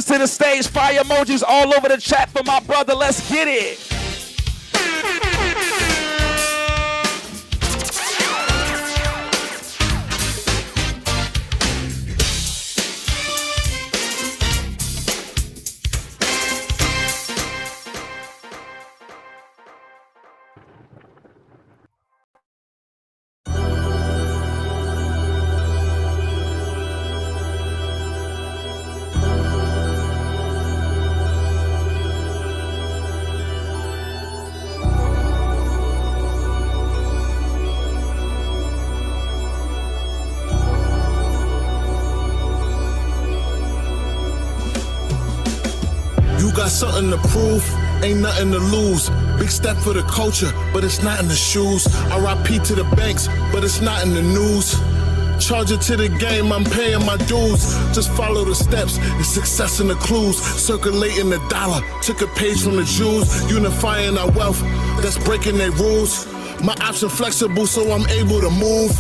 to the stage. Fire emojis all over the chat for my brother. Let's get it. Got something to prove, ain't nothing to lose. Big step for the culture, but it's not in the shoes. RIP to the banks, but it's not in the news. Charge it to the game, I'm paying my dues. Just follow the steps, it's success in the clues. Circulating the dollar, took a page from the Jews. Unifying our wealth, that's breaking their rules. My option flexible, so I'm able to move.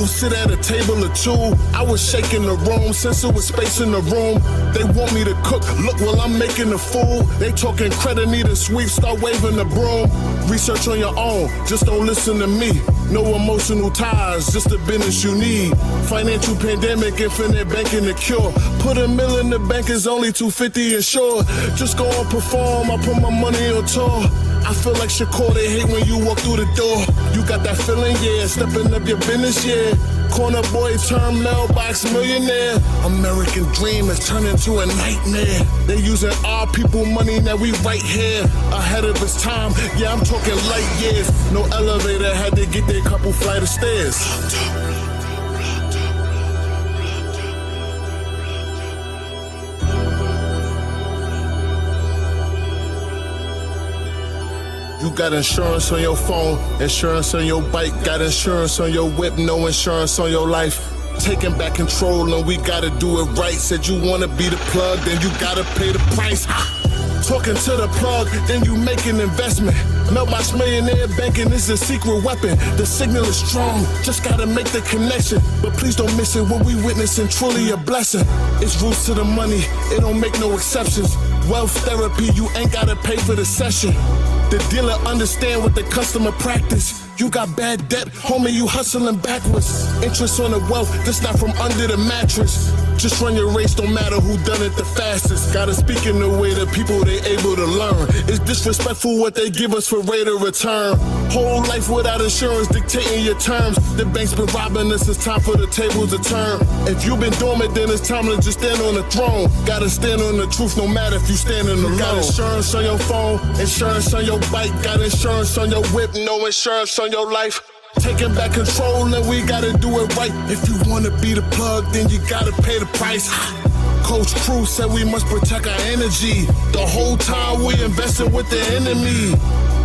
Sit at a table or two. I was shaking the room, since it was space in the room. They want me to cook, look while I'm making the food. They talking credit, need a sweep, start waving the broom. Research on your own, just don't listen to me. No emotional ties, just the business you need. Financial pandemic, infinite banking the cure. Put $1 million in the bank, is only $250 insured. Just go and perform, I put my money on tour. I feel like Shakur, they hate when you walk through the door. You got that feeling, yeah, stepping up your business, yeah. Corner boy turned mailbox millionaire. American dream has turned into a nightmare. They using our people money, now we right here. Ahead of its time, yeah, I'm talking light years. No elevator, had to get there couple flight of stairs. You got insurance on your phone, insurance on your bike, got insurance on your whip, no insurance on your life. Taking back control and we gotta do it right. Said you wanna be the plug, then you gotta pay the price. Talking to the plug, then you make an investment. Mailbox Millionaire banking is a secret weapon. The signal is strong, just gotta make the connection. But please don't miss it, what we witnessing truly a blessing. It's roots to the money, it don't make no exceptions. Wealth therapy, you ain't gotta pay for the session. The dealer understand what the customer practice. You got bad debt, homie, you hustling backwards. Interest on the wealth, this not from under the mattress. Just run your race, don't matter who done it the fastest. Gotta speak in the way the people they able to learn. It's disrespectful what they give us for rate of return. Whole life without insurance dictating your terms. The bank's been robbing us, it's time for the tables to turn. If you've been dormant, then it's time to just stand on the throne. Gotta stand on the truth, no matter if you standing alone. Got insurance on your phone, insurance on your bike, got insurance on your whip, no insurance on your life. Taking back control and we gotta do it right. If you wanna be the plug, then you gotta pay the price. Coach Cruz said we must protect our energy. The whole time we investing with the enemy.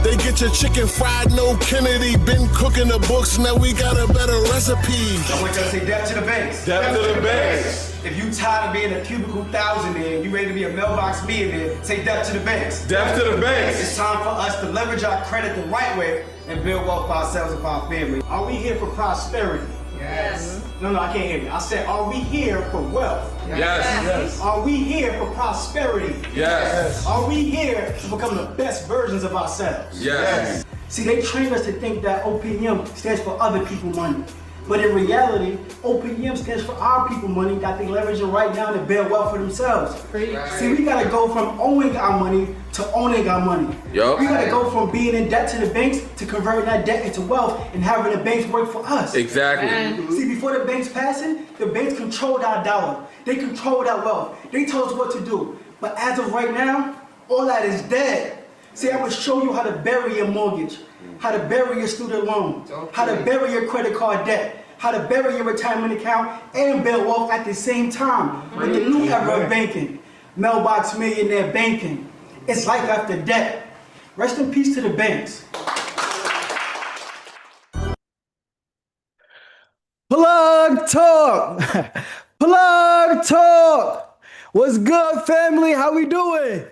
They get your chicken fried, no Kennedy. Been cooking the books, now we got a better recipe. I want y'all to say death to the banks. Death to the banks. If you tired of being a cubicle thousandaire and you ready to be a mailbox millionaire, say death to the banks. Death to the banks. It's time for us to leverage our credit the right way and build wealth for ourselves and for our family. Are we here for prosperity? Yes. No, I can't hear you. I said, are we here for wealth? Yes. Are we here for prosperity? Yes. Are we here to become the best versions of ourselves? Yes. See, they train us to think that OPM stands for other people money. But in reality, OPM stands for our people money that they leveraging right now to build wealth for themselves. Right. See, we gotta go from owing our money to owning our money. Yup. We gotta go from being in debt to the banks to converting that debt into wealth and having the banks work for us. Exactly. See, before the banks passing, the banks controlled our dollar. They controlled our wealth. They told us what to do. But as of right now, all that is dead. See, I will show you how to bury your mortgage, how to bury your student loan, how to bury your credit card debt, how to bury your retirement account and build wealth at the same time with the new era of banking. Mailbox Millionaire banking. It's life after debt. Rest in peace to the banks. Plug talk. Plug talk. What's good, family? How we doing?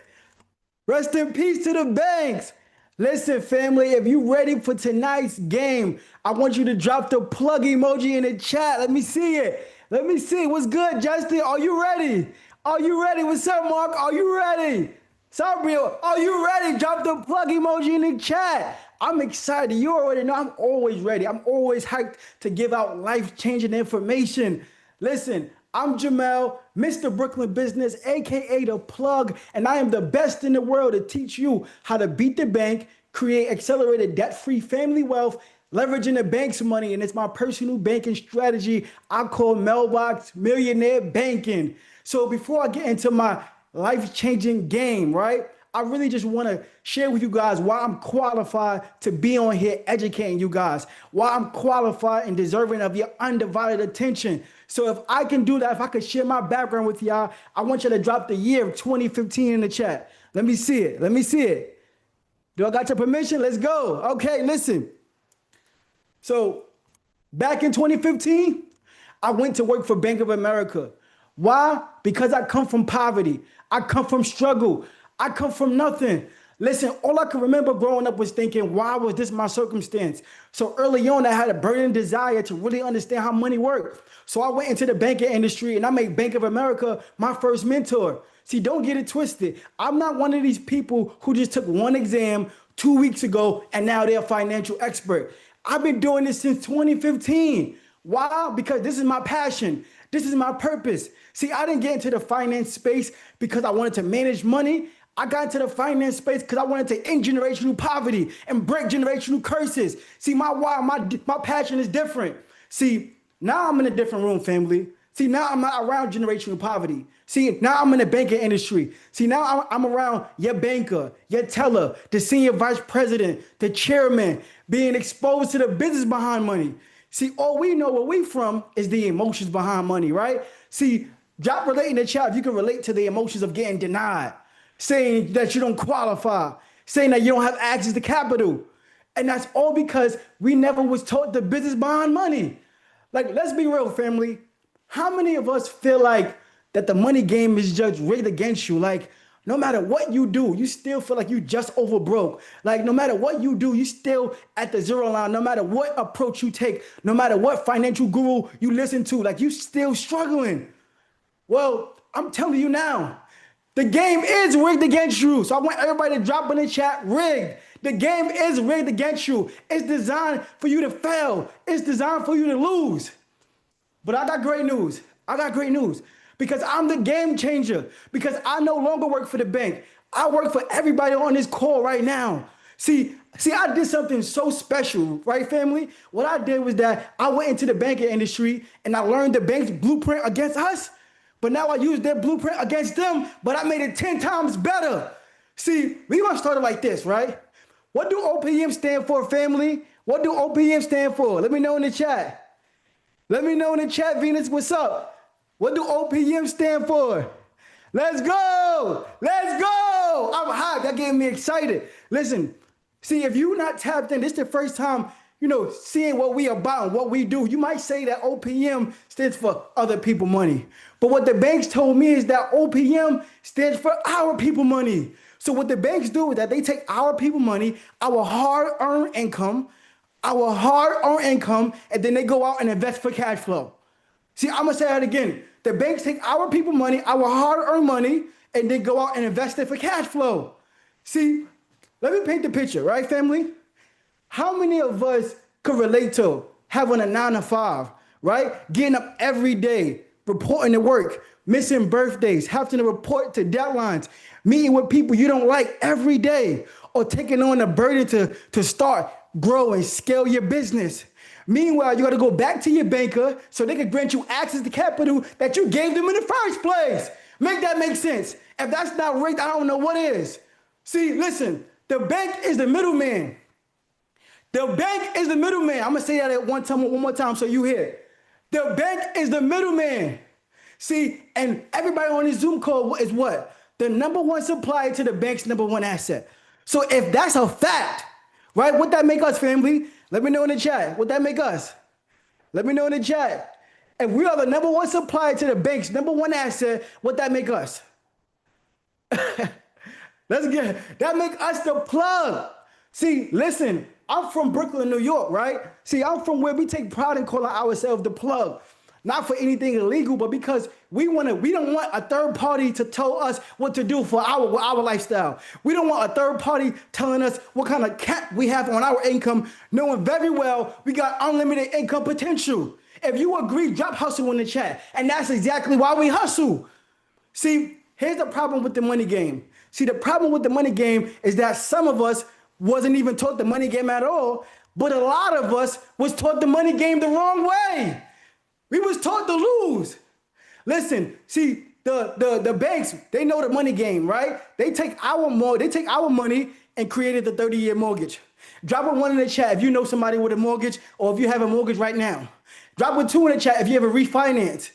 Rest in peace to the banks. Listen, family, if you ready for tonight's game, I want you to drop the plug emoji in the chat. Let me see it. Let me see. What's good, Justin? Are you ready? Are you ready? What's up, Mark? Are you ready? Sabrio, are you ready? Drop the plug emoji in the chat. I'm excited. You already know I'm always ready. I'm always hyped to give out life-changing information. Listen, I'm Jamel, Mr. Brooklyn Business, aka The Plug, and I am the best in the world to teach you how to beat the bank, create accelerated debt-free family wealth, leveraging the bank's money, and it's my personal banking strategy I call Mailbox Millionaire Banking. So before I get into my life-changing game, right? I really just want to share with you guys why I'm qualified to be on here educating you guys, why I'm qualified and deserving of your undivided attention. So if I can do that, if I could share my background with y'all, I want you to drop the year of 2015 in the chat. Let me see it. Let me see it. Do I got your permission? Let's go. Okay, listen. So back in 2015, I went to work for Bank of America. Why? Because I come from poverty. I come from struggle. I come from nothing. Listen, all I can remember growing up was thinking, why was this my circumstance? So early on, I had a burning desire to really understand how money worked. So I went into the banking industry and I made Bank of America my first mentor. See, don't get it twisted. I'm not one of these people who just took one exam 2 weeks ago and now they're a financial expert. I've been doing this since 2015. Why? Because this is my passion. This is my purpose. See, I didn't get into the finance space because I wanted to manage money. I got into the finance space because I wanted to end generational poverty and break generational curses. See, my passion is different. See, now I'm in a different room, family. See, now I'm not around generational poverty. See, now I'm in the banking industry. See, now I'm around your banker, your teller, the senior vice president, the chairman, being exposed to the business behind money. See, all we know where we from is the emotions behind money, right? See, drop relate in the chat if you can relate to the emotions of getting denied, saying that you don't qualify, saying that you don't have access to capital. And that's all because we never was taught the business behind money. Like, let's be real, family. How many of us feel like that the money game is just rigged against you? Like, no matter what you do, you still feel like you just over broke. Like, no matter what you do, you still at the zero line. No matter what approach you take, no matter what financial guru you listen to, like, you still struggling. Well, I'm telling you now, the game is rigged against you. So I want everybody to drop in the chat, rigged. The game is rigged against you. It's designed for you to fail. It's designed for you to lose. But I got great news. I got great news. Because I'm the game changer. Because I no longer work for the bank. I work for everybody on this call right now. See, I did something so special, right, family? What I did was that I went into the banking industry and I learned the bank's blueprint against us. But now I use their blueprint against them, but I made it 10 times better. See, we're going to start it like this, right? What do OPM stand for, family? What do OPM stand for? Let me know in the chat. Let me know in the chat, Venus, what's up? What do OPM stand for? Let's go. Let's go. I'm hyped. That getting me excited. Listen, see, if you're not tapped in, this is the first time, seeing what we about and what we do. You might say that OPM stands for other people money. But what the banks told me is that OPM stands for our people money. So what the banks do is that they take our people money, our hard-earned income, and then they go out and invest for cash flow. See, I'm going to say that again. The banks take our people money, our hard-earned money, and then go out and invest it for cash flow. See, let me paint the picture, right, family? How many of us could relate to having a 9-to-5, right? Getting up every day, reporting to work, missing birthdays, having to report to deadlines, meeting with people you don't like every day, or taking on a burden to start, grow, and scale your business. Meanwhile, you got to go back to your banker so they can grant you access to capital that you gave them in the first place. Make that make sense. If that's not rigged, I don't know what is. See, listen, the bank is the middleman. The bank is the middleman. I'm going to say that one more time so you hear. The bank is the middleman. See, and everybody on this Zoom call is what? The number one supplier to the bank's number one asset. So if that's a fact, right, what that make us, family? Let me know in the chat. What that make us? Let me know in the chat. If we are the number one supplier to the bank's number one asset, what that make us? That make us the plug. See, listen, I'm from Brooklyn, New York, right? See, I'm from where we take pride in calling ourselves the plug. Not for anything illegal, but because we don't want a third party to tell us what to do for our lifestyle. We don't want a third party telling us what kind of cap we have on our income, knowing very well we got unlimited income potential. If you agree, drop hustle in the chat. And that's exactly why we hustle. See, here's the problem with the money game. See, the problem with the money game is that some of us wasn't even taught the money game at all, but a lot of us was taught the money game the wrong way. We was taught to lose. Listen, see, the banks, they know the money game, right? They take our money and created the 30-year mortgage. Drop a 1 in the chat if you know somebody with a mortgage or if you have a mortgage right now. Drop a 2 in the chat if you ever refinance.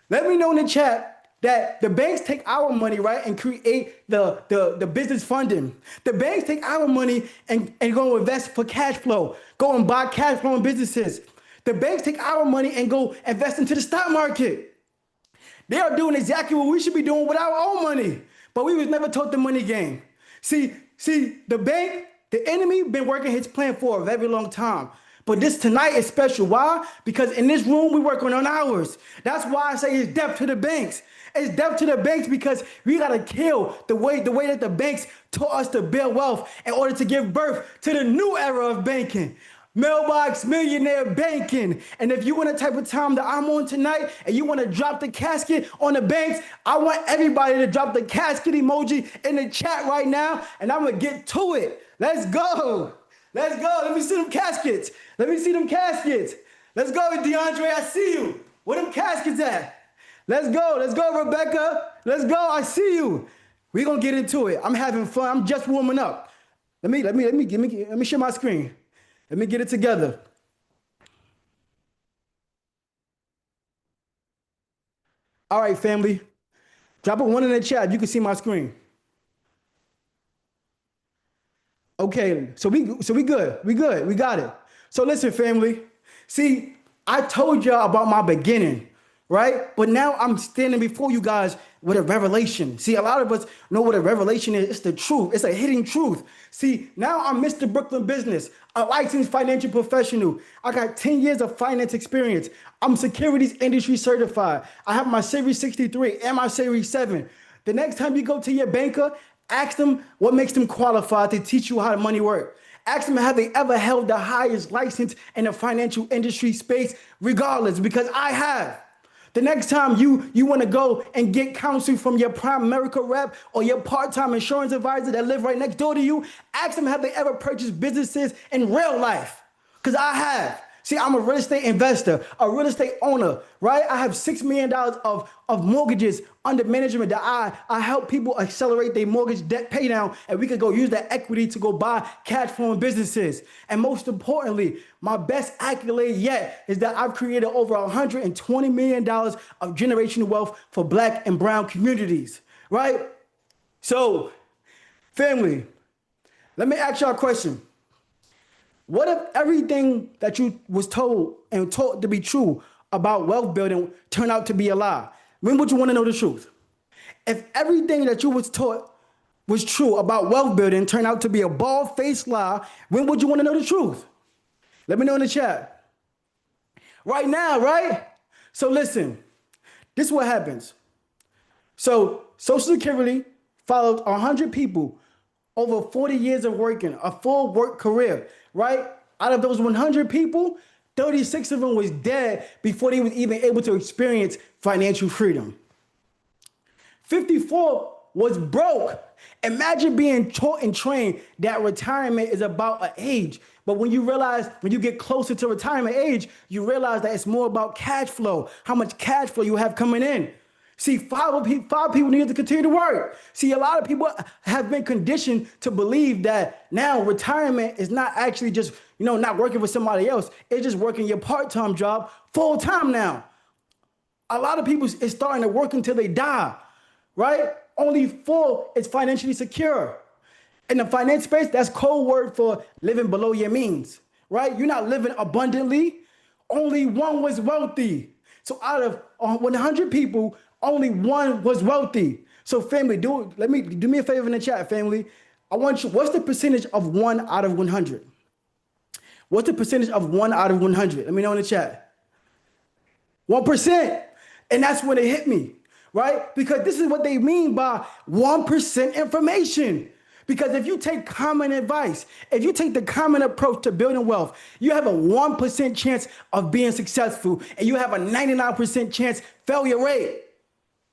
Let me know in the chat that the banks take our money, right, and create the business funding. The banks take our money and go invest for cash flow, go and buy cash flowing businesses. The banks take our money and go invest into the stock market. They are doing exactly what we should be doing with our own money, but we was never taught the money game. See, the bank, the enemy, been working his plan for a very long time. But this tonight is special. Why? Because in this room, we working on ours. That's why I say it's death to the banks. It's death to the banks because we gotta kill the way that the banks taught us to build wealth in order to give birth to the new era of banking. Mailbox Millionaire Banking. And if you want the type of time that I'm on tonight and you want to drop the casket on the banks, I want everybody to drop the casket emoji in the chat right now, and I'm going to get to it. Let's go. Let's go. Let me see them caskets. Let me see them caskets. Let's go, DeAndre. I see you. Where them caskets at? Let's go. Let's go, Rebecca. Let's go. I see you. We're going to get into it. I'm having fun. I'm just warming up. Let me share my screen. Let me get it together. All right, family. Drop a 1 in the chat. You can see my screen. Okay, so we good. We good. We got it. So listen, family. See, I told y'all about my beginning, right? But now I'm standing before you guys with a revelation. See, a lot of us know what a revelation is. It's the truth. It's a hidden truth. See, now I'm Mr. Brooklyn Business, a licensed financial professional. I got 10 years of finance experience. I'm securities industry certified. I have my Series 63 and my Series 7. The next time you go to your banker, ask them what makes them qualified to teach you how the money works. Ask them, have they ever held the highest license in the financial industry space, regardless, because I have. The next time you want to go and get counsel from your Prime America rep or your part-time insurance advisor that live right next door to you, ask them, have they ever purchased businesses in real life? Because I have. See, I'm a real estate investor, a real estate owner, right? I have $6 million of mortgages under management that I help people accelerate their mortgage debt pay down, and we could go use that equity to go buy cash flowing businesses. And most importantly, my best accolade yet is that I've created over $120 million of generational wealth for Black and brown communities, right? So, family, let me ask y'all a question. What if everything that you was told and taught to be true about wealth building turned out to be a lie? When would you want to know the truth? If everything that you was taught was true about wealth building turned out to be a bald-faced lie, when would you want to know the truth? Let me know in the chat. Right now, right? So listen, this is what happens. So Social Security followed 100 people over 40 years of working, a full work career, right? Out of those 100 people, 36 of them was dead before they was even able to experience financial freedom. 54 was broke. Imagine being taught and trained that retirement is about an age. But when you get closer to retirement age, you realize that it's more about cash flow, how much cash flow you have coming in. See, five people need to continue to work. See, a lot of people have been conditioned to believe that now retirement is not actually just, not working for somebody else. It's just working your part-time job full-time now. A lot of people is starting to work until they die, right? Only 4 is financially secure. In the finance space, that's code word for living below your means, right? You're not living abundantly. Only 1 was wealthy. So out of 100 people, only 1 was wealthy. So family, do me a favor in the chat, family. I want you, what's the percentage of 1 out of 100? What's the percentage of 1 out of 100? Let me know in the chat. 1%. And that's when it hit me, right? Because this is what they mean by 1% information. Because if you take common advice, if you take the common approach to building wealth, you have a 1% chance of being successful and you have a 99% chance failure rate.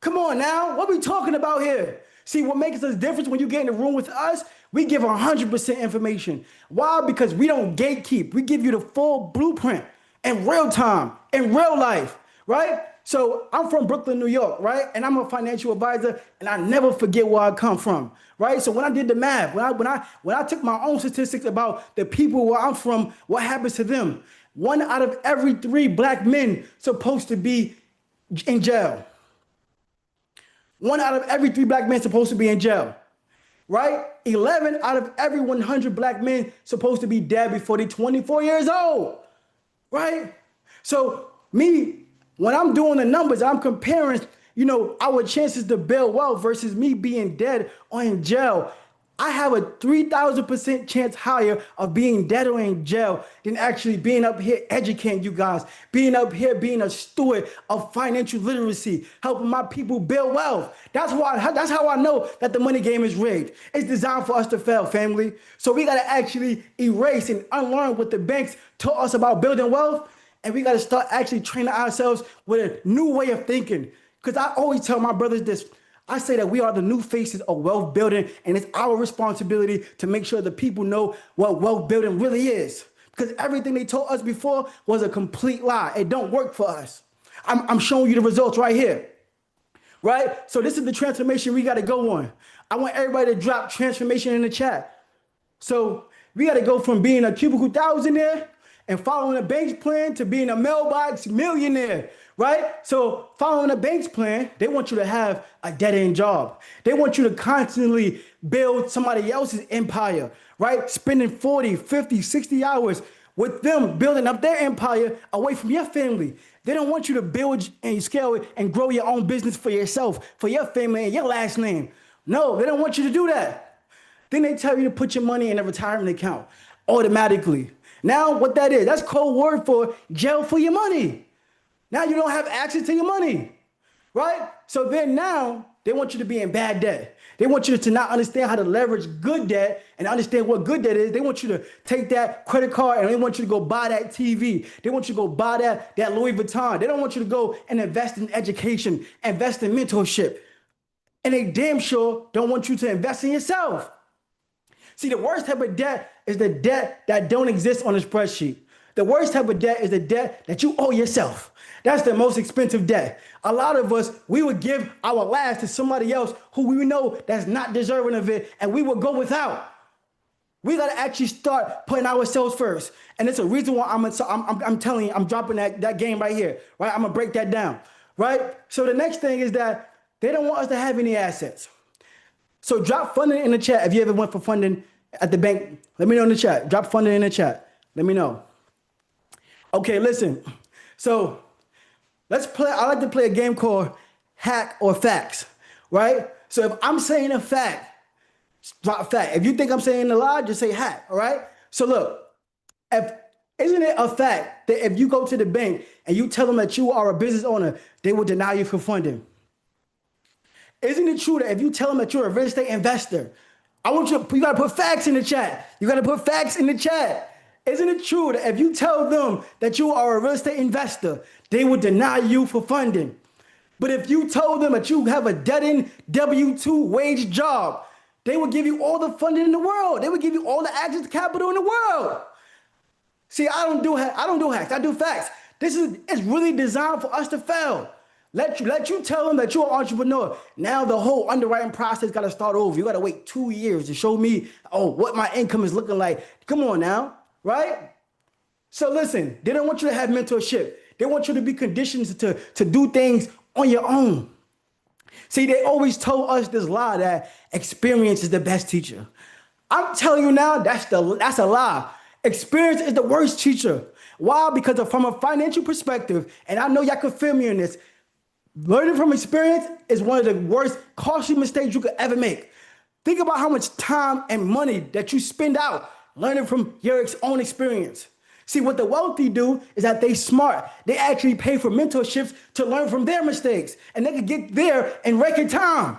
Come on now, what are we talking about here? See, what makes us different when you get in the room with us, we give 100% information. Why? Because we don't gatekeep. We give you the full blueprint in real time, in real life, right? So I'm from Brooklyn, New York, right? And I'm a financial advisor, and I never forget where I come from, right? So when I did the math, when I took my own statistics about the people where I'm from, what happens to them? 1 out of every 3 black men supposed to be in jail. 1 out of every 3 black men supposed to be in jail, right? 11 out of every 100 black men supposed to be dead before they're 24 years old, right? So when I'm doing the numbers, I'm comparing, our chances to build wealth versus me being dead or in jail. I have a 3,000% chance higher of being dead or in jail than actually being up here educating you guys, being up here being a steward of financial literacy, helping my people build wealth. That's how I know that the money game is rigged. It's designed for us to fail, family. So we got to actually erase and unlearn what the banks taught us about building wealth, and we got to start actually training ourselves with a new way of thinking. Because I always tell my brothers this. I say that we are the new faces of wealth building, and it's our responsibility to make sure the people know what wealth building really is. Because everything they told us before was a complete lie. It don't work for us. I'm showing you the results right here, right? So this is the transformation we got to go on. I want everybody to drop transformation in the chat. So we got to go from being a cubicle thousandaire and following a bank's plan to being a mailbox millionaire. Right? So following a bank's plan, they want you to have a dead-end job. They want you to constantly build somebody else's empire, right? Spending 40, 50, 60 hours with them building up their empire away from your family. They don't want you to build and scale it and grow your own business for yourself, for your family and your last name. No, they don't want you to do that. Then they tell you to put your money in a retirement account automatically. Now what that is, that's code word for jail for your money. Now you don't have access to your money, right? So then now they want you to be in bad debt. They want you to not understand how to leverage good debt and understand what good debt is. They want you to take that credit card and they want you to go buy that TV. They want you to go buy that Louis Vuitton. They don't want you to go and invest in education, invest in mentorship. And they damn sure don't want you to invest in yourself. See, the worst type of debt is the debt that don't exist on a spreadsheet. The worst type of debt is the debt that you owe yourself. That's the most expensive debt. A lot of us, we would give our last to somebody else who we know that's not deserving of it, and we would go without. We got to actually start putting ourselves first. And it's a reason why I'm telling you, I'm dropping that game right here, right? I'm going to break that down, right? So the next thing is that they don't want us to have any assets. So drop funding in the chat. If you ever went for funding at the bank, let me know in the chat. Drop funding in the chat. Let me know. Okay, listen. So let's play. I like to play a game called Hack or Facts, right? So if I'm saying a fact, drop fact. If you think I'm saying a lie, just say hack, all right? So look, isn't it a fact that if you go to the bank and you tell them that you are a business owner, they will deny you for funding? Isn't it true that if you tell them that you're a real estate investor, you gotta put facts in the chat. You gotta put facts in the chat. Isn't it true that if you tell them that you are a real estate investor, they would deny you for funding? But if you told them that you have a dead-end W-2 wage job, they would give you all the funding in the world. They would give you all the access to capital in the world. See, I don't do hacks. I do facts. It's really designed for us to fail. Let you tell them that you're an entrepreneur. Now the whole underwriting process got to start over. You got to wait 2 years to show me, what my income is looking like. Come on now. Right? So listen, they don't want you to have mentorship. They want you to be conditioned to do things on your own. See, they always told us this lie that experience is the best teacher. I'm telling you now, that's a lie. Experience is the worst teacher. Why? Because from a financial perspective, and I know y'all can feel me in this, learning from experience is one of the worst costly mistakes you could ever make. Think about how much time and money that you spend out learning from your own experience. See, what the wealthy do is that they smart. They actually pay for mentorships to learn from their mistakes, and they can get there in record time.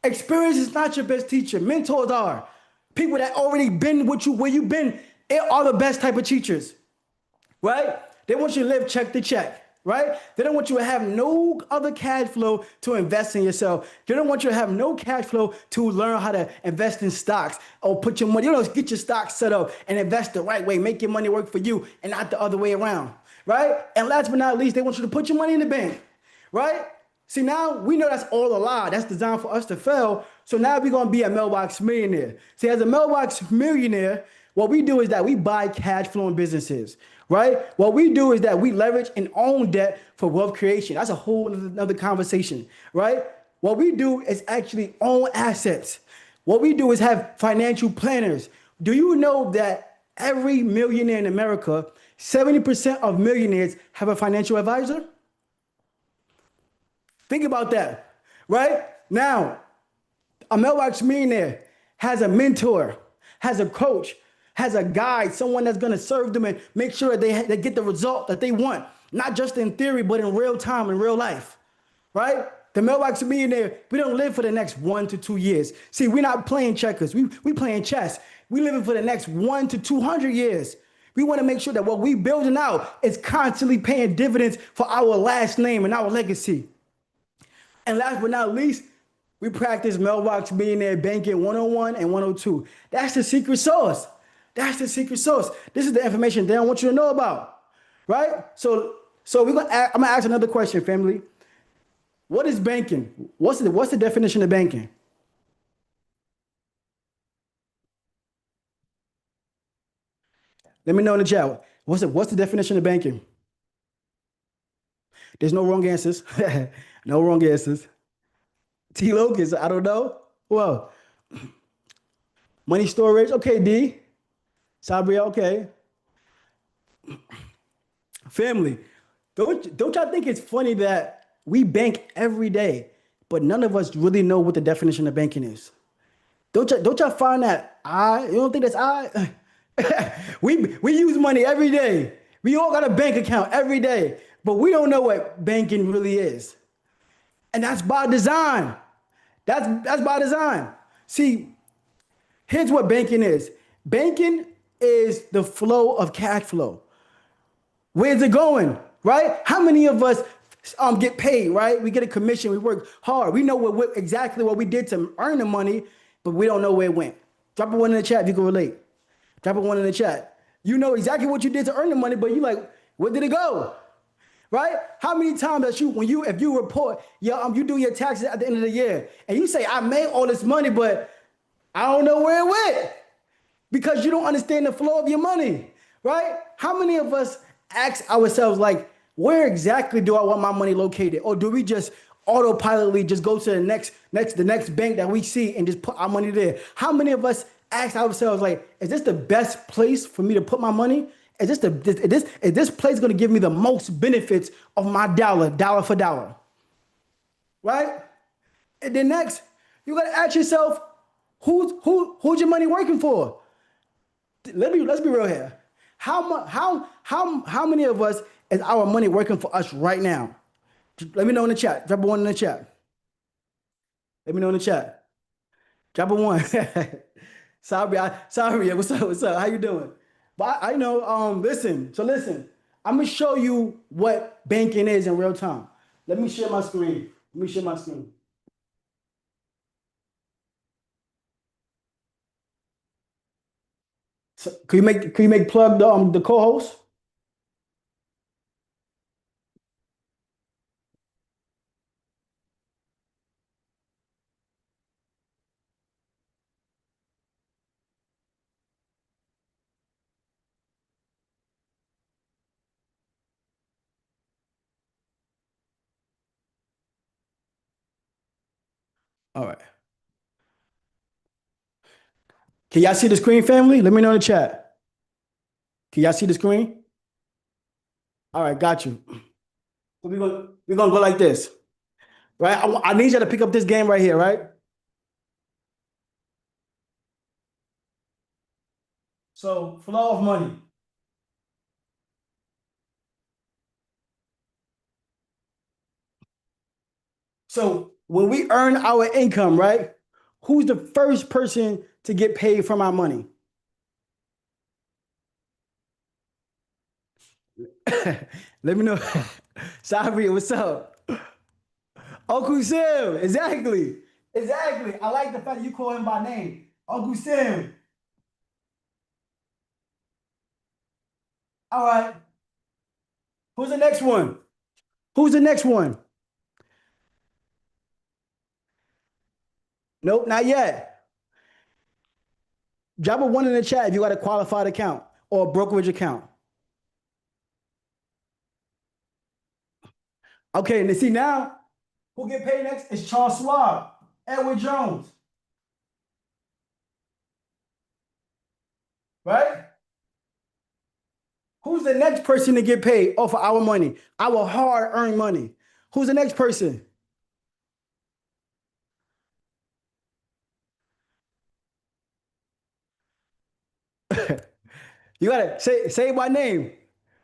Experience is not your best teacher. Mentors are. People that already been with you where you've been are the best type of teachers, right? They want you to live check to check, right? They don't want you to have no other cash flow to invest in yourself. They don't want you to have no cash flow to learn how to invest in stocks or put your money, get your stocks set up and invest the right way, make your money work for you and not the other way around, right? And last but not least, they want you to put your money in the bank, right? See, now we know that's all a lie. That's designed for us to fail. So now we're going to be a Mailbox Millionaire. See, as a Mailbox Millionaire, what we do is that we buy cash flowing businesses, right? What we do is that we leverage and own debt for wealth creation. That's a whole another conversation, right? What we do is actually own assets. What we do is have financial planners. Do you know that every millionaire in America, 70% of millionaires have a financial advisor? Think about that, right? Now, a Mailbox Millionaire has a mentor, has a coach, has a guide, someone that's going to serve them and make sure they get the result that they want, not just in theory, but in real time, in real life, right? The Mailbox Millionaire, we don't live for the next 1 to 2 years. See, we're not playing checkers. We playing chess. We living for the next 1 to 200 years. We want to make sure that what we building out is constantly paying dividends for our last name and our legacy. And last but not least, we practice Mailbox Millionaire Banking 101 and 102. That's the secret sauce. That's the secret sauce. This is the information they don't want you to know about, right? So I'm gonna ask another question, family. What is banking? What's the definition of banking? Let me know in the chat. What's the definition of banking? There's no wrong answers. No wrong answers. T. Locust, I don't know. Well, money storage, okay, D. Sabria, okay. Family, don't y'all think it's funny that we bank every day, but none of us really know what the definition of banking is? Don't y'all find that odd? You don't think that's odd? we use money every day. We all got a bank account every day, but we don't know what banking really is. And that's by design. That's by design. See, here's what banking is. Banking is the flow of cash flow. Where's it going, right? How many of us get paid, right? We get a commission, we work hard. We know exactly what we did to earn the money, but we don't know where it went. Drop a one in the chat if you can relate. Drop a one in the chat. You know exactly what you did to earn the money, but you like, where did it go? Right? How many times if you report, you do your taxes at the end of the year, and you say, I made all this money, but I don't know where it went because you don't understand the flow of your money, right? How many of us ask ourselves, like, where exactly do I want my money located? Or do we just autopilotly just go to the next bank that we see and just put our money there? How many of us ask ourselves, like, is this the best place for me to put my money? Is this place going to give me the most benefits of my dollar for dollar? Right? And then next, you got to ask yourself, who's your money working for? Let's be real here. How many of us is our money working for us right now? Let me know in the chat. Drop a one in the chat. Let me know in the chat. Drop a one. Sorry, what's up? How you doing? But I know, listen, I'm gonna show you what banking is in real time. Let me share my screen. So, can you make plug the co-host? All right. Can y'all see the screen, family? Let me know in the chat. Can y'all see the screen? All right, got you. So we're gonna go like this, right? I need you to pick up this game right here, right? So flow of money. So when we earn our income, right? Who's the first person to get paid from our money? Let me know. Sabri, what's up? Uncle Sam, exactly. Exactly. I like the fact that you call him by name. Uncle Sam. All right. Who's the next one? Who's the next one? Nope, not yet. Drop a one in the chat if you got a qualified account or a brokerage account. Okay, and see now, who get paid next is Charles Schwab, Edward Jones. Right? Who's the next person to get paid off of our money, our hard-earned money? Who's the next person? You gotta say it by name.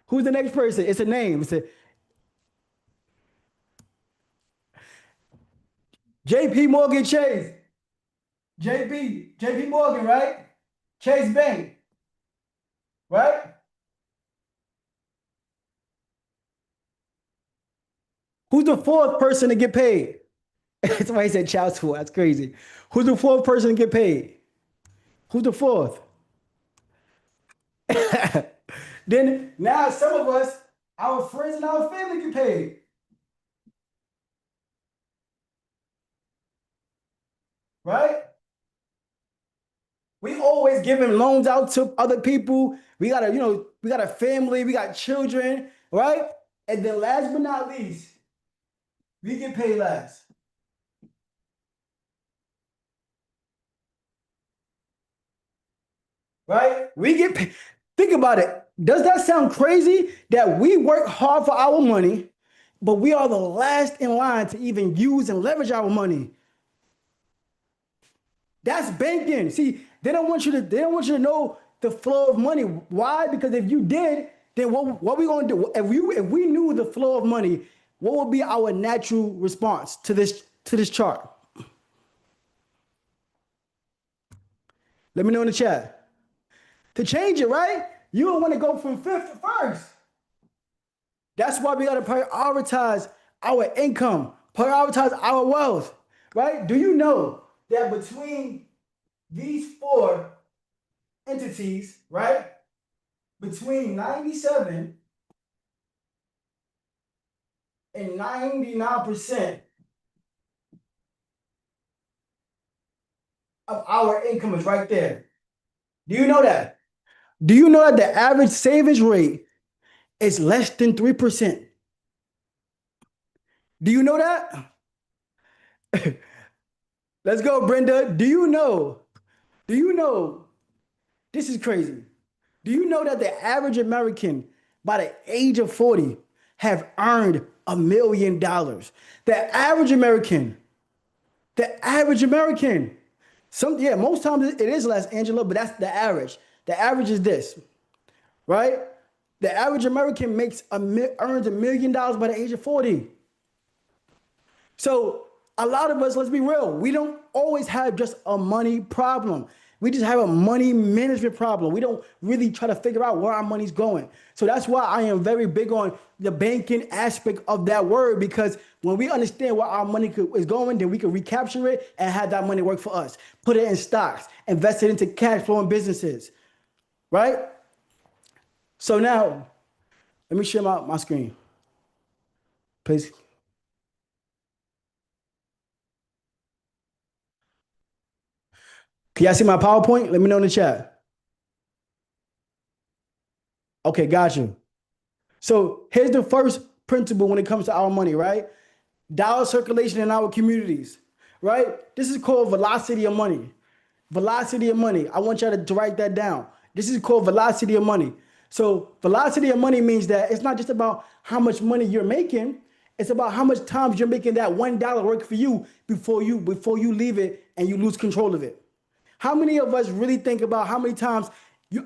Who's the next person? It's a name. It's a JP Morgan Chase. JP Morgan, right? Chase Bank, right? Who's the fourth person to get paid? Somebody said child support. That's crazy. Who's the fourth person to get paid? Who's the fourth? Then now some of us, our friends and our family get paid. Right? We always giving loans out to other people. We got a family, we got children, right? And then last but not least, we get paid last. Right? We get paid. Think about it. Does that sound crazy that we work hard for our money, but we are the last in line to even use and leverage our money? That's banking. See, they don't want you to know the flow of money. Why? Because if you did, then what we gonna do? If we knew the flow of money, what would be our natural response to this chart? Let me know in the chat. To change it, right? You don't want to go from fifth to first. That's why we got to prioritize our income, prioritize our wealth, right? Do you know that between these four entities, right? Between 97 and 99% of our income is right there. Do you know that? Do you know that the average savings rate is less than 3%? Do you know that? Let's go, Brenda. Do you know? This is crazy. Do you know that the average American by the age of 40 have earned $1 million? The average American. Most times it is less, Angela, but that's the average. The average is this, right? The average American earns $1 million by the age of 40. So a lot of us, let's be real, we don't always have just a money problem. We just have a money management problem. We don't really try to figure out where our money's going. So that's why I am very big on the banking aspect of that word, because when we understand where our money is going, then we can recapture it and have that money work for us. Put it in stocks, invest it into cash flowing businesses, right? So now, let me share my screen, please. Can y'all see my PowerPoint? Let me know in the chat. Okay, got you. So here's the first principle when it comes to our money, right? Dollar circulation in our communities, right? This is called velocity of money. Velocity of money. I want y'all to write that down. This is called velocity of money. So velocity of money means that it's not just about how much money you're making. It's about how much times you're making that $1 work for you before you leave it and you lose control of it. How many of us really think about how many times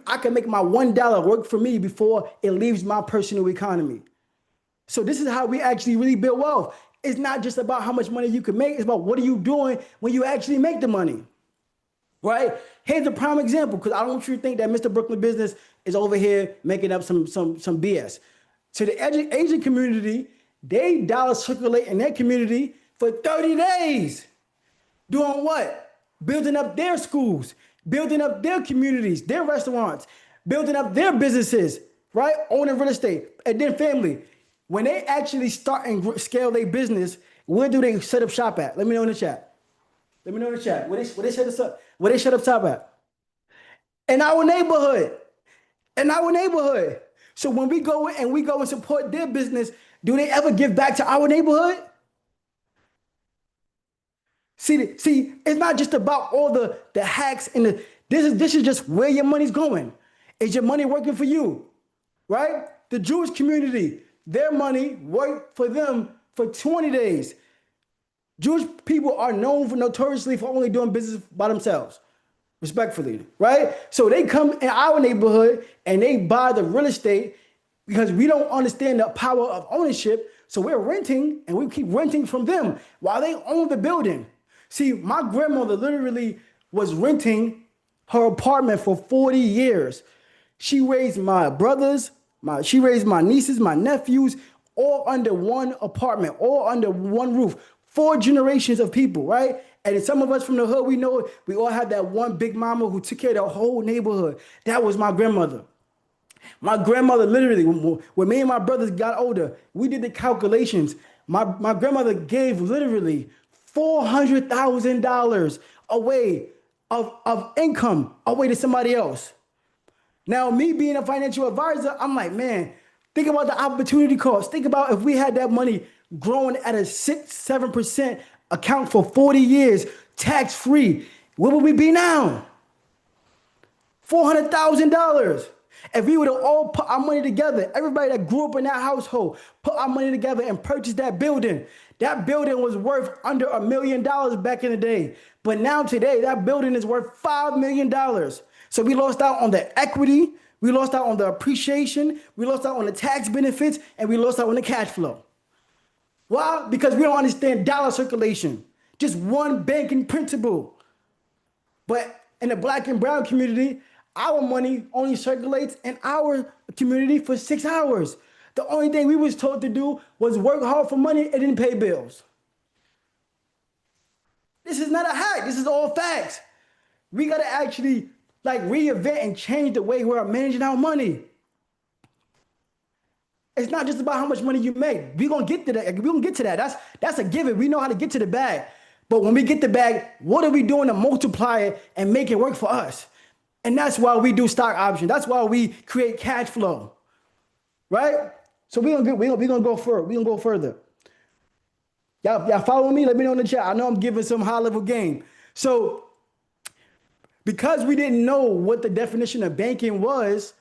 I can make my $1 work for me before it leaves my personal economy? So this is how we actually really build wealth. It's not just about how much money you can make. It's about what are you doing when you actually make the money, right? Here's a prime example, because I don't want you to think that Mr. Brooklyn Business is over here making up some BS. To the Asian community, they dollar circulate in their community for 30 days. Doing what? Building up their schools, building up their communities, their restaurants, building up their businesses, right? Owning real estate. And then family, when they actually start and scale their business, where do they set up shop at? Let me know in the chat. Let me know in the chat. Where they set us up? Where they set up shop at? In our neighborhood. In our neighborhood. So when we go and support their business, do they ever give back to our neighborhood? See, it's not just about all the hacks and this is just where your money's going. Is your money working for you? Right? The Jewish community, their money worked for them for 20 days. Jewish people are known notoriously for only doing business by themselves, respectfully, right? So they come in our neighborhood and they buy the real estate because we don't understand the power of ownership. So we're renting and we keep renting from them while they own the building. See, my grandmother literally was renting her apartment for 40 years. She raised my brothers, she raised my nieces, my nephews, all under one apartment, all under one roof. 4 generations of people, right? And some of us from the hood, we know we all had that one big mama who took care of the whole neighborhood. That was my grandmother. My grandmother literally, when me and my brothers got older, we did the calculations. My grandmother gave literally $400,000 away of income away to somebody else. Now, me being a financial advisor, I'm like, man, think about the opportunity cost. Think about if we had that money growing at a 6-7% account for 40 years, tax-free. Where would we be now? $400,000. If we would have all put our money together, everybody that grew up in that household, put our money together and purchased that building was worth under $1 million back in the day. But now today, that building is worth $5 million. So we lost out on the equity, we lost out on the appreciation, we lost out on the tax benefits, and we lost out on the cash flow. Why? Because we don't understand dollar circulation. Just one banking principle. But in the black and brown community, our money only circulates in our community for 6 hours. The only thing we was told to do was work hard for money and then pay bills. This is not a hack. This is all facts. We got to actually reinvent and change the way we're managing our money. It's not just about how much money you make. We're going to get to that. We're going to get to that. That's a given. We know how to get to the bag. But when we get the bag, what are we doing to multiply it and make it work for us? And that's why we do stock options. That's why we create cash flow. Right? So we're gonna go further. We're gonna go further. Y'all follow me? Let me know in the chat. I know I'm giving some high-level game. So because we didn't know what the definition of banking was,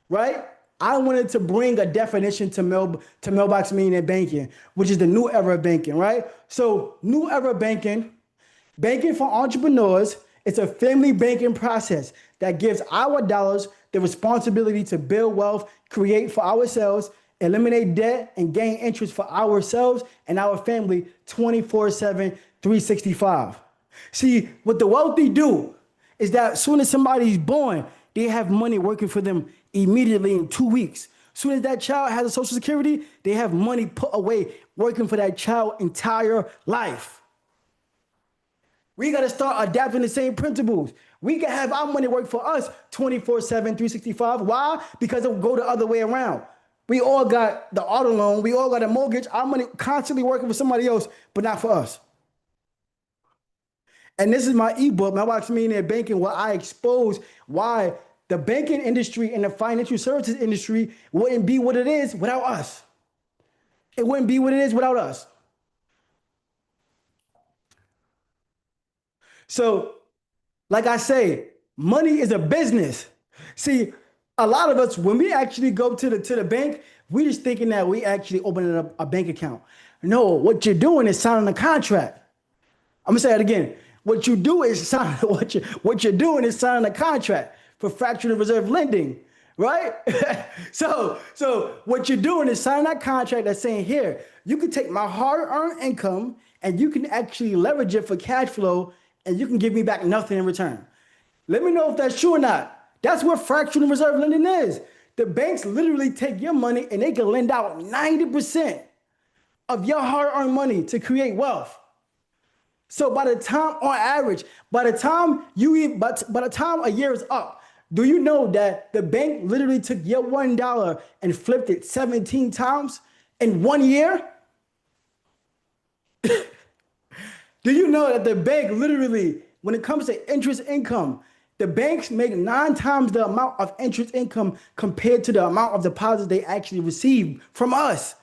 right? I wanted to bring a definition to Mailbox Millionaire banking, which is the new era of banking, right? So new era banking for entrepreneurs, it's a family banking process that gives our dollars the responsibility to build wealth, create for ourselves, eliminate debt, and gain interest for ourselves and our family 24/7, 365. See, what the wealthy do is that as soon as somebody's born, they have money working for them immediately in 2 weeks. As soon as that child has a Social Security, they have money put away working for that child's entire life. We got to start adapting the same principles. We can have our money work for us 24/7, 365. Why? Because it will go the other way around. We all got the auto loan. We all got a mortgage. Our money constantly working for somebody else, but not for us. And this is my ebook, Mailbox Millionaire Banking, where I expose why the banking industry and the financial services industry wouldn't be what it is without us. It wouldn't be what it is without us. So, like I say, money is a business. See, a lot of us, when we actually go to the bank, we just thinking that we actually opening up a bank account. No, what you're doing is signing a contract. I'm gonna say that again. What you do is sign what you're doing is signing a contract for fractional reserve lending, right? So what you're doing is signing that contract that's saying, here, you can take my hard-earned income and you can actually leverage it for cash flow and you can give me back nothing in return. Let me know if that's true or not. That's what fractional reserve lending is. The banks literally take your money and they can lend out 90% of your hard-earned money to create wealth. So by the time, on average, by the time a year is up, do you know that the bank literally took your $1 and flipped it 17 times in 1 year? Do you know that the bank literally, when it comes to interest income, the banks make 9 times the amount of interest income compared to the amount of deposits they actually receive from us?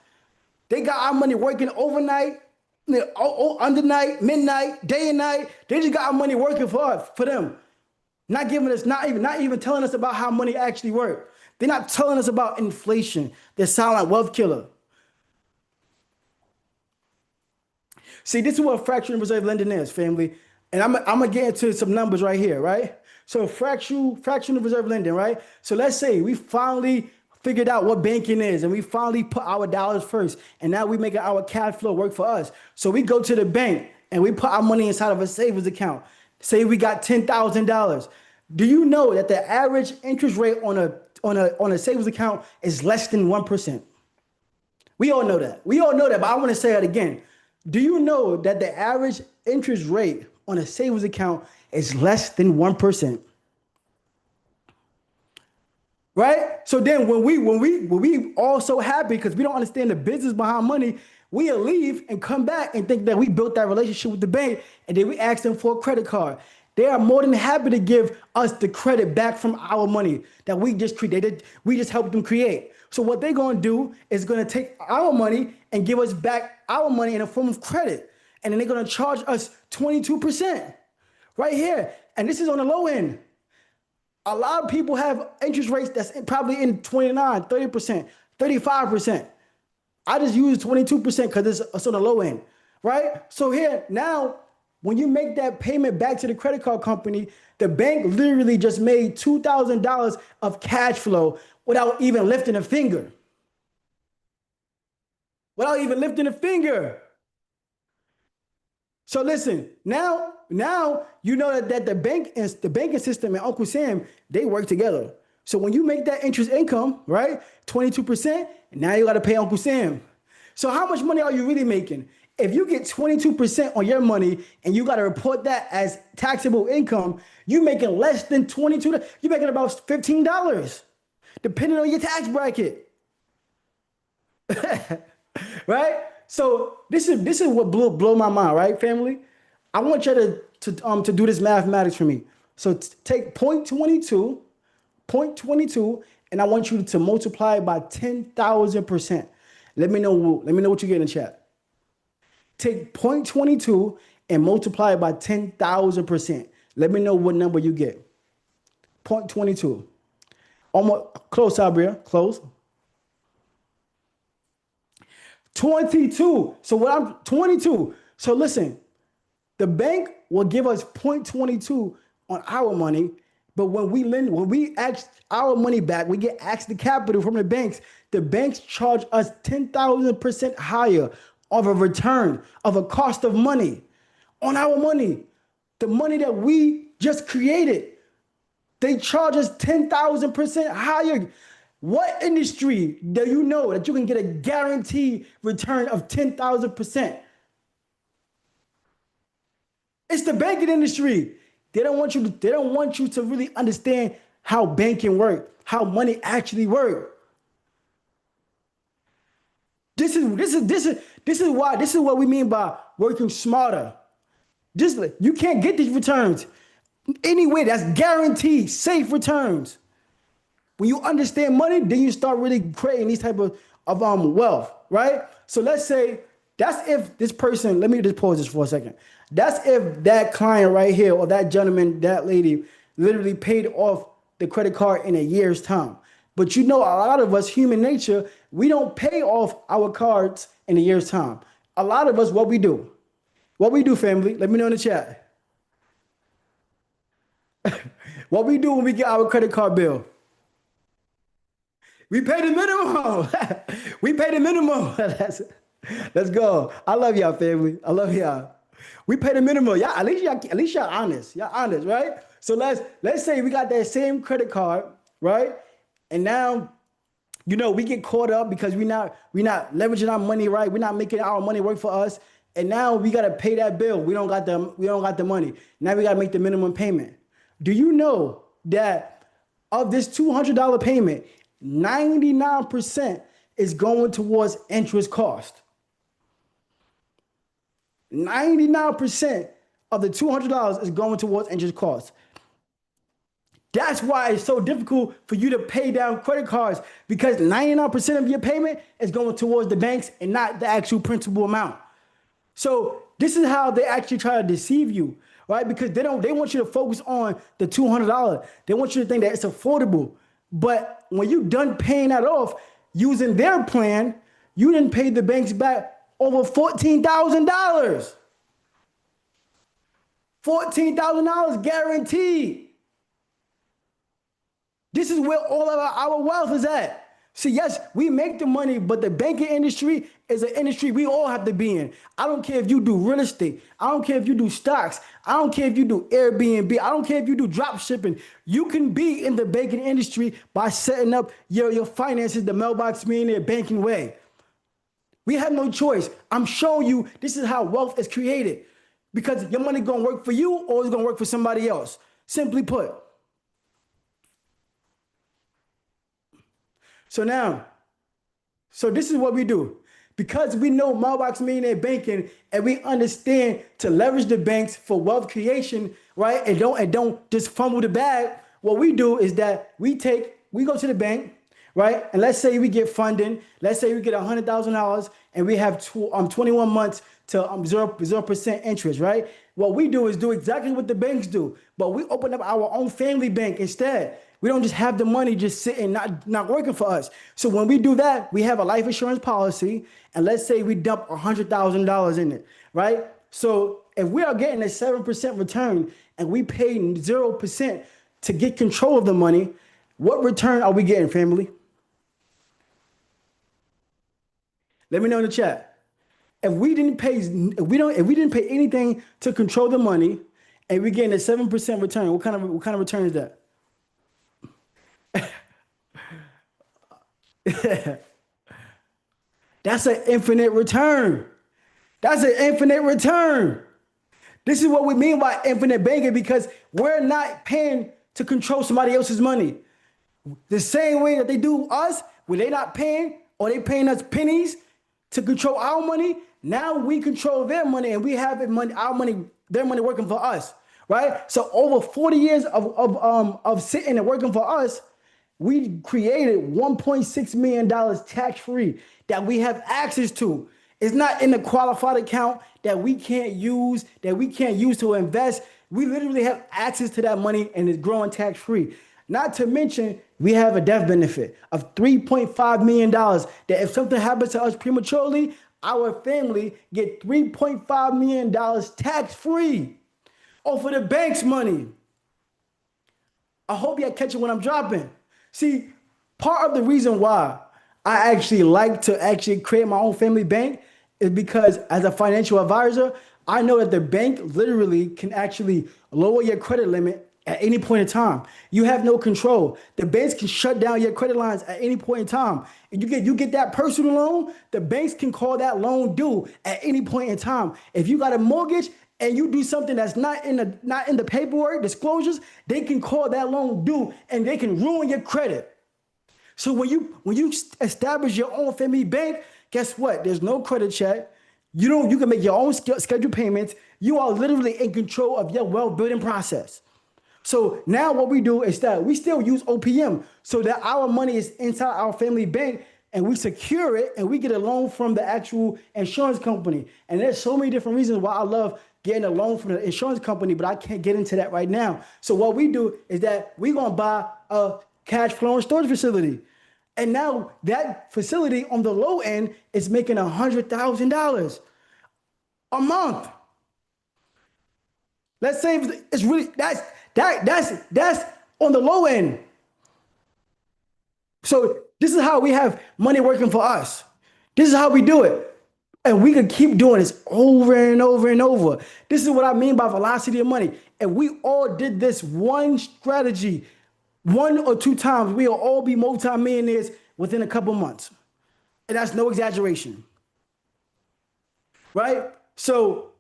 They got our money working overnight, undernight, midnight, day and night. They just got our money working for us, for them. Not giving us, not even telling us about how money actually works. They're not telling us about inflation, the silent wealth killer. See, this is what fractional reserve lending is, family. And I'm gonna get into some numbers right here, right? So fractional reserve lending, right? So let's say we finally figured out what banking is and we finally put our dollars first. And now we making our cash flow work for us. So we go to the bank and we put our money inside of a savings account. Say we got $10,000. Do you know that the average interest rate on a savings account is less than 1%? We all know that. But I want to say it again. Do you know that the average interest rate on a savings account is less than 1%? Right? So then when we all so happy because we don't understand the business behind money, we'll leave and come back and think that we built that relationship with the bank and then we ask them for a credit card. They are more than happy to give us the credit back from our money that we just created. We just helped them create. So what they're going to do is going to take our money and give us back our money in a form of credit. And then they're going to charge us 22% right here. And this is on the low end. A lot of people have interest rates that's probably in 29, 30%, 35%. I just use 22% because it's on the low end, right? So here, now, when you make that payment back to the credit card company, the bank literally just made $2,000 of cash flow without even lifting a finger. Without even lifting a finger. So listen, now you know that the banking system and Uncle Sam, they work together. So when you make that interest income, right, 22%, now you got to pay Uncle Sam. So how much money are you really making? If you get 22% on your money and you got to report that as taxable income, you're making less than $22. You're making about $15, depending on your tax bracket. Right? So this is what blow my mind, right, family? I want you to do this mathematics for me. So take 0.22, and I want you to multiply it by 10,000%. Let me know what you get in the chat. Take 0.22 and multiply it by 10,000%. Let me know what number you get. 0.22. Almost close, Sabria. Close. 22. So what I'm 22. So listen, the bank will give us 0.22 on our money, but when we ask our money back, we get asked the capital from the banks charge us 10,000% higher of a return of a cost of money on our money. The money that we just created, they charge us 10,000% higher. What industry do you know that you can get a guaranteed return of 10,000%? It's the banking industry. They don't want you to really understand how banking works, how money actually works. This is what we mean by working smarter. You can't get these returns anyway. That's guaranteed safe returns. When you understand money, then you start really creating these type of wealth, right? So let's say that's if this person, let me just pause this for a second. That's if that client right here or that gentleman, that lady literally paid off the credit card in a year's time. But you know, a lot of us, human nature, we don't pay off our cards in a year's time. A lot of us, what we do, family, let me know in the chat. What we do when we get our credit card bill. We pay the minimum. We pay the minimum. Let's go. I love y'all, family. I love y'all. We pay the minimum. Y'all, at least y'all honest. Y'all honest, right? So let's say we got that same credit card, right? And now, we get caught up because we not leveraging our money right. We're not making our money work for us. And now we gotta pay that bill. We don't got the money. Now we gotta make the minimum payment. Do you know that of this $200 payment, 99% is going towards interest cost? 99% of the $200 is going towards interest cost. That's why it's so difficult for you to pay down credit cards, because 99% of your payment is going towards the banks and not the actual principal amount. So this is how they actually try to deceive you, right? Because they want you to focus on the $200. They want you to think that it's affordable. But when you done paying that off using their plan, you didn't pay the banks back over $14,000. $14,000 guaranteed. This is where all of our wealth is at. See, yes, we make the money, but the banking industry is an industry we all have to be in. I don't care if you do real estate. I don't care if you do stocks. I don't care if you do Airbnb. I don't care if you do drop shipping. You can be in the banking industry by setting up your finances the Mailbox Millionaire banking way. We have no choice. I'm showing you this is how wealth is created, because your money going to work for you or it's going to work for somebody else. Simply put. So this is what we do. Because we know Mailbox Millionaire banking and we understand to leverage the banks for wealth creation, right? And don't just fumble the bag. What we do is that we go to the bank, right? And let's say we get funding. Let's say we get $100,000 and we have 21 months to 0% interest, right? What we do is do exactly what the banks do, but we open up our own family bank instead. We don't just have the money just sitting, not working for us. So when we do that, we have a life insurance policy, and let's say we dump $100,000 in it, right? So if we are getting a 7% return and we pay 0% to get control of the money, what return are we getting, family? Let me know in the chat. If we didn't pay anything to control the money, and we're getting a 7% return, what kind of return is that? That's an infinite return. That's an infinite return. This is what we mean by infinite banking, because we're not paying to control somebody else's money. The same way that they do us, when they're not paying or they paying us pennies to control our money, now we control their money and we have their money working for us, right? So over 40 years of sitting and working for us, we created $1.6 million tax-free that we have access to. It's not in the qualified account that we can't use to invest. We literally have access to that money and it's growing tax-free. Not to mention, we have a death benefit of $3.5 million that if something happens to us prematurely, our family get $3.5 million tax-free off of the bank's money. I hope y'all catching what I'm dropping. See, part of the reason why I actually like to create my own family bank is because as a financial advisor, I know that the bank literally can actually lower your credit limit at any point in time. You have no control. The banks can shut down your credit lines at any point in time. And you get that personal loan, the banks can call that loan due at any point in time. If you got a mortgage and you do something that's not in the paperwork disclosures, they can call that loan due and they can ruin your credit. So when you establish your own family bank, guess what? There's no credit check. You can make your own scheduled payments. You are literally in control of your wealth building process. So now what we do is that we still use OPM so that our money is inside our family bank and we secure it and we get a loan from the actual insurance company. And there's so many different reasons why I love getting a loan from the insurance company, but I can't get into that right now. So what we do is that we're going to buy a cash flow and storage facility. And now that facility on the low end is making $100,000 a month. Let's say it's really, that's on the low end. So This is how we have money working for us. This is how we do it. And we could keep doing this over and over and over. This is what I mean by velocity of money. And we all did this one strategy 1 or 2 times. We'll all be multimillionaires within a couple months. And that's no exaggeration. Right? So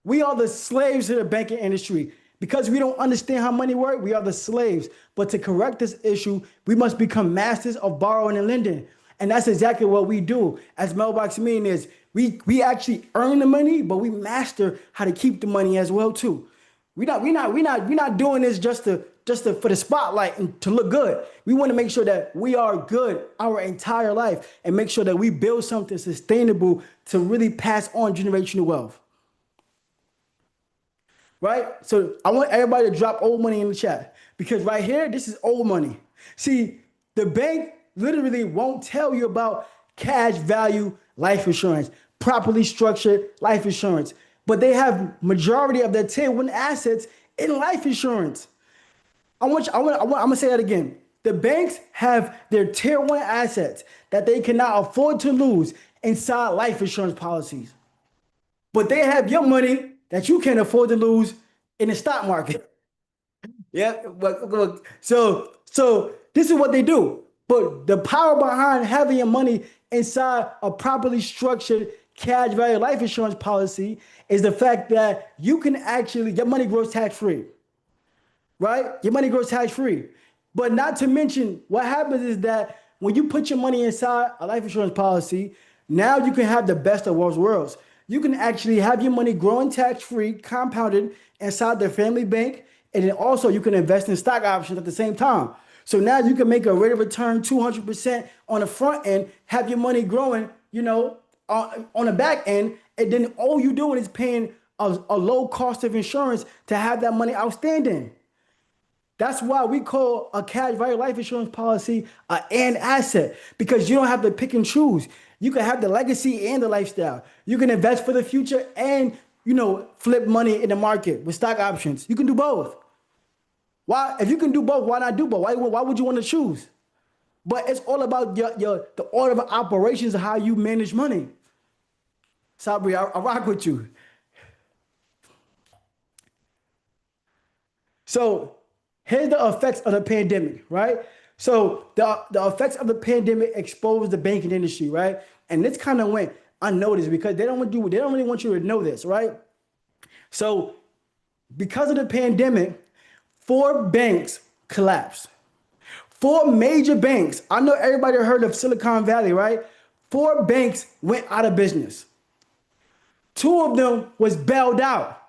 we are the slaves of the banking industry. Because we don't understand how money works, we are the slaves. But to correct this issue, we must become masters of borrowing and lending. And that's exactly what we do as Mailbox Millionaires. We actually earn the money, but we master how to keep the money as well too. We're not doing this just for the spotlight and to look good. We want to make sure that we are good our entire life and make sure that we build something sustainable to really pass on generational wealth. Right? So I want everybody to drop old money in the chat because right here, this is old money. See, the bank literally won't tell you about cash value life insurance, properly structured life insurance, but they have majority of their tier 1 assets in life insurance. I'm gonna say that again. The banks have their tier 1 assets that they cannot afford to lose inside life insurance policies, but they have your money that you can't afford to lose in the stock market. Yeah, so this is what they do. But the power behind having your money inside a properly structured cash value life insurance policy is the fact that you can actually, your money grows tax-free, right? Your money grows tax-free. But not to mention, what happens is that when you put your money inside a life insurance policy, now you can have the best of both worlds. You can actually have your money growing tax-free, compounded inside the family bank, and then also you can invest in stock options at the same time. So now you can make a rate of return 200% on the front end, have your money growing, on the back end, and then all you're doing is paying a low cost of insurance to have that money outstanding. That's why we call a cash value life insurance policy an asset, because you don't have to pick and choose. You can have the legacy and the lifestyle. You can invest for the future and, flip money in the market with stock options. You can do both. Why? If you can do both, why not do both? Why would you want to choose? But it's all about the order of operations of how you manage money. Sabri, I rock with you. So here's the effects of the pandemic, right? So the effects of the pandemic exposed the banking industry, right? And this kind of went unnoticed because they don't really want you to know this, right? So because of the pandemic, 4 banks collapsed. 4 major banks. I know everybody heard of Silicon Valley, right? 4 banks went out of business. 2 of them was bailed out.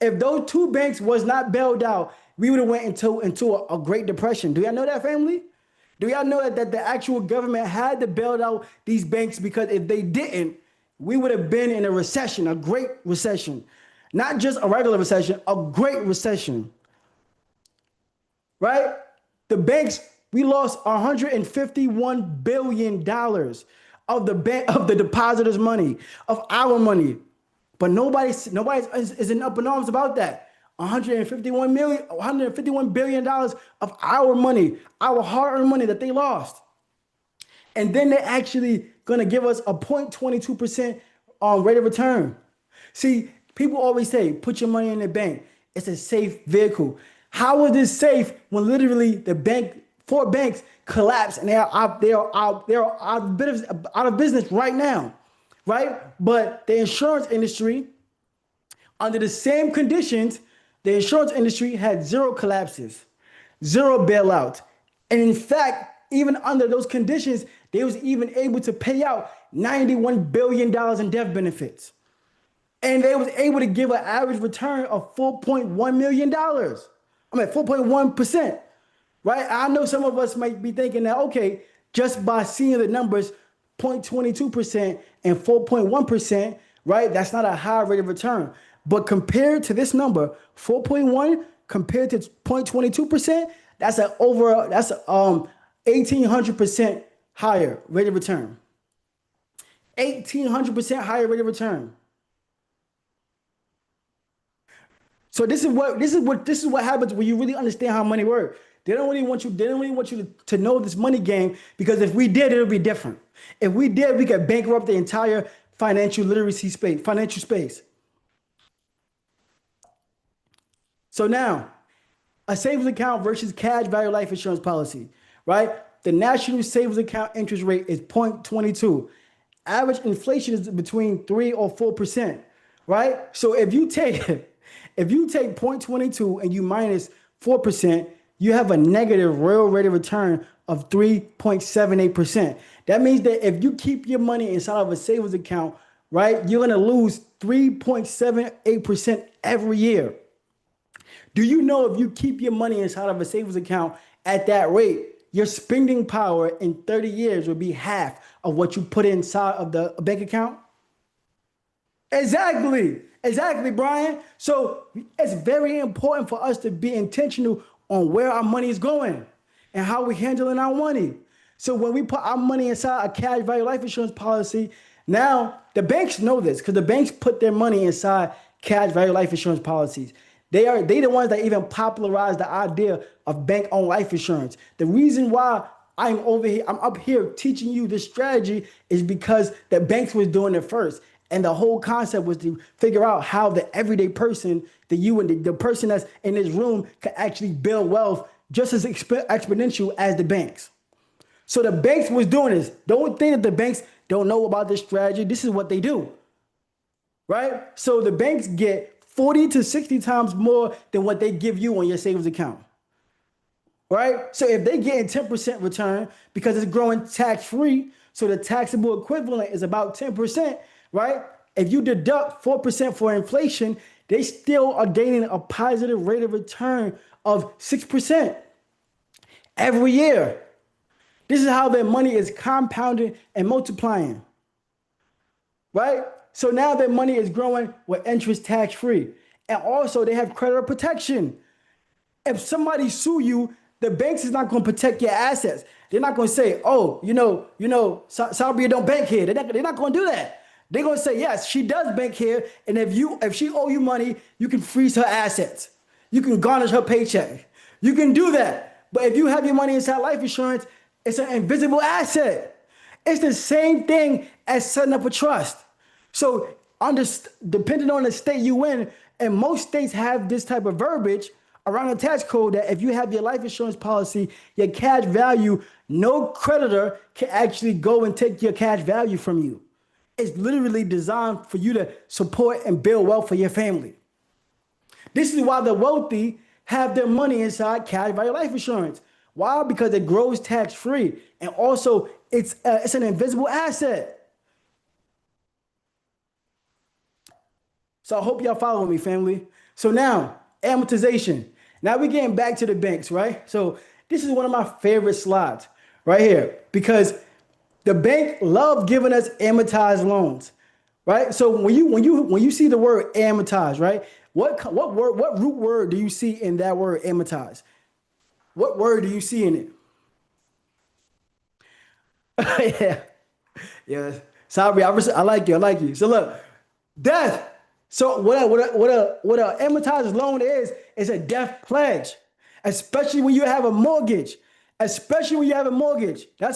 If those 2 banks was not bailed out, we would have went into a Great Depression. Do y'all know that, family? Do y'all know that the actual government had to bail out these banks, because if they didn't, we would have been in a recession, a Great Recession. Not just a regular recession, a Great Recession. Right? The banks, we lost $151 billion of the depositors' money, of our money. But nobody is in up in arms about that. $151 billion of our money, our hard-earned money that they lost. And then they're actually gonna give us a 0.22% rate of return. See, people always say, put your money in the bank. It's a safe vehicle. How is this safe when literally the 4 banks collapse and they are out of business right now, right? But the insurance industry, under the same conditions, the insurance industry had 0 collapses, 0 bailouts. And in fact, even under those conditions, they was even able to pay out $91 billion in death benefits. And they was able to give an average return of $4.1 million. 4.1%, right? I know some of us might be thinking that, okay, just by seeing the numbers, 0.22% and 4.1%, right? That's not a high rate of return. But compared to this number, 4.1 compared to 0.22%, that's 1,800% higher rate of return. 1,800% higher rate of return. So this is what happens when you really understand how money works. They don't really want you to know this money game, because if we did, it would be different. If we did, we could bankrupt the entire financial space. So now, a savings account versus cash value life insurance policy, right? The national savings account interest rate is 0.22. Average inflation is between 3 or 4%, right? So if you take 0.22 and you minus 4%, you have a negative real rate of return of 3.78%. That means that if you keep your money inside of a savings account, right, you're gonna lose 3.78% every year. Do you know if you keep your money inside of a savings account at that rate, your spending power in 30 years will be half of what you put inside of the bank account? Exactly, Brian. So it's very important for us to be intentional on where our money is going and how we're handling our money. So when we put our money inside a cash value life insurance policy, now the banks know this, because the banks put their money inside cash value life insurance policies. They the ones that even popularized the idea of bank-owned life insurance. The reason why I'm up here teaching you this strategy is because the banks was doing it first. And the whole concept was to figure out how the everyday person, the person that's in this room, can actually build wealth just as exponential as the banks. So the banks was doing this. Don't think that the banks don't know about this strategy. This is what they do, right? So the banks get 40 to 60 times more than what they give you on your savings account, right? So if they get 10% return because it's growing tax-free, so the taxable equivalent is about 10%, right? If you deduct 4% for inflation, they still are gaining a positive rate of return of 6% every year. This is how their money is compounding and multiplying, right? So now their money is growing with interest tax-free. And also they have creditor protection. If somebody sue you, the banks is not going to protect your assets. They're not going to say, oh, Sabria don't bank here. They're not going to do that. They're going to say, yes, she does bank here. And if she owe you money, you can freeze her assets. You can garnish her paycheck. You can do that. But if you have your money inside life insurance, it's an invisible asset. It's the same thing as setting up a trust. So depending on the state you in, and most states have this type of verbiage around the tax code that if you have your life insurance policy, your cash value, no creditor can actually go and take your cash value from you. It's literally designed for you to support and build wealth for your family. This is why the wealthy have their money inside cash value life insurance. Why? Because it grows tax-free, and also it's an invisible asset. So I hope y'all following me, family. So now, amortization. Now we're getting back to the banks, right? So this is one of my favorite slides right here, because the bank love giving us amortized loans, right? So when you see the word amortized, right? What root word do you see in that word amortized? What word do you see in it? yeah. Sorry, I like you. So look, death. So what a amortized loan is a death pledge, especially when you have a mortgage. That's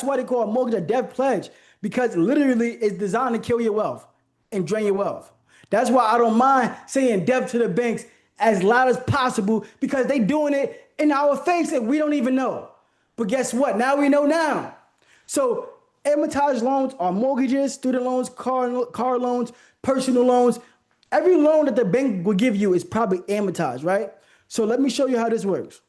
why they call a mortgage a death pledge, because literally it's designed to kill your wealth and drain your wealth. That's why I don't mind saying death to the banks as loud as possible, because they doing it in our face and we don't even know. But guess what? Now we know now. So amortized loans are mortgages, student loans, car loans, personal loans. Every loan that the bank will give you is probably amortized, right? So let me show you how this works.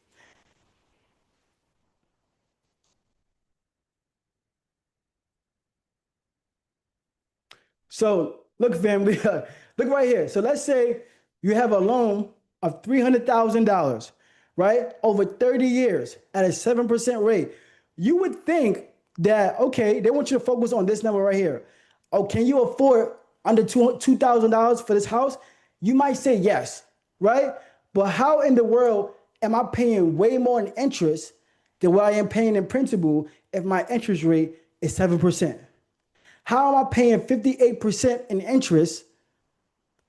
So look, family, look right here. So let's say you have a loan of $300,000, right? Over 30 years at a 7% rate. You would think that, okay, they want you to focus on this number right here. Oh, can you afford under $2,000 for this house? You might say yes, right? But how in the world am I paying way more in interest than what I am paying in principal if my interest rate is 7%? How am I paying 58% in interest?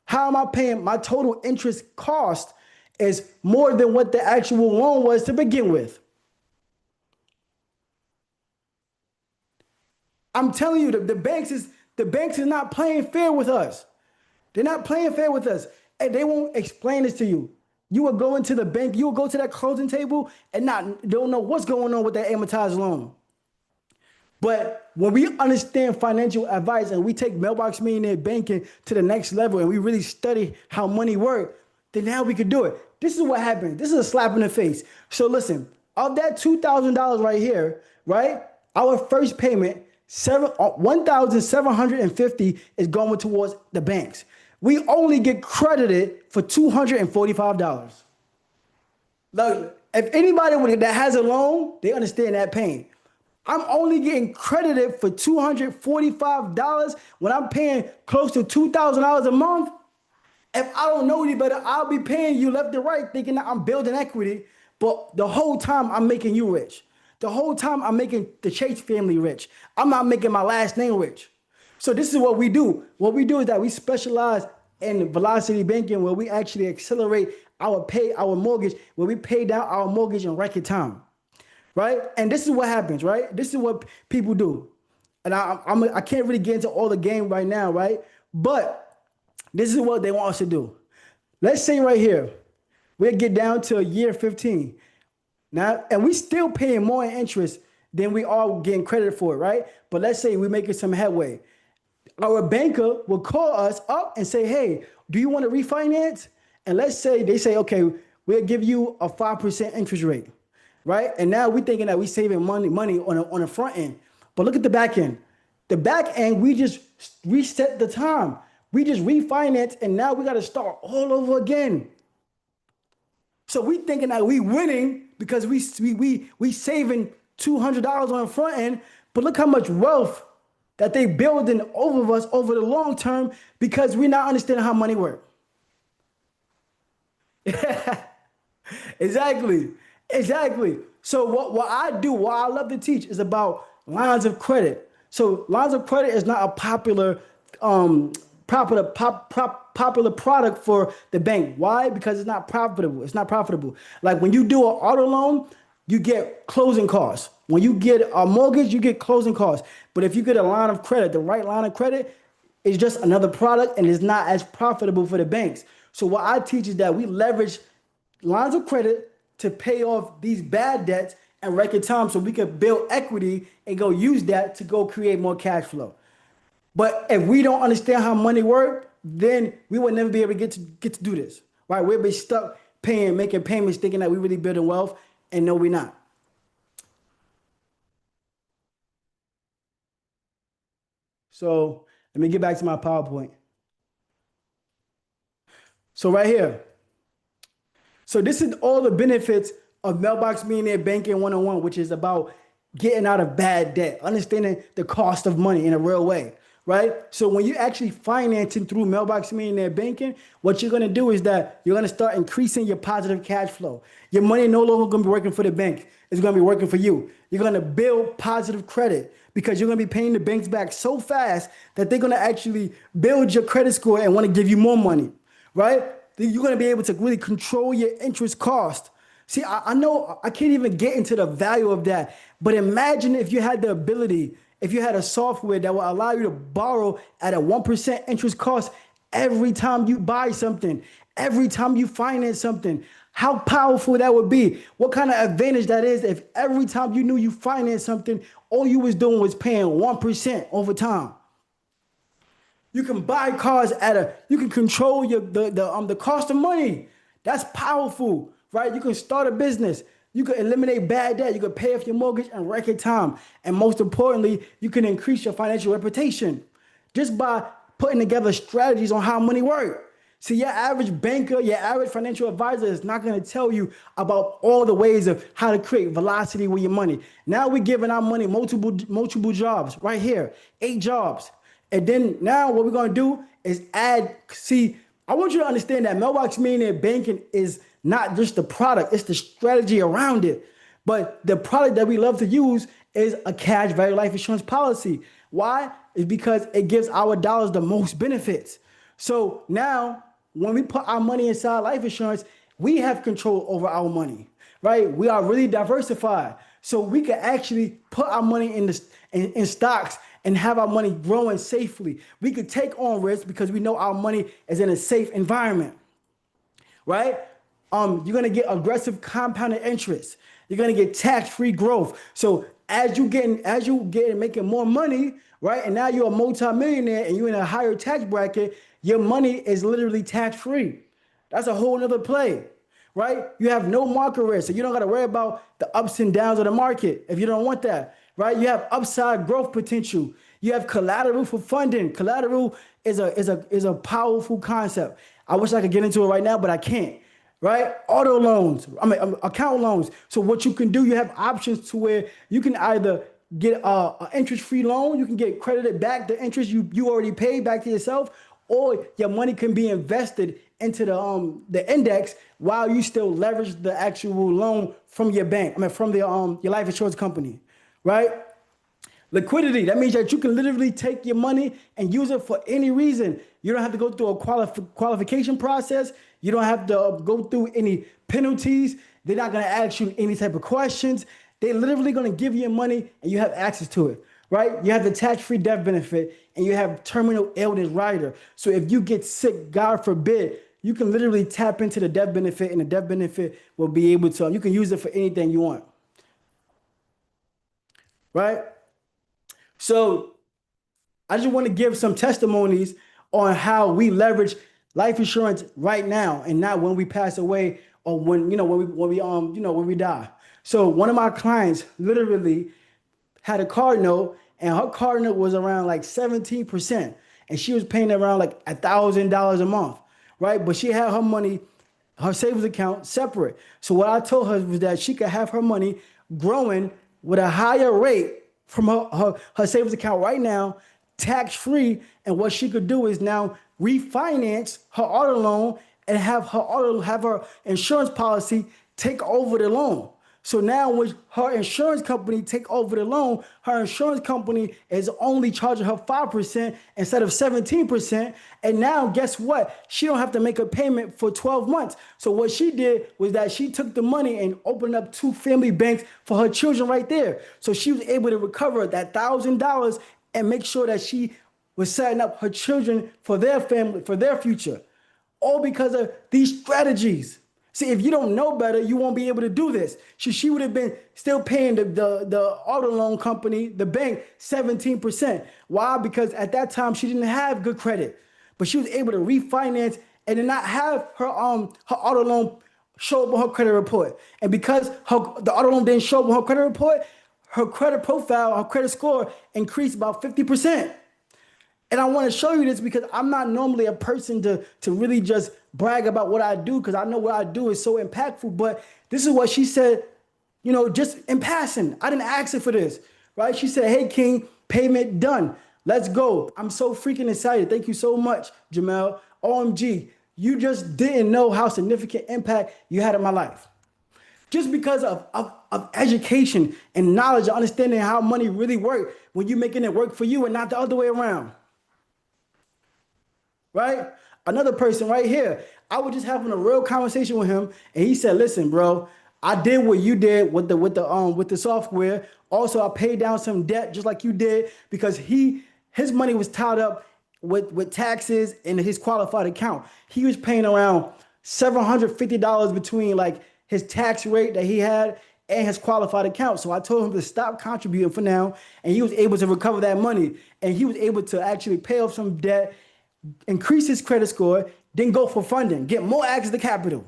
How am I paying my total interest cost is more than what the actual loan was to begin with. I'm telling you, the banks is not playing fair with us. They're not playing fair with us, and they won't explain this to you. You will go into the bank, you will go to that closing table and don't know what's going on with that amortized loan. But when we understand financial advice and we take Mailbox Millionaire banking to the next level and we really study how money works, then now we can do it. This is what happens. This is a slap in the face. So listen, of that $2,000 right here, right? Our first payment, $1,750 is going towards the banks. We only get credited for $245. Look, if anybody that has a loan, they understand that pain. I'm only getting credited for $245 when I'm paying close to $2,000 a month. If I don't know any better, I'll be paying you left and right thinking that I'm building equity, but the whole time I'm making you rich. The whole time I'm making the Chase family rich. I'm not making my last name rich. So this is what we do. What we do is that we specialize in velocity banking, where we actually accelerate our mortgage, where we pay down our mortgage in record time. Right? And this is what happens, right? This is what people do. And I can't really get into all the game right now, right? But this is what they want us to do. Let's say right here, we'll get down to year 15. Now, and we still paying more in interest than we are getting credit for it, right? But let's say we're making some headway. Our banker will call us up and say, hey, do you want to refinance? And let's say they say, okay, we'll give you a 5% interest rate. Right? And now we're thinking that we're saving money on the front end. But look at the back end. The back end, we just reset the time. We just refinance, and now we got to start all over again. So we thinking that we winning because we saving $200 on the front end. But look how much wealth that they building over us over the long term because we not understanding how money works. Exactly. So what I do, what I love to teach is about lines of credit. So lines of credit is not a popular product for the bank. Why? Because it's not profitable. It's not profitable. Like when you do an auto loan, you get closing costs. When you get a mortgage, you get closing costs. But if you get a line of credit, the right line of credit is just another product and is not as profitable for the banks. So what I teach is that we leverage lines of credit to pay off these bad debts and record time so we can build equity and go use that to go create more cash flow. But if we don't understand how money works, then we will never be able to get to do this. Right? We'll be stuck making payments thinking that we're really building wealth, and no, we're not. So let me get back to my PowerPoint. So right here. So this is all the benefits of Mailbox Millionaire Banking 101, which is about getting out of bad debt, understanding the cost of money in a real way, right? So when you're actually financing through Mailbox Millionaire Banking, what you're going to do is that you're going to start increasing your positive cash flow. Your money no longer going to be working for the bank. It's going to be working for you. You're going to build positive credit because you're going to be paying the banks back so fast that they're going to actually build your credit score and want to give you more money, right? You're going to be able to really control your interest cost. See, I know I can't even get into the value of that, but imagine if you had the ability, if you had a software that will allow you to borrow at a 1% interest cost every time you buy something, every time you finance something. How powerful that would be. What kind of advantage that is if every time you knew you financed something, all you was doing was paying 1% over time. You can buy cars you can control the cost of money. That's powerful, right? You can start a business. You can eliminate bad debt. You can pay off your mortgage in record time. And most importantly, you can increase your financial reputation just by putting together strategies on how money works. See, your average banker, your average financial advisor is not going to tell you about all the ways of how to create velocity with your money. Now we're giving our money multiple jobs right here, 8 jobs. And then now what we're going to do is add, see, I want you to understand that Mailbox Millionaire Banking is not just the product, it's the strategy around it. But the product that we love to use is a cash value life insurance policy. Why? It's because it gives our dollars the most benefits. So now when we put our money inside life insurance, We have control over our money, right? We are really diversified. So we can actually put our money in stocks and have our money growing safely. We could take on risk because we know our money is in a safe environment, right? You're gonna get aggressive compounded interest. You're gonna get tax-free growth. So as you get making more money, right? And now you're a multimillionaire and you're in a higher tax bracket, your money is literally tax-free. That's a whole nother play, right? You have no market risk, so you don't got to worry about the ups and downs of the market if you don't want that, right? You have upside growth potential. You have collateral for funding. Collateral is a powerful concept. I wish I could get into it right now, but I can't, right? Auto loans, account loans. So what you can do, you have options to where you can either get an interest-free loan, you can get credited back the interest you already paid back to yourself, or your money can be invested into the index while you still leverage the actual loan from your bank. From the your life insurance company, right? Liquidity, that means that you can literally take your money and use it for any reason. You don't have to go through a qualification process. You don't have to go through any penalties. They're not going to ask you any type of questions. They're literally going to give you your money and you have access to it, right? You have the tax-free death benefit and you have terminal illness rider. So if you get sick, God forbid, you can literally tap into the death benefit and the death benefit will be able to, you can use it for anything you want, right? So I just want to give some testimonies on how we leverage life insurance right now and not when we pass away or when we die. So one of my clients literally had a car note and her car note was around like 17% and she was paying around like $1,000 a month, right? But she had her money, her savings account separate. So what I told her was that she could have her money growing with a higher rate from her savings account right now, tax-free. And what she could do is now refinance her auto loan and have her insurance policy take over the loan. So now when her insurance company take over the loan, her insurance company is only charging her 5% instead of 17%. And now guess what? She don't have to make a payment for 12 months. So what she did was that she took the money and opened up 2 family banks for her children right there. So she was able to recover that $1,000 and make sure that she was setting up her children for their family, for their future. All because of these strategies. See, if you don't know better, you won't be able to do this. She would have been still paying the auto loan company, the bank, 17%. Why? Because at that time, she didn't have good credit. But she was able to refinance and then not have her auto loan show up on her credit report. And because the auto loan didn't show up on her credit report, her credit profile, her credit score increased about 50%. And I want to show you this because I'm not normally a person to really just brag about what I do because I know what I do is so impactful. But this is what she said, just in passing. I didn't ask her for this, right? She said, "Hey, King, payment done. Let's go." I'm so freaking excited. Thank you so much, Jamel. OMG, you just didn't know how significant impact you had in my life. Just because of education and knowledge, understanding how money really works when you're making it work for you and not the other way around. Right? Another person right here, I was just having a real conversation with him and he said, "Listen, bro, I did what you did with the software. Also, I paid down some debt just like you did because his money was tied up with taxes in his qualified account. He was paying around $750 between like his tax rate that he had and his qualified account. So I told him to stop contributing for now, and he was able to recover that money, and he was able to actually pay off some debt, increase his credit score, then go for funding, get more access to capital.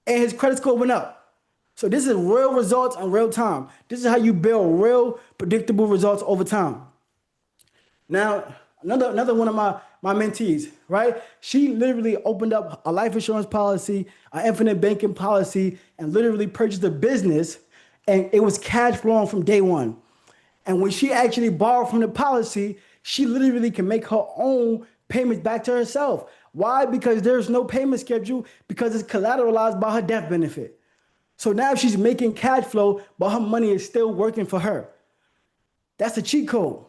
And his credit score went up. So this is real results in real time. This is how you build real predictable results over time. Now, another one of my mentees, right? She literally opened up a life insurance policy, an infinite banking policy, and literally purchased a business, and it was cash flowing from day one. And when she actually borrowed from the policy, she literally can make her own payments back to herself. Why? Because there's no payment schedule because it's collateralized by her death benefit. So now she's making cash flow, but her money is still working for her. That's a cheat code.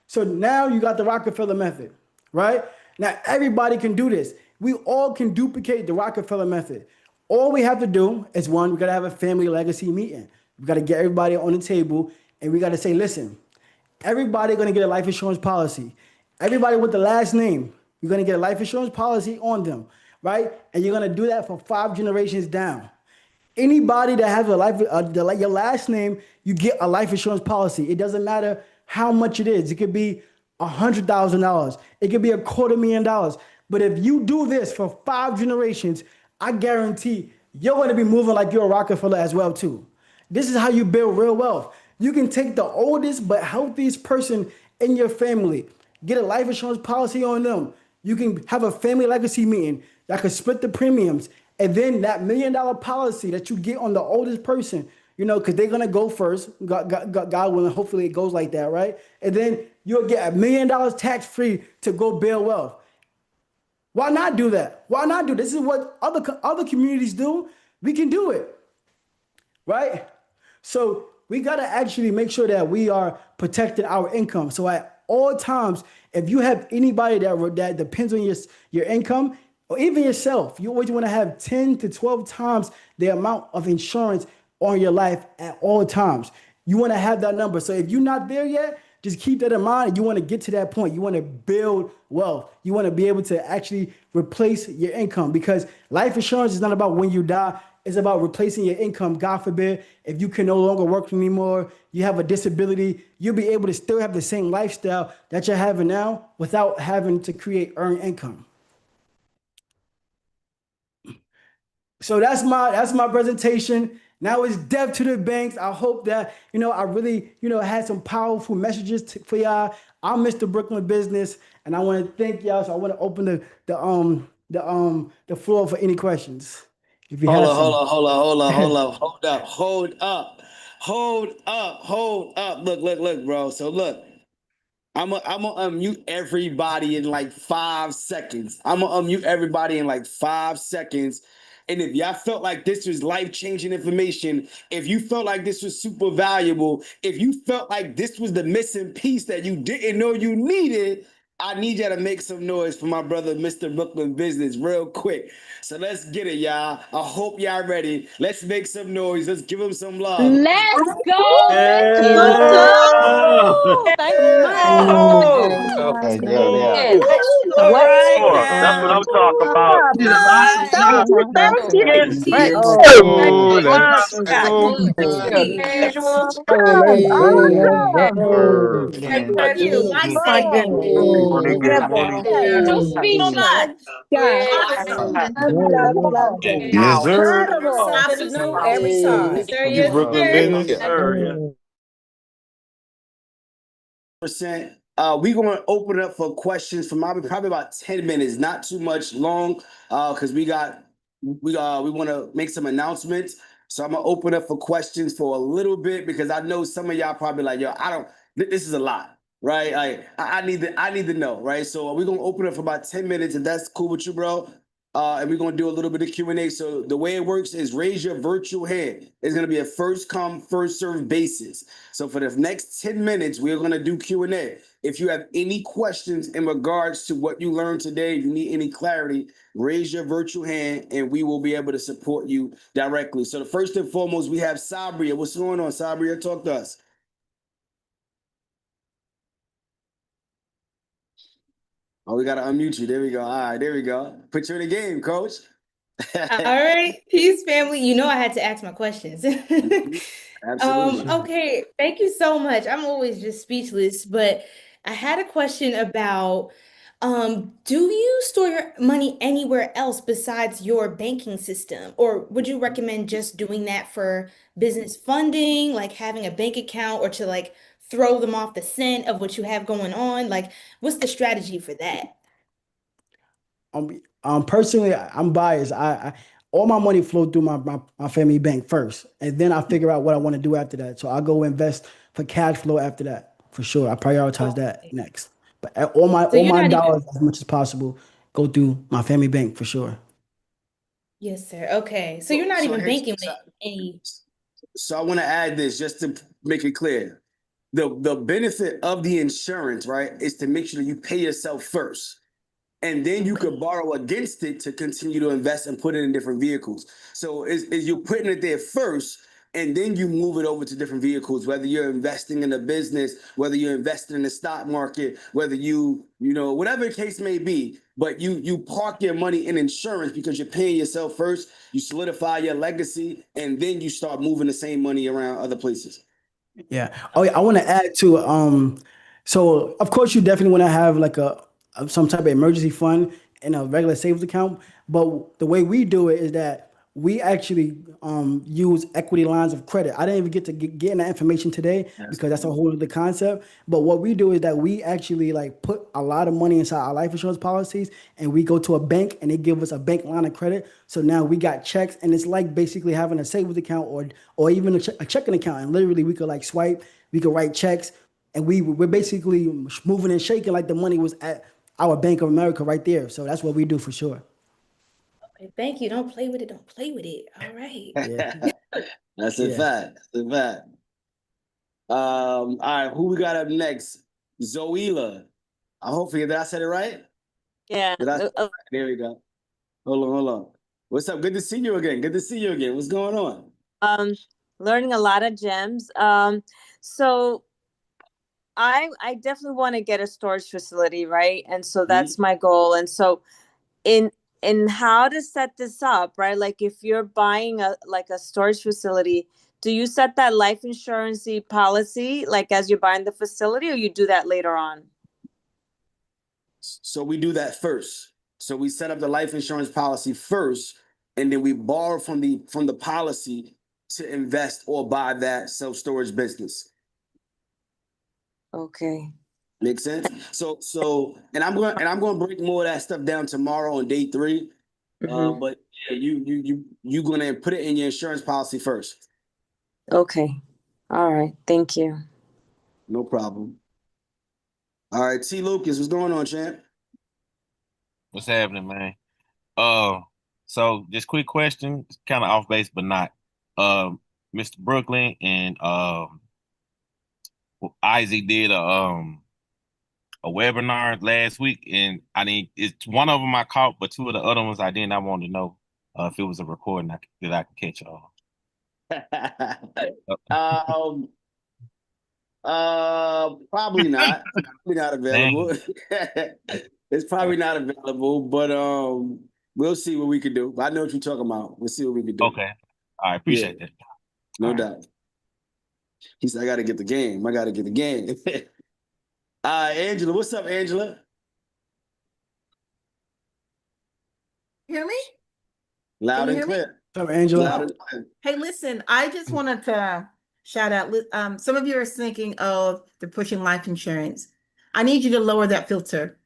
So now you got the Rockefeller method, right? Now everybody can do this. We all can duplicate the Rockefeller method. All we have to do is one, we gotta have a family legacy meeting. We gotta get everybody on the table and we gotta say, listen, everybody gonna get a life insurance policy. Everybody with the last name, you're gonna get a life insurance policy on them, right? And you're gonna do that for 5 generations down. Anybody that has a life, your last name, you get a life insurance policy. It doesn't matter how much it is. It could be $100,000. It could be $250,000. But if you do this for 5 generations, I guarantee you're going to be moving like you're a Rockefeller as well too. This is how you build real wealth. You can take the oldest but healthiest person in your family, get a life insurance policy on them. You can have a family legacy meeting that could split the premiums. And then that $1 million policy that you get on the oldest person, you know, because they're going to go first. God willing, hopefully it goes like that, right? And then you'll get $1 million tax-free to go build wealth. Why not do that? Why not do this? This is what other communities do. We can do it, right? So we got to actually make sure that we are protecting our income. So at all times, if you have anybody that depends on your income, or even yourself, you always want to have 10 to 12 times the amount of insurance on your life at all times. You want to have that number. So if you're not there yet, just keep that in mind. You want to get to that point. You want to build wealth. You want to be able to actually replace your income, because life insurance is not about when you die. It's about replacing your income. God forbid, if you can no longer work anymore, you have a disability, you'll be able to still have the same lifestyle that you're having now without having to create earned income. So that's my presentation. Now it's death to the banks. I hope that, I really, had some powerful messages for y'all. I'm Mr. Brooklyn Business, and I want to thank y'all. So I want to open the floor for any questions. If you Hold have some. up. Look, bro. So look, I'm gonna unmute everybody in like 5 seconds. And if y'all felt like this was life-changing information, if you felt like this was super valuable, if you felt like this was the missing piece that you didn't know you needed, I need y'all to make some noise for my brother, Mr. Brooklyn Business, real quick. So let's get it, y'all. I hope y'all ready. Let's make some noise. Let's give him some love. Let's go, Mr. Thank you. Yeah. What? That's what I'm talking about. Thank you. Let's go. Thank you. My goodness. Too speechless. Yes, sir. Something new every time. Sir, You yes, Brooklyn sir. business. Percent. We're going to open it up for questions for probably about 10 minutes, not too much long, because we want to make some announcements. So I'm gonna open up for questions for a little bit, because I know some of y'all probably like, yo, this is a lot, right? Like I need to know, right? So we're gonna open up for about 10 minutes, if that's cool with you, bro. And we're gonna do a little bit of Q&A. So the way it works is raise your virtual hand. It's gonna be a first come, first served basis. So for the next 10 minutes, we're gonna do Q&A. If you have any questions in regards to what you learned today, if you need any clarity, raise your virtual hand and we will be able to support you directly. So the first and foremost, we have Sabria. What's going on, Sabria? Talk to us. Oh, we got to unmute you. There we go. All right, there we go. Put you in the game, coach. All right, peace, family. You know I had to ask my questions. Absolutely. Okay, thank you so much. I'm always just speechless, but I had a question about, do you store your money anywhere else besides your banking system? Or would you recommend just doing that for business funding, like having a bank account, or to like throw them off the scent of what you have going on? Like, what's the strategy for that? Personally, I'm biased. I all my money flow through my family bank first, and then I figure out what I want to do after that. So I go invest for cash flow after that, for sure. I prioritize that next. But all So you're my not even, dollars, as much as possible, go through my family bank for sure. yes, sir. Okay. So you're not even banking with any. So I want to add this just to make it clear. The benefit of the insurance, right, is to make sure that you pay yourself first. and then you could borrow against it to continue to invest and put it in different vehicles. So is you're putting it there first, and then you move it over to different vehicles, whether you're investing in a business, whether you're investing in the stock market, whether you know, whatever the case may be, but you park your money in insurance because you're paying yourself first, you solidify your legacy, and then you start moving the same money around other places. Yeah. Oh, yeah. I want to add to so of course you definitely want to have like some type of emergency fund in a regular savings account. But the way we do it is that we actually use equity lines of credit. I didn't even get to get in that information today because that's a whole other concept. But what we do is that we actually like put a lot of money inside our life insurance policies, and we go to a bank and they give us a bank line of credit. So now we got checks, and it's like basically having a savings account or even a checking account. And literally we could like swipe, we could write checks, and we're basically moving and shaking like the money was at our Bank of America right there. So that's what we do for sure. Thank you. Don't play with it. Don't play with it. All right. Yeah. That's a fact. That's a fact. All right, who we got up next? Zoila. Hopefully, did I say it right? Yeah. There we go. Hold on. What's up? Good to see you again. What's going on? Learning a lot of gems. So I definitely want to get a storage facility, right? And so that's my goal. And so in how to set this up, right? Like if you're buying a storage facility, do you set that life insurance policy like as you're buying the facility, or you do that later on? So we do that first. So we set up the life insurance policy first, and then we borrow from the policy to invest or buy that self-storage business. Okay. Makes sense. So, and I'm going to break more of that stuff down tomorrow on day 3. But yeah, you going to put it in your insurance policy first. Okay. All right. Thank you. No problem. All right, T. Lucas, what's going on, champ? What's happening, man? So just quick question, kind of off base, but not. Mr. Brooklyn and Isaac did a webinar last week, and it's one of them I caught, but 2 of the other ones I didn't. I wanted to know if it was a recording that I could catch y'all. Probably not. Probably not available. It's probably not available, but we'll see what we can do. I know what you're talking about. We'll see what we can do. Okay. I appreciate that. No doubt. He said, I got to get the game. Angela, what's up, Angela? Hear me? Loud and clear. What's up, Angela? Hey, listen, I just wanted to shout out. Some of you are thinking of the pushing life insurance. I need you to lower that filter.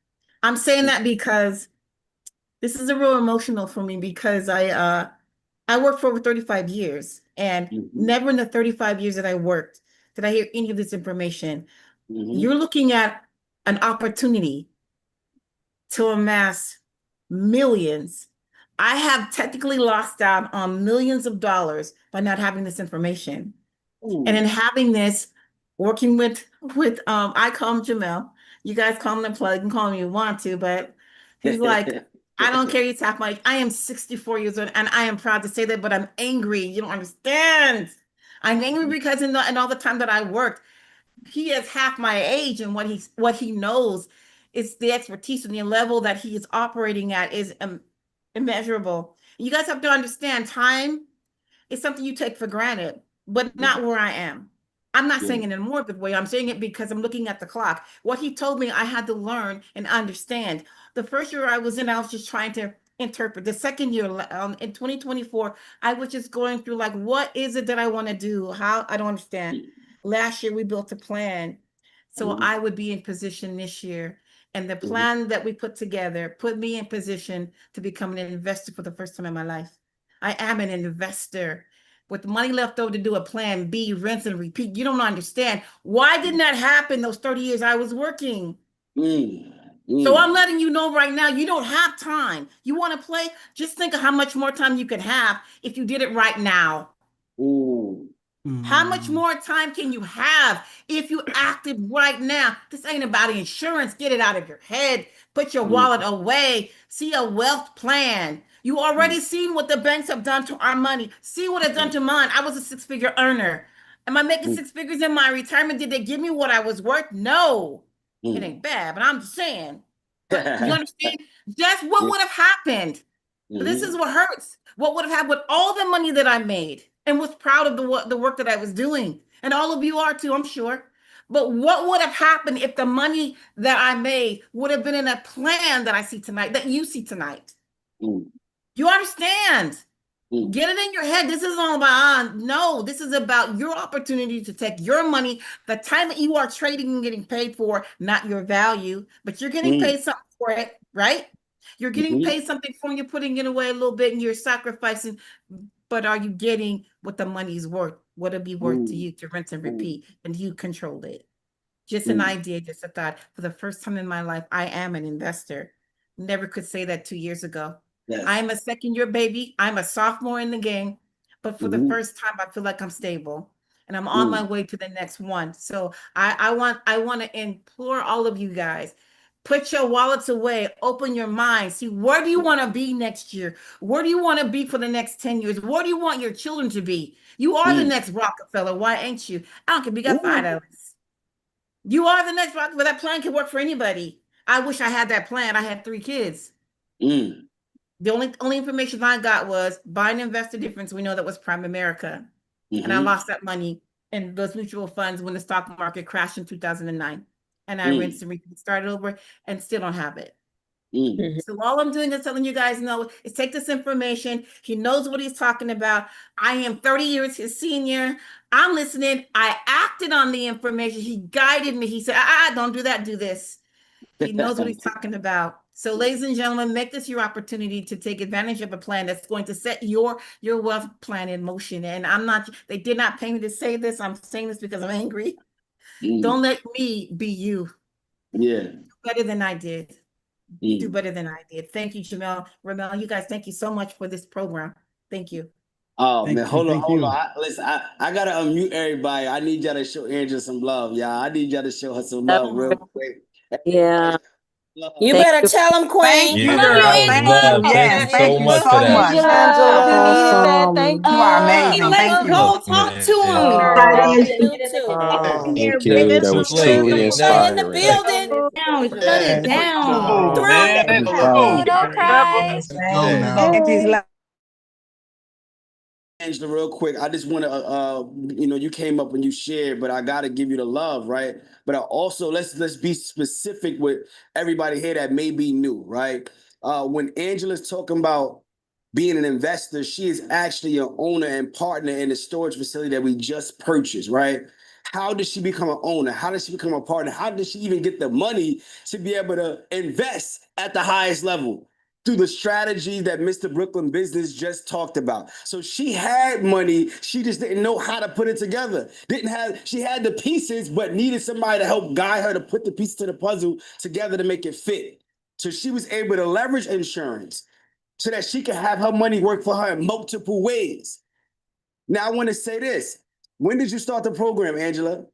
I'm saying that because this is a real emotional for me, because I worked for over 35 years, and never in the 35 years that I worked did I hear any of this information. You're looking at an opportunity to amass millions. I have technically lost out on millions of dollars by not having this information. And in having this, working with I call him Jamel. You guys call him the plug, you can call him you want to, but he's like, I don't care, he's half my, I am 64 years old, and I am proud to say that, but I'm angry. You don't understand. I'm angry because in all the time that I worked, he is half my age, and what he knows is the expertise and the level that he is operating at is immeasurable. You guys have to understand, time is something you take for granted, but not where I am. I'm not saying it in a morbid way. I'm saying it because I'm looking at the clock. What he told me, I had to learn and understand. The first year I was in, I was just trying to interpret. The second year, in 2024, I was just going through like, what is it that I want to do? How? I don't understand. Last year, we built a plan so I would be in position this year. And the plan that we put together put me in position to become an investor for the first time in my life. I am an investor with money left over to do a plan B, rinse and repeat. You don't understand. Why didn't that happen those 30 years I was working? So I'm letting you know right now, you don't have time. You want to play? Just think of how much more time you could have if you did it right now. How much more time can you have if you acted right now? This ain't about insurance. Get it out of your head. Put your wallet away. See a wealth plan. You already seen what the banks have done to our money. See what it's done to mine. I was a six-figure earner. Am I making six figures in my retirement? Did they give me what I was worth? No. It ain't bad, but I'm just saying. But you understand? Just what would have happened? This is what hurts. What would have happened with all the money that I made and was proud of the work that I was doing? And all of you are too, I'm sure. But what would have happened if the money that I made would have been in a plan that I see tonight, that you see tonight? You understand? Get it in your head. This isn't all about, no, this is about your opportunity to take your money, the time that you are trading and getting paid for, not your value, but you're getting paid something for it, right? You're getting paid something for it, you're putting it away a little bit and you're sacrificing, but are you getting what the money's worth? What it'll be worth to you to rinse and repeat, and you control it. Just an idea, just a thought. For the first time in my life, I am an investor. Never could say that 2 years ago. I am a second-year baby. I'm a sophomore in the game, but for the first time, I feel like I'm stable, and I'm on my way to the next one. So I want to implore all of you guys, put your wallets away, open your mind, see where do you want to be next year? Where do you want to be for the next 10 years? Where do you want your children to be? You are the next Rockefeller. Why ain't you? I don't care if you got $5. You are the next Rockefeller. That plan can work for anybody. I wish I had that plan. I had 3 kids. The only information I got was buy and invest the difference. We know that was Prime America. And I lost that money in those mutual funds when the stock market crashed in 2009. And I rinsed and started over and still don't have it. So all I'm doing is telling you guys know is take this information. He knows what he's talking about. I am 30 years his senior. I'm listening. I acted on the information. He guided me. He said, don't do that, do this. He knows what he's talking about. So ladies and gentlemen, make this your opportunity to take advantage of a plan that's going to set your wealth plan in motion. And they did not pay me to say this. I'm saying this because I'm angry. Don't let me be you. Do better than I did. Do better than I did. Thank you, Jamel. Ramel, you guys, thank you so much for this program. Thank you. Oh man, hold on. Listen, I gotta unmute everybody. I need y'all to show Angela some love, y'all. I need y'all to show her some love real quick. Yeah. You better tell them, Queen. Thank you, Love girl. you, Thank Angela. you. Yes, thank you so much. Angela, we needed that. Thank You are you. amazing. Thank Let's you. go talk to him. Thank you. That was truly Everybody in the inspiring. building. Down, shut it down. Throw Man, it. that's Okay, okay. Go now. Angela, real quick, I just want to, you came up when you shared, but I got to give you the love, right? But I also let's be specific with everybody here that may be new, right? When Angela's talking about being an investor, she is actually an owner and partner in the storage facility that we just purchased, right? How did she become an owner? How did she become a partner? How did she even get the money to be able to invest at the highest level? Through the strategy that Mr. Brooklyn Business just talked about. So she had money, she just didn't know how to put it together. She had the pieces, but needed somebody to help guide her to put the pieces to the puzzle together to make it fit. So she was able to leverage insurance so that she could have her money work for her in multiple ways. Now I want to say this. When did you start the program, Angela?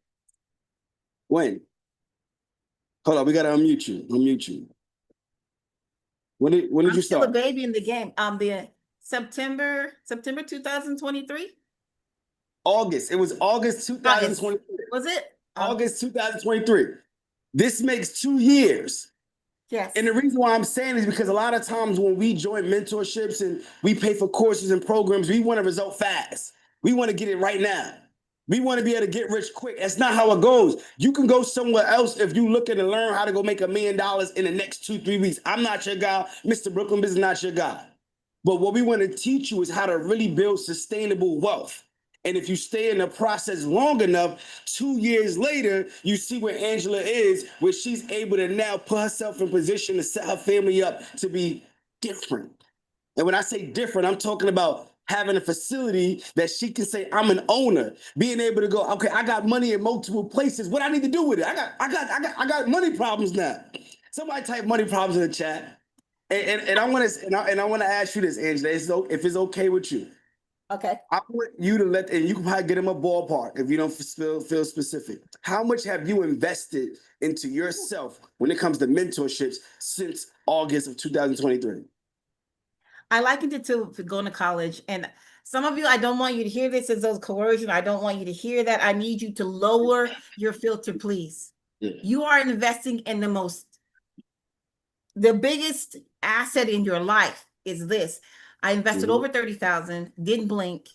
When? Hold on, we gotta unmute you. When did you I'm still a start? baby in the game. The September 2023. August. It was August 2023. Was it? August 2023. This makes 2 years. Yes. And the reason why I'm saying is because a lot of times when we join mentorships and we pay for courses and programs, we want a result fast. We want to get it right now. We want to be able to get rich quick. That's not how it goes. You can go somewhere else if you looking to learn how to go make $1 million in the next 2-3 weeks. I'm not your guy. Mr. Brooklyn Business is not your guy. But what we want to teach you is how to really build sustainable wealth. And if you stay in the process long enough, 2 years later, you see where Angela is, where she's able to now put herself in position to set her family up to be different. And when I say different, I'm talking about having a facility that she can say, I'm an owner, being able to go, okay, I got money in multiple places. What I need to do with it? I got money problems now. Somebody type money problems in the chat. And I want to ask you this, Angela, if it's okay with you. Okay. I want you to and you can probably get him a ballpark if you don't feel specific. How much have you invested into yourself when it comes to mentorships since August of 2023? I likened it to going to college. And some of you, I don't want you to hear this as those coercion. I don't want you to hear that. I need you to lower your filter, please. Yeah. You are investing in the biggest asset in your life is this. I invested over 30,000, didn't blink.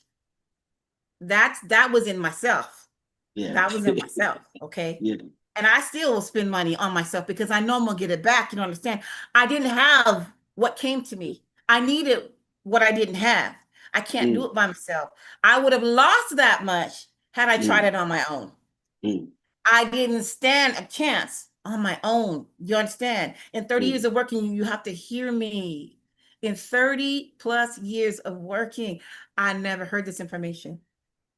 That was in myself. Yeah. That was in myself. Okay. Yeah. And I still will spend money on myself because I know I'm gonna get it back. You don't understand? I didn't have what came to me. I needed what I didn't have. I can't do it by myself. I would have lost that much had I tried it on my own. I didn't stand a chance on my own. You understand? In 30 years of working, you have to hear me. In 30 plus years of working, I never heard this information.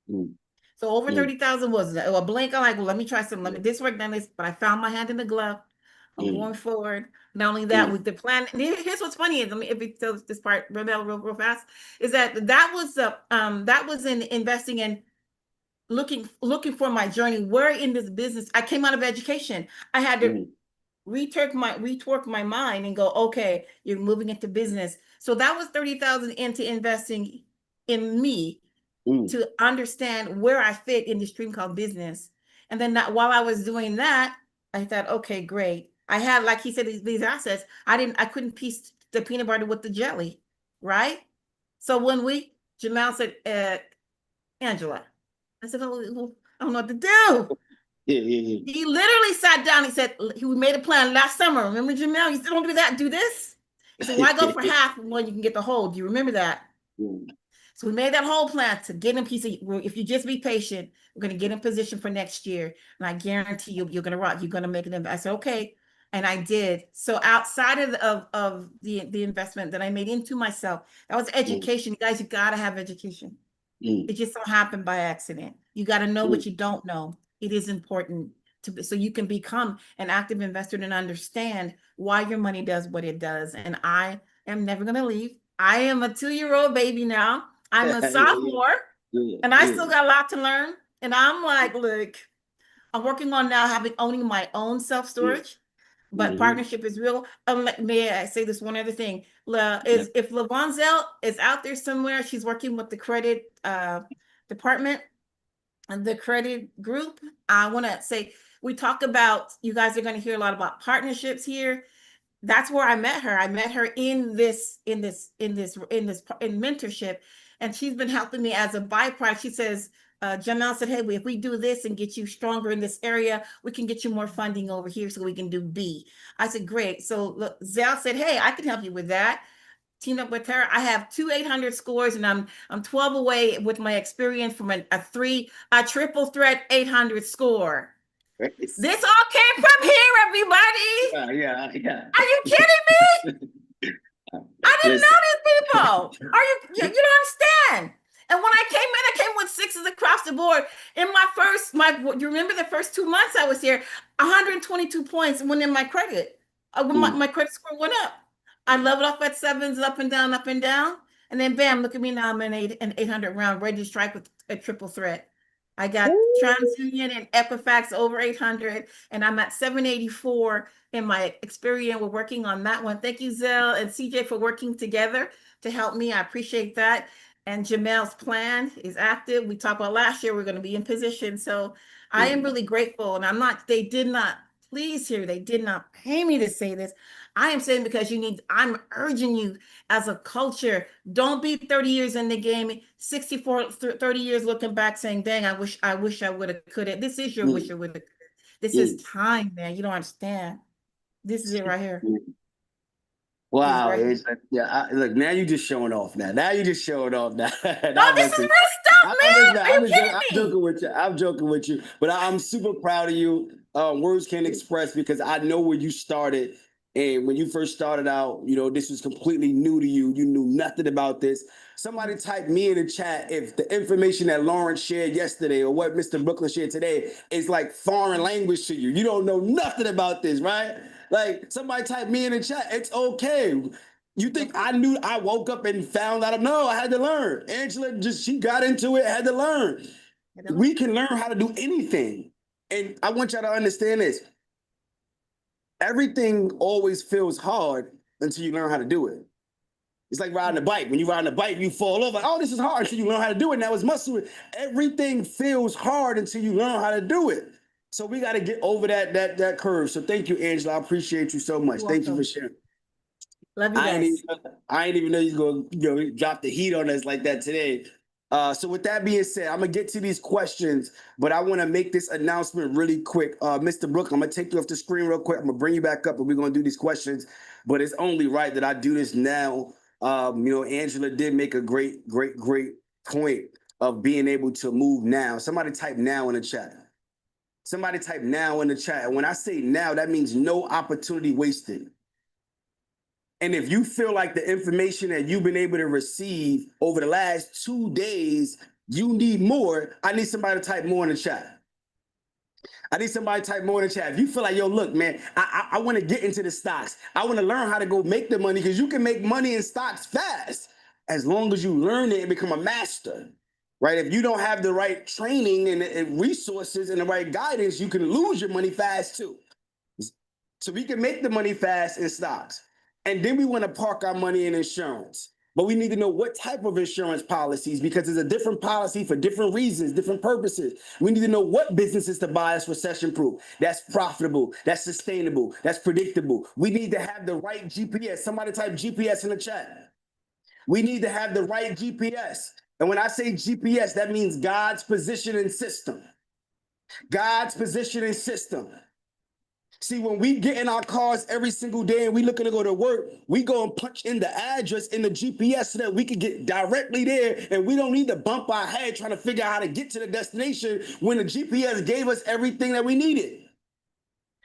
So over 30,000 was a blink. I'm like, well, let me try something. Let me this work, done this, but I found my hand in the glove. I'm going forward. Not only that, with the plan. Here's what's funny is, let me if we tell this part real fast, is that was in investing in looking for my journey. Where in this business? I came out of education. I had to retwork my mind and go, okay, you're moving into business. So that was 30,000 into investing in me to understand where I fit in the stream called business. And then while I was doing that, I thought, okay, great. I had, like he said, these assets. I couldn't piece the peanut butter with the jelly, right? So when Jamal said, Angela, I said, oh, I don't know what to do. He literally sat down. He said, we made a plan last summer. Remember, Jamel? He said, don't do that, do this. He said, why go for half when you can get the whole? Do you remember that? So we made that whole plan to get in piece of, if you just be patient, we're going to get in position for next year. And I guarantee you're going to rock. You're going to make it. I said, okay. And I did. So outside of the investment that I made into myself, that was education. You guys, you got to have education. It just don't happen by accident. You got to know what you don't know. It is important so you can become an active investor and understand why your money does what it does. And I am never going to leave. I am a 2-year-old baby now. I'm a sophomore and I still got a lot to learn. And I'm like, look, I'm working on now owning my own self-storage. But partnership is real. May I say this one other thing? If LaVonzel is out there somewhere, she's working with the credit department and the credit group. I want to say, we talk about, you guys are going to hear a lot about partnerships here. That's where I met her. I met her in mentorship, and she's been helping me as a byproduct. She says, Jamel said, hey, if we do this and get you stronger in this area, we can get you more funding over here so we can do B. I said, great. So look, Zell said, hey, I can help you with that. Teamed up with her. I have 2 800 scores, and I'm 12 away with my experience from a triple threat 800 score. This all came from here, everybody. Yeah. Are you kidding me? I didn't know these people. You don't understand. And when I came with 6s across the board. In you remember the first 2 months I was here, 122 points went in my credit. My credit score went up. I leveled off at 7s, up and down. And then bam, look at me now, I'm in an 800 round, ready to strike with a triple threat. I got TransUnion and Equifax over 800, and I'm at 784 in my experience. We're working on that one. Thank you, Zell and CJ, for working together to help me. I appreciate that. And Jamel's plan is active. We talked about last year, we're going to be in position. So I am really grateful. And they did not pay me to say this. I am saying because I'm urging you as a culture, don't be 30 years in the game, 30 years looking back saying, dang, I wish I would have, could have. This is your wish I would have. This is time, man. You don't understand. This is it right here. Wow. Look, now you're just showing off now. No, this is real stuff, man. I'm joking with you. But I'm super proud of you. Words can't express, because I know where you started. And when you first started out, this was completely new to you. You knew nothing about this. Somebody type me in the chat if the information that Lawrence shared yesterday or what Mr. Brooklyn shared today is like foreign language to you. You don't know nothing about this, right? Like, somebody type me in the chat. It's okay. You think I knew? I woke up and found out? No, I had to learn. Angela she got into it, had to learn. We can learn how to do anything. And I want y'all to understand this. Everything always feels hard until you learn how to do it. It's like riding a bike. When you ride a bike, you fall over. Oh, this is hard until you learn how to do it. Now it's muscle. Everything feels hard until you learn how to do it. So we got to get over that curve. So thank you, Angela. I appreciate you so much. Thank you for sharing. Love you guys. I ain't even know he's going to drop the heat on us like that today. So with that being said, I'm going to get to these questions, but I want to make this announcement really quick. Mr. Brook, I'm going to take you off the screen real quick. I'm going to bring you back up and we're going to do these questions, but it's only right that I do this now. Angela did make a great point of being able to move now. Somebody type now in the chat. Somebody type now in the chat. And when I say now, that means no opportunity wasted. And if you feel like the information that you've been able to receive over the last 2 days, you need more, I need somebody to type more in the chat. I need somebody to type more in the chat. If you feel like, yo, look, man, I want to get into the stocks. I want to learn how to go make the money, because you can make money in stocks fast as long as you learn it and become a master, right? If you don't have the right training and resources and the right guidance, you can lose your money fast too. So we can make the money fast in stocks. And then we want to park our money in insurance. But we need to know what type of insurance policies, because there's a different policy for different reasons, different purposes. We need to know what businesses to buy that's recession-proof, that's profitable, that's sustainable, that's predictable. We need to have the right GPS. Somebody type GPS in the chat. We need to have the right GPS. And when I say GPS, that means God's positioning system. God's positioning system. See, when we get in our cars every single day and we looking to go to work, we go and punch in the address in the GPS so that we can get directly there, and we don't need to bump our head trying to figure out how to get to the destination when the GPS gave us everything that we needed.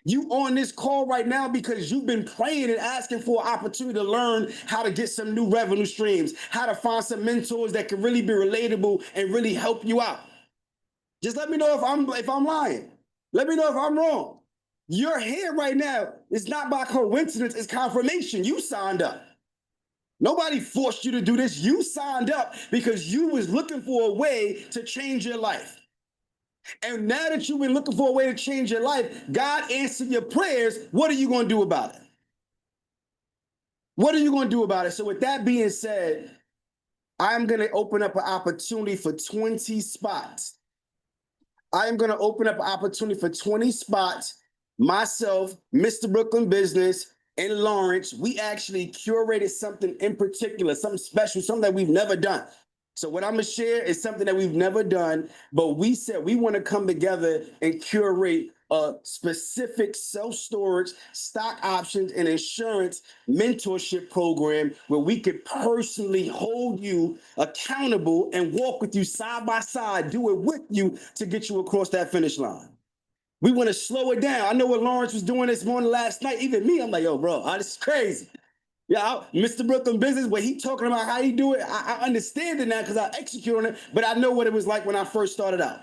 You on this call right now because you've been praying and asking for an opportunity to learn how to get some new revenue streams, how to find some mentors that can really be relatable and really help you out. Just let me know if I'm lying. Let me know if I'm wrong. You're here right now. It's not by coincidence, it's confirmation. You signed up. Nobody forced you to do this. You signed up because you was looking for a way to change your life. And now that you've been looking for a way to change your life, God answered your prayers. What are you going to do about it? What are you going to do about it? So with that being said, I'm going to open up an opportunity for 20 spots. I am going to open up an opportunity for 20 spots. Myself, Mr. Brooklyn Business, and Lawrence, we actually curated something in particular, something special, something that we've never done. So what I'm gonna share is something that we've never done, but we said we want to come together and curate a specific self-storage, stock options, and insurance mentorship program where we could personally hold you accountable and walk with you side by side, do it with you to get you across that finish line. We want to slow it down. I know what Lawrence was doing this morning, last night. Even me, I'm like, yo, bro, this is crazy. Yeah, Mr. Brooklyn Business, where he talking about how he do it, I understand it now because I execute on it, but I know what it was like when I first started out.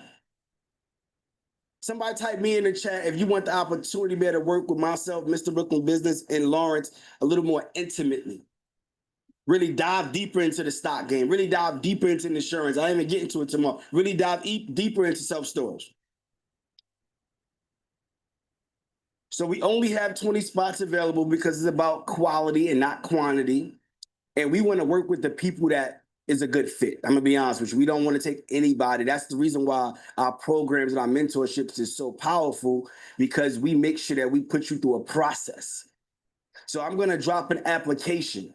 Somebody type me in the chat if you want the opportunity to be able to work with myself, Mr. Brooklyn Business, and Lawrence a little more intimately. Really dive deeper into the stock game. Really dive deeper into insurance. I ain't even get into it tomorrow. Really dive deeper into self-storage. So we only have 20 spots available because it's about quality and not quantity. And we want to work with the people that is a good fit. I'm gonna be honest with you. We don't want to take anybody. That's the reason why our programs and our mentorships is so powerful, because we make sure that we put you through a process. So I'm gonna drop an application.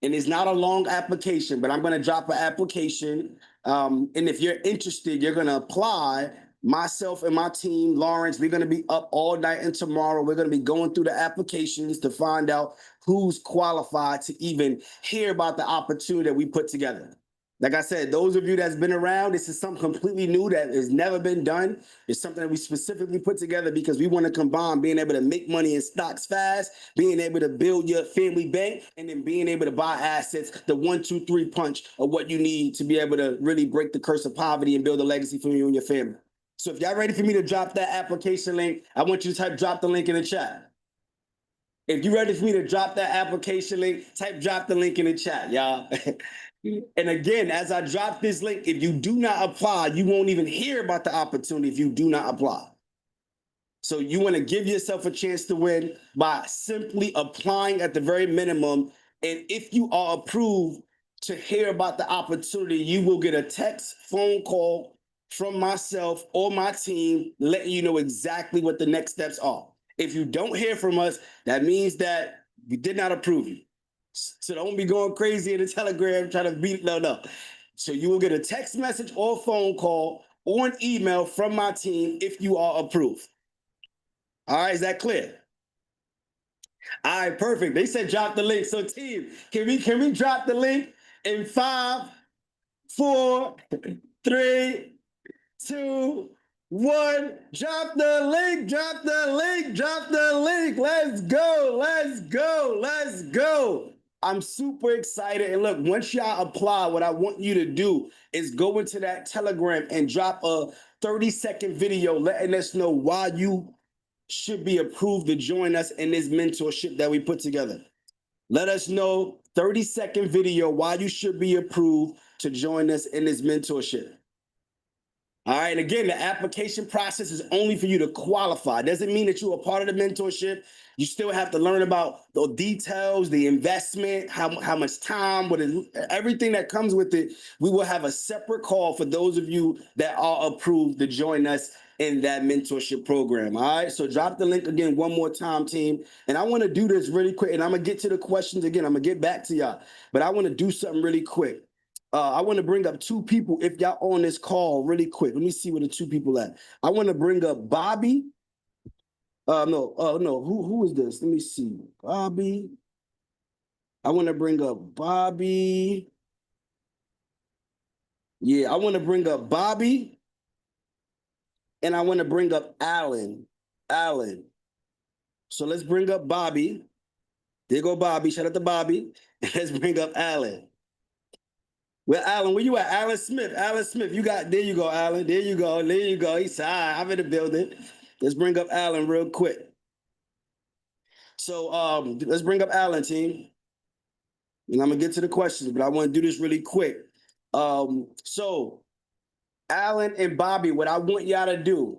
And it's not a long application, but I'm gonna drop an application. And if you're interested, you're gonna apply. Myself and my team, Lawrence, we're going to be up all night and tomorrow. We're going to be going through the applications to find out who's qualified to even hear about the opportunity that we put together. Like I said, those of you that's been around, this is something completely new that has never been done. It's something that we specifically put together because we want to combine being able to make money in stocks fast, being able to build your family bank, and then being able to buy assets, the 1, 2, 3 punch of what you need to be able to really break the curse of poverty and build a legacy for you and your family. So if y'all ready for me to drop that application link, I want you to type drop the link in the chat. If you're ready for me to drop that application link, drop the link in the chat, y'all. And again, as I drop this link, if you do not apply, you won't even hear about the opportunity if you do not apply. So you want to give yourself a chance to win by simply applying at the very minimum. And if you are approved to hear about the opportunity, you will get a text, phone call from myself or my team letting you know exactly what the next steps are. If you don't hear from us, that means that we did not approve you. So don't be going crazy in the Telegram trying to beat, no. So you will get a text message or phone call or an email from my team if you are approved. All right, is that clear? All right, perfect. They said drop the link. So team, can we drop the link in 5, 4, 3, 2, 1. Drop the link, drop the link, drop the link. Let's go, let's go, let's go. I'm super excited. And look, once y'all apply, what I want you to do is go into that Telegram and drop a 30-second video letting us know why you should be approved to join us in this mentorship that we put together. Let us know, 30-second video, why you should be approved to join us in this mentorship. All right, and again, the application process is only for you to qualify. It doesn't mean that you are part of the mentorship. You still have to learn about the details, the investment, how much time, everything that comes with it. We will have a separate call for those of you that are approved to join us in that mentorship program. All right, so drop the link again one more time, team. And I want to do this really quick, and I'm going to get to the questions again. I'm going to get back to y'all, but I want to do something really quick. I want to bring up 2 people if y'all on this call really quick. Let me see where the 2 people at. I want to bring up Bobby. No, who is this? Let me see. Bobby. I want to bring up Bobby. Yeah, I want to bring up Bobby. And I want to bring up Alan. So let's bring up Bobby. There go Bobby. Shout out to Bobby. Let's bring up Alan. Well, Alan, where you at? Alan Smith, you got, there you go, Alan. There you go. He's said, I'm in the building. Let's bring up Alan real quick. So let's bring up Alan, team. And I'm gonna get to the questions, but I want to do this really quick. So Alan and Bobby, what I want y'all to do,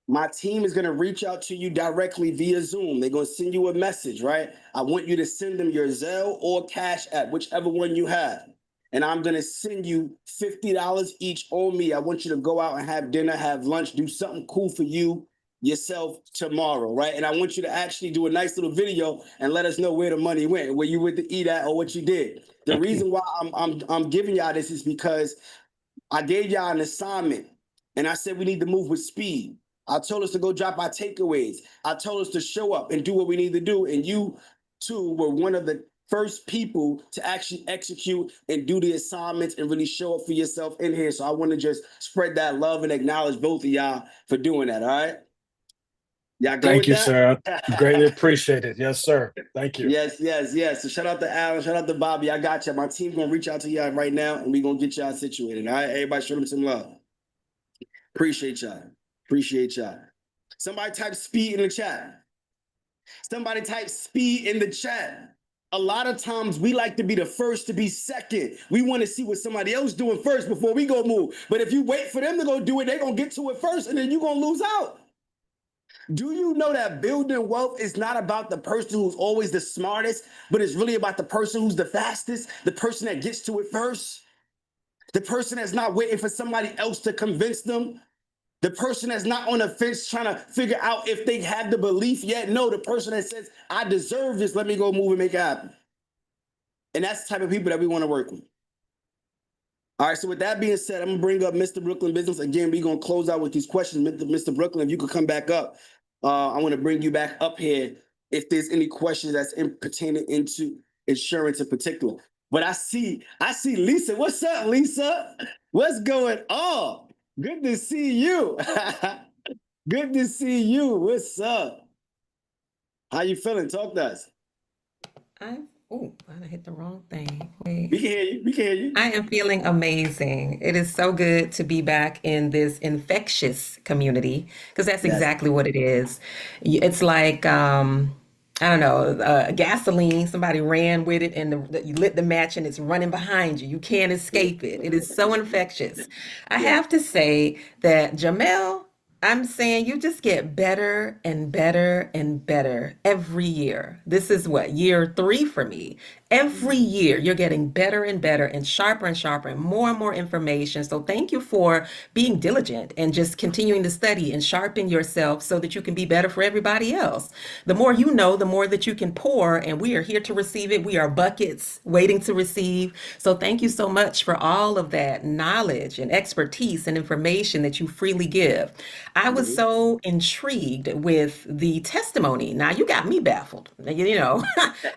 my team is gonna reach out to you directly via Zoom. They're gonna send you a message, right? I want you to send them your Zelle or Cash App, whichever one you have. And I'm going to send you $50 each on me. I want you to go out and have dinner, have lunch, do something cool for you, yourself tomorrow, right? And I want you to actually do a nice little video and let us know where the money went, where you went to eat at or what you did. The reason why I'm giving y'all this is because I gave y'all an assignment and I said we need to move with speed. I told us to go drop our takeaways. I told us to show up and do what we need to do. And you two were one of the first people to actually execute and do the assignments and really show up for yourself in here. So I want to just spread that love and acknowledge both of y'all for doing that. All right. Y'all go Thank you, that? sir. I greatly appreciate it. Yes, sir. Thank you. Yes. So shout out to Alan, shout out to Bobby. I got you. My team's gonna reach out to y'all right now and we're gonna get y'all situated. All right. Everybody show them some love. Appreciate y'all. Somebody type speed in the chat. A lot of times we like to be the first to be second. We want to see what somebody else doing first before we go move. But if you wait for them to go do it, they're going to get to it first and then you're going to lose out. Do you know that building wealth is not about the person who's always the smartest, but it's really about the person who's the fastest, the person that gets to it first, the person that's not waiting for somebody else to convince them, the person that's not on the fence trying to figure out if they have the belief yet. No, the person that says, I deserve this, let me go move and make it happen. And that's the type of people that we want to work with. All right, so with that being said, I'm going to bring up Mr. Brooklyn Business. Again, we're going to close out with these questions. Mr. Brooklyn, if you could come back up, I want to bring you back up here if there's any questions that's pertaining into insurance in particular. But I see Lisa. What's up, Lisa? What's going on? Good to see you. Good to see you. What's up? How you feeling? Talk to us. I hit the wrong thing. Wait. We can hear you. I am feeling amazing. It is so good to be back in this infectious community because that's exactly what it is. It's like I don't know, gasoline, somebody ran with it and you lit the match and it's running behind you. You can't escape it. It is so infectious. I have to say that Jamel, I'm saying you just get better and better and better every year. This is what, year 3 for me. Every year you're getting better and sharper and more information. So thank you for being diligent and just continuing to study and sharpen yourself so that you can be better for everybody else. The more you know, the more that you can pour, and we are here to receive it. We are buckets waiting to receive. So thank you so much for all of that knowledge and expertise and information that you freely give. I was so intrigued with the testimony. Now you got me baffled. You know,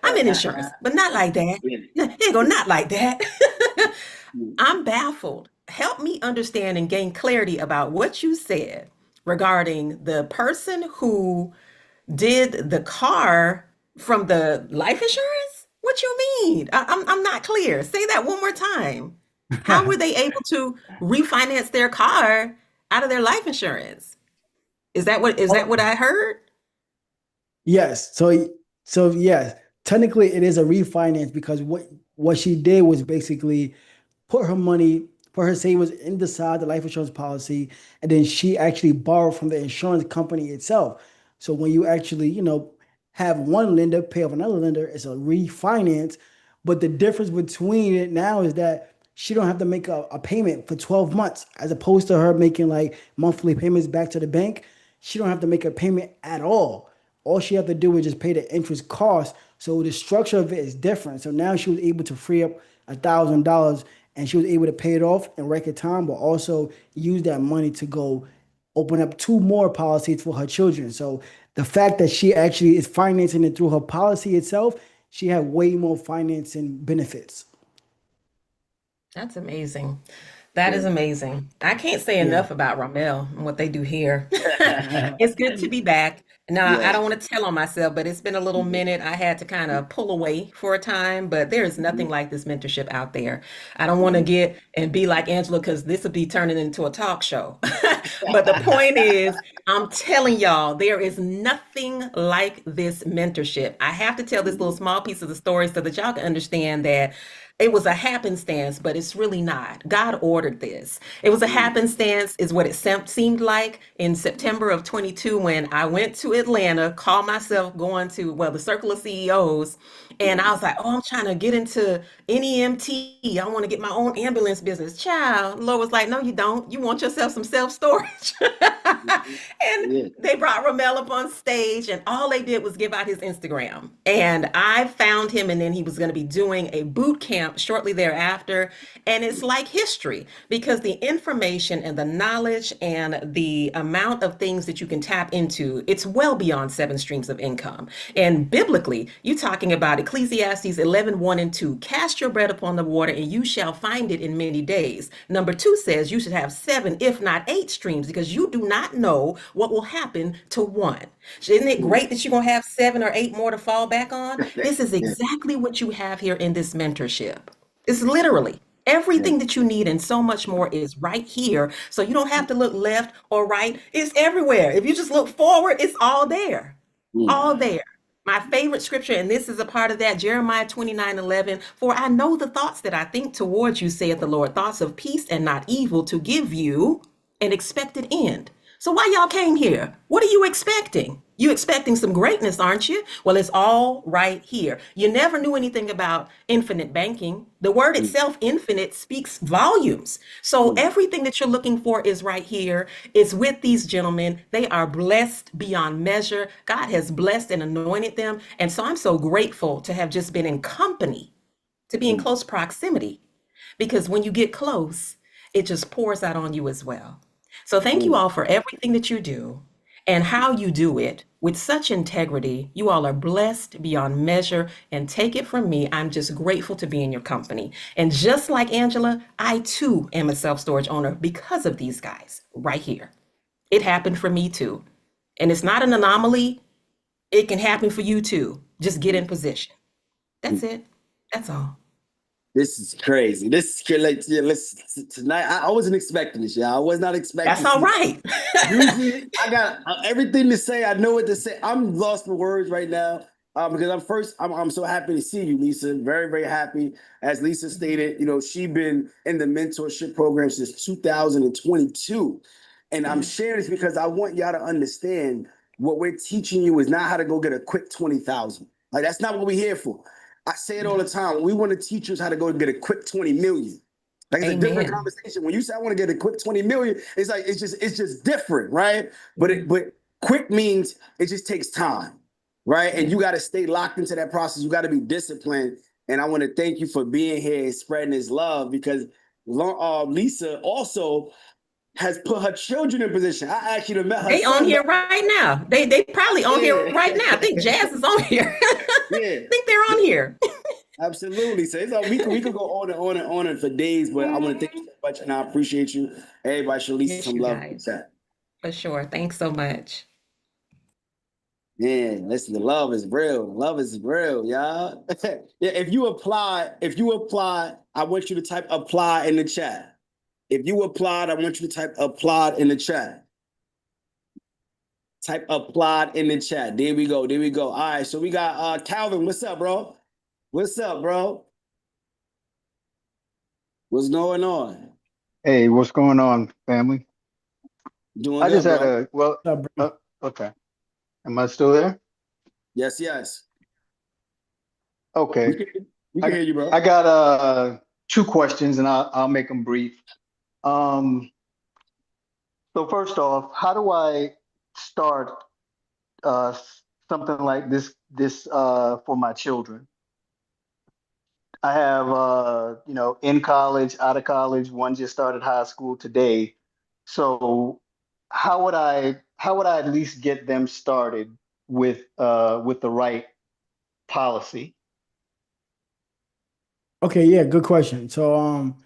I'm in insurance, but not like that. You go, not like that. I'm baffled. Help me understand and gain clarity about what you said regarding the person who did the car from the life insurance? What you mean? I'm not clear. Say that one more time. How were they able to refinance their car out of their life insurance? Is that what I heard? Yes. So yes, technically it is a refinance because what she did was basically put her money, put her savings inside the life insurance policy, and then she actually borrowed from the insurance company itself. So when you actually, have one lender pay off another lender, it's a refinance. But the difference between it now is that she don't have to make a payment for 12 months as opposed to her making like monthly payments back to the bank. She don't have to make a payment at all. All she have to do is just pay the interest cost. So the structure of it is different. So now she was able to free up $1,000 and she was able to pay it off in record time, but also use that money to go open up 2 more policies for her children. So the fact that she actually is financing it through her policy itself, she had way more financing benefits. That's amazing. That is amazing. I can't say enough about Ramel and what they do here. It's good to be back. Now, I don't want to tell on myself, but it's been a little minute. I had to kind of pull away for a time, but there is nothing like this mentorship out there. I don't want to get and be like Angela because this will be turning into a talk show. But the point is, I'm telling y'all, there is nothing like this mentorship. I have to tell this little small piece of the story so that y'all can understand that it was a happenstance, but it's really not. God ordered this. It was a happenstance, is what it seemed like in September of 22 when I went to Atlanta, called myself going to, well, the Circle of CEOs. And I was like, oh, I'm trying to get into NEMT. I want to get my own ambulance business. Child, Lord was like, no, you don't. You want yourself some self-storage. And they brought Ramel up on stage, and all they did was give out his Instagram. And I found him, and then he was going to be doing a boot camp shortly thereafter. And it's like history because the information and the knowledge and the amount of things that you can tap into, it's well beyond 7 streams of income. And biblically, you're talking about Ecclesiastes 11:1 and 2. Cast your bread upon the water, and you shall find it in many days. Number 2 says you should have 7, if not 8 streams, because you do not know what will happen to one. Isn't it great that you're going to have 7 or 8 more to fall back on? This is exactly what you have here in this mentorship. It's literally everything that you need and so much more is right here. So you don't have to look left or right. It's everywhere. If you just look forward, it's all there. All there. My favorite scripture, and this is a part of that, Jeremiah 29:11. For I know the thoughts that I think towards you, saith the Lord, thoughts of peace and not evil, to give you an expected end. So why y'all came here? What are you expecting? You expecting some greatness, aren't you? Well, it's all right here. You never knew anything about infinite banking. The word itself, infinite, speaks volumes. So everything that you're looking for is right here. It's with these gentlemen. They are blessed beyond measure. God has blessed and anointed them. And so I'm so grateful to have just been in company, to be in close proximity, because when you get close, it just pours out on you as well. So thank you all for everything that you do and how you do it with such integrity. You all are blessed beyond measure, and take it from me, I'm just grateful to be in your company. And just like Angela, I too am a self-storage owner because of these guys right here. It happened for me too. And it's not an anomaly. It can happen for you too. Just get in position. That's it. That's all. This is crazy. This is like, listen, tonight. I wasn't expecting this. Yeah, I was not expecting. That's all right. Usually, I got everything to say. I know what to say. I'm lost for words right now. Because I'm so happy to see you, Lisa. Very, very happy. As Lisa stated, she's been in the mentorship program since 2022. And I'm sharing this because I want y'all to understand what we're teaching you is not how to go get a quick 20,000. Like, that's not what we're here for. I say it all the time. We want to teach you how to go get a quick 20 million. Like, it's a different conversation. When you say I want to get a quick 20 million, it's like it's just different, right? But quick means it just takes time, right? And you got to stay locked into that process. You got to be disciplined. And I want to thank you for being here and spreading this love, because Lisa also has put her children in position. I actually met her. They on here right now. They probably on here right now. I think Jazz is on here. Yeah. I think they're on here. Absolutely. So it's like we could go on and on and on for days, but I want to thank you so much, and I appreciate you. Everybody should Lisa some love with that. For sure. Thanks so much. Man, listen, the love is real. Love is real, y'all. Yeah, if you apply, I want you to type apply in the chat. If you applied, I want you to type applied in the chat. Type applied in the chat. There we go. There we go. All right, so we got Calvin. What's up, bro? What's up, bro? What's going on? Hey, what's going on, family? Doing I good, just bro. had okay. Am I still there? Yes, yes. Okay. We can hear you, bro. I got two questions, and I'll make them brief. So first off, how do I start something like this for my children? I have in college, out of college, one just started high school today. So how would I at least get them started with the right policy? Okay, yeah, good question. So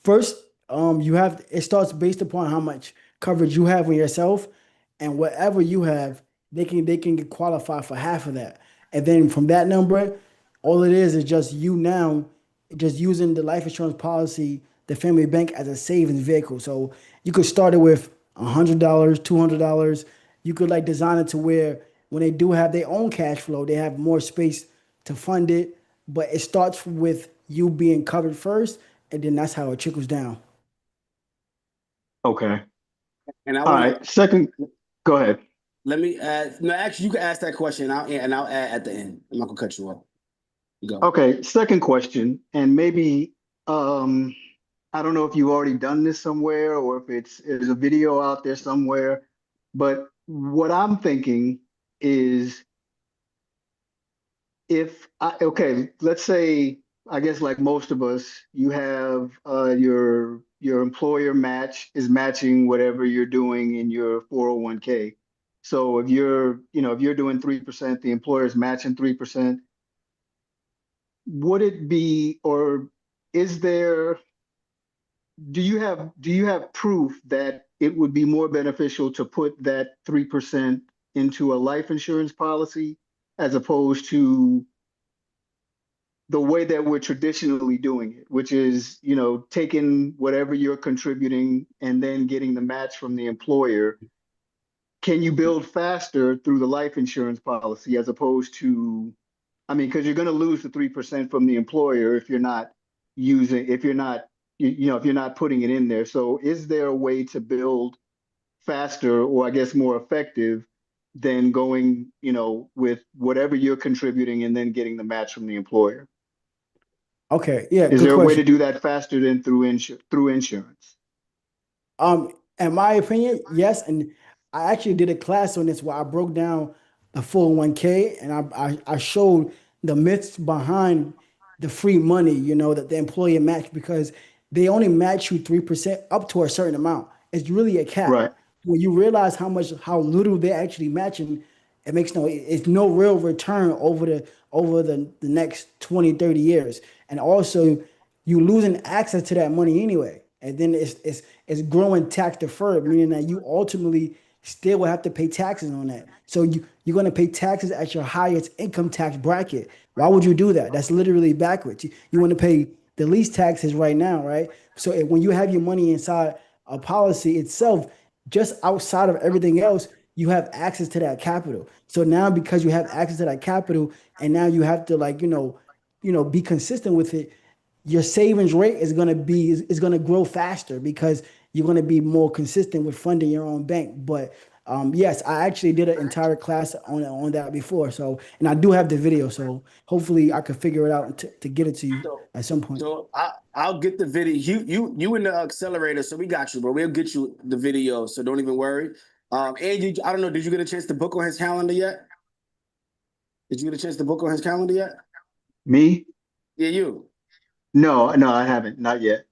first, it starts based upon how much coverage you have on yourself, and whatever you have, they can get qualified for half of that. And then from that number, all it is just you now just using the life insurance policy, the family bank as a savings vehicle. So you could start it with $100, $200. You could like design it to where when they do have their own cash flow, they have more space to fund it. But it starts with you being covered first, and then that's how it trickles down. Okay. And all right. Second, go ahead. Let me add. No, actually, you can ask that question, and I'll add at the end. I'm not gonna cut you off. Go. Okay. Second question, and maybe I don't know if you've already done this somewhere or if there's a video out there somewhere, but what I'm thinking is let's say, I guess like most of us, you have your employer is matching whatever you're doing in your 401k. So if you're doing 3%, the employer is matching 3%. Would it be, or is there, do you have proof that it would be more beneficial to put that 3% into a life insurance policy as opposed to the way that we're traditionally doing it, which is, taking whatever you're contributing and then getting the match from the employer? Can you build faster through the life insurance policy as opposed to, because you're going to lose the 3% from the employer if you're not putting it in there. So is there a way to build faster, or I guess more effective than going, with whatever you're contributing and then getting the match from the employer? Okay, yeah. Is there a way to do that faster than through insurance? In my opinion, yes. And I actually did a class on this where I broke down the 401k, and I showed the myths behind the free money, that the employer match, because they only match you 3% up to a certain amount. It's really a cap. Right. When you realize how little they're actually matching, it's no real return over the next 20, 30 years. And also you losing access to that money anyway. And then it's growing tax deferred, meaning that you ultimately still will have to pay taxes on that. So you're going to pay taxes at your highest income tax bracket. Why would you do that? That's literally backwards. You want to pay the least taxes right now, right? So when you have your money inside a policy itself, just outside of everything else, you have access to that capital. So now because you have access to that capital and now you have to like, be consistent with it, your savings rate is gonna grow faster because you're gonna be more consistent with funding your own bank. But yes, I actually did an entire class on that before. So, and I do have the video. So hopefully I could figure it out to get it to you at some point. So I'll get the video. You in the accelerator, so we got you, bro. We'll get you the video, so don't even worry. And you, I don't know, did you get a chance to book on his calendar yet? Did you get a chance to book on his calendar yet? Me? Yeah, you. No, I haven't. Not yet.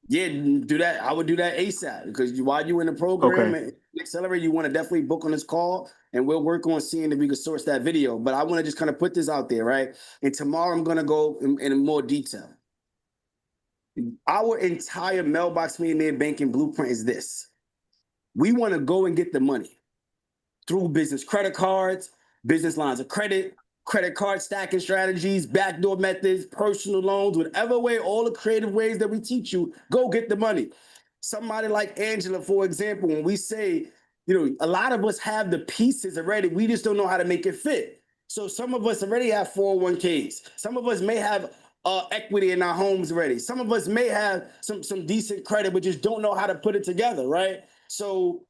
Yeah, do that. I would do that ASAP because while you in the program and accelerate, you want to definitely book on this call, and we'll work on seeing if we can source that video. But I want to just kind of put this out there, right? And tomorrow I'm gonna go in more detail. Our entire Mailbox Millionaire banking blueprint is this. We want to go and get the money through business credit cards, business lines of credit, credit card stacking strategies, backdoor methods, personal loans, whatever way, all the creative ways that we teach you, go get the money. Somebody like Angela, for example, when we say, a lot of us have the pieces already, we just don't know how to make it fit. So some of us already have 401ks. Some of us may have equity in our homes already. Some of us may have some decent credit, but just don't know how to put it together, right? So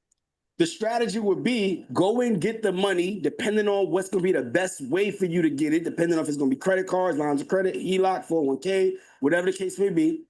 the strategy would be go and get the money, depending on what's going to be the best way for you to get it, depending on if it's going to be credit cards, lines of credit, ELOC, 401k, whatever the case may be.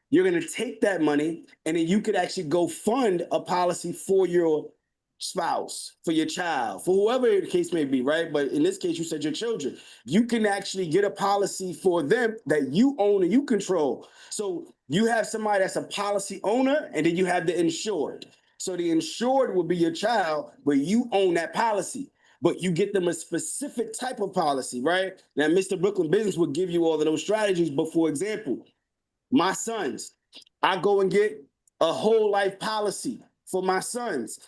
You're going to take that money, and then you could actually go fund a policy for your spouse, for your child, for whoever the case may be, right? But in this case, you said your children. You can actually get a policy for them that you own and you control. So you have somebody that's a policy owner, and then you have the insured. So the insured will be your child, but you own that policy. But you get them a specific type of policy, right? Now, Mr. Brooklyn Business will give you all of those strategies. But for example, my sons, I go and get a whole life policy for my sons.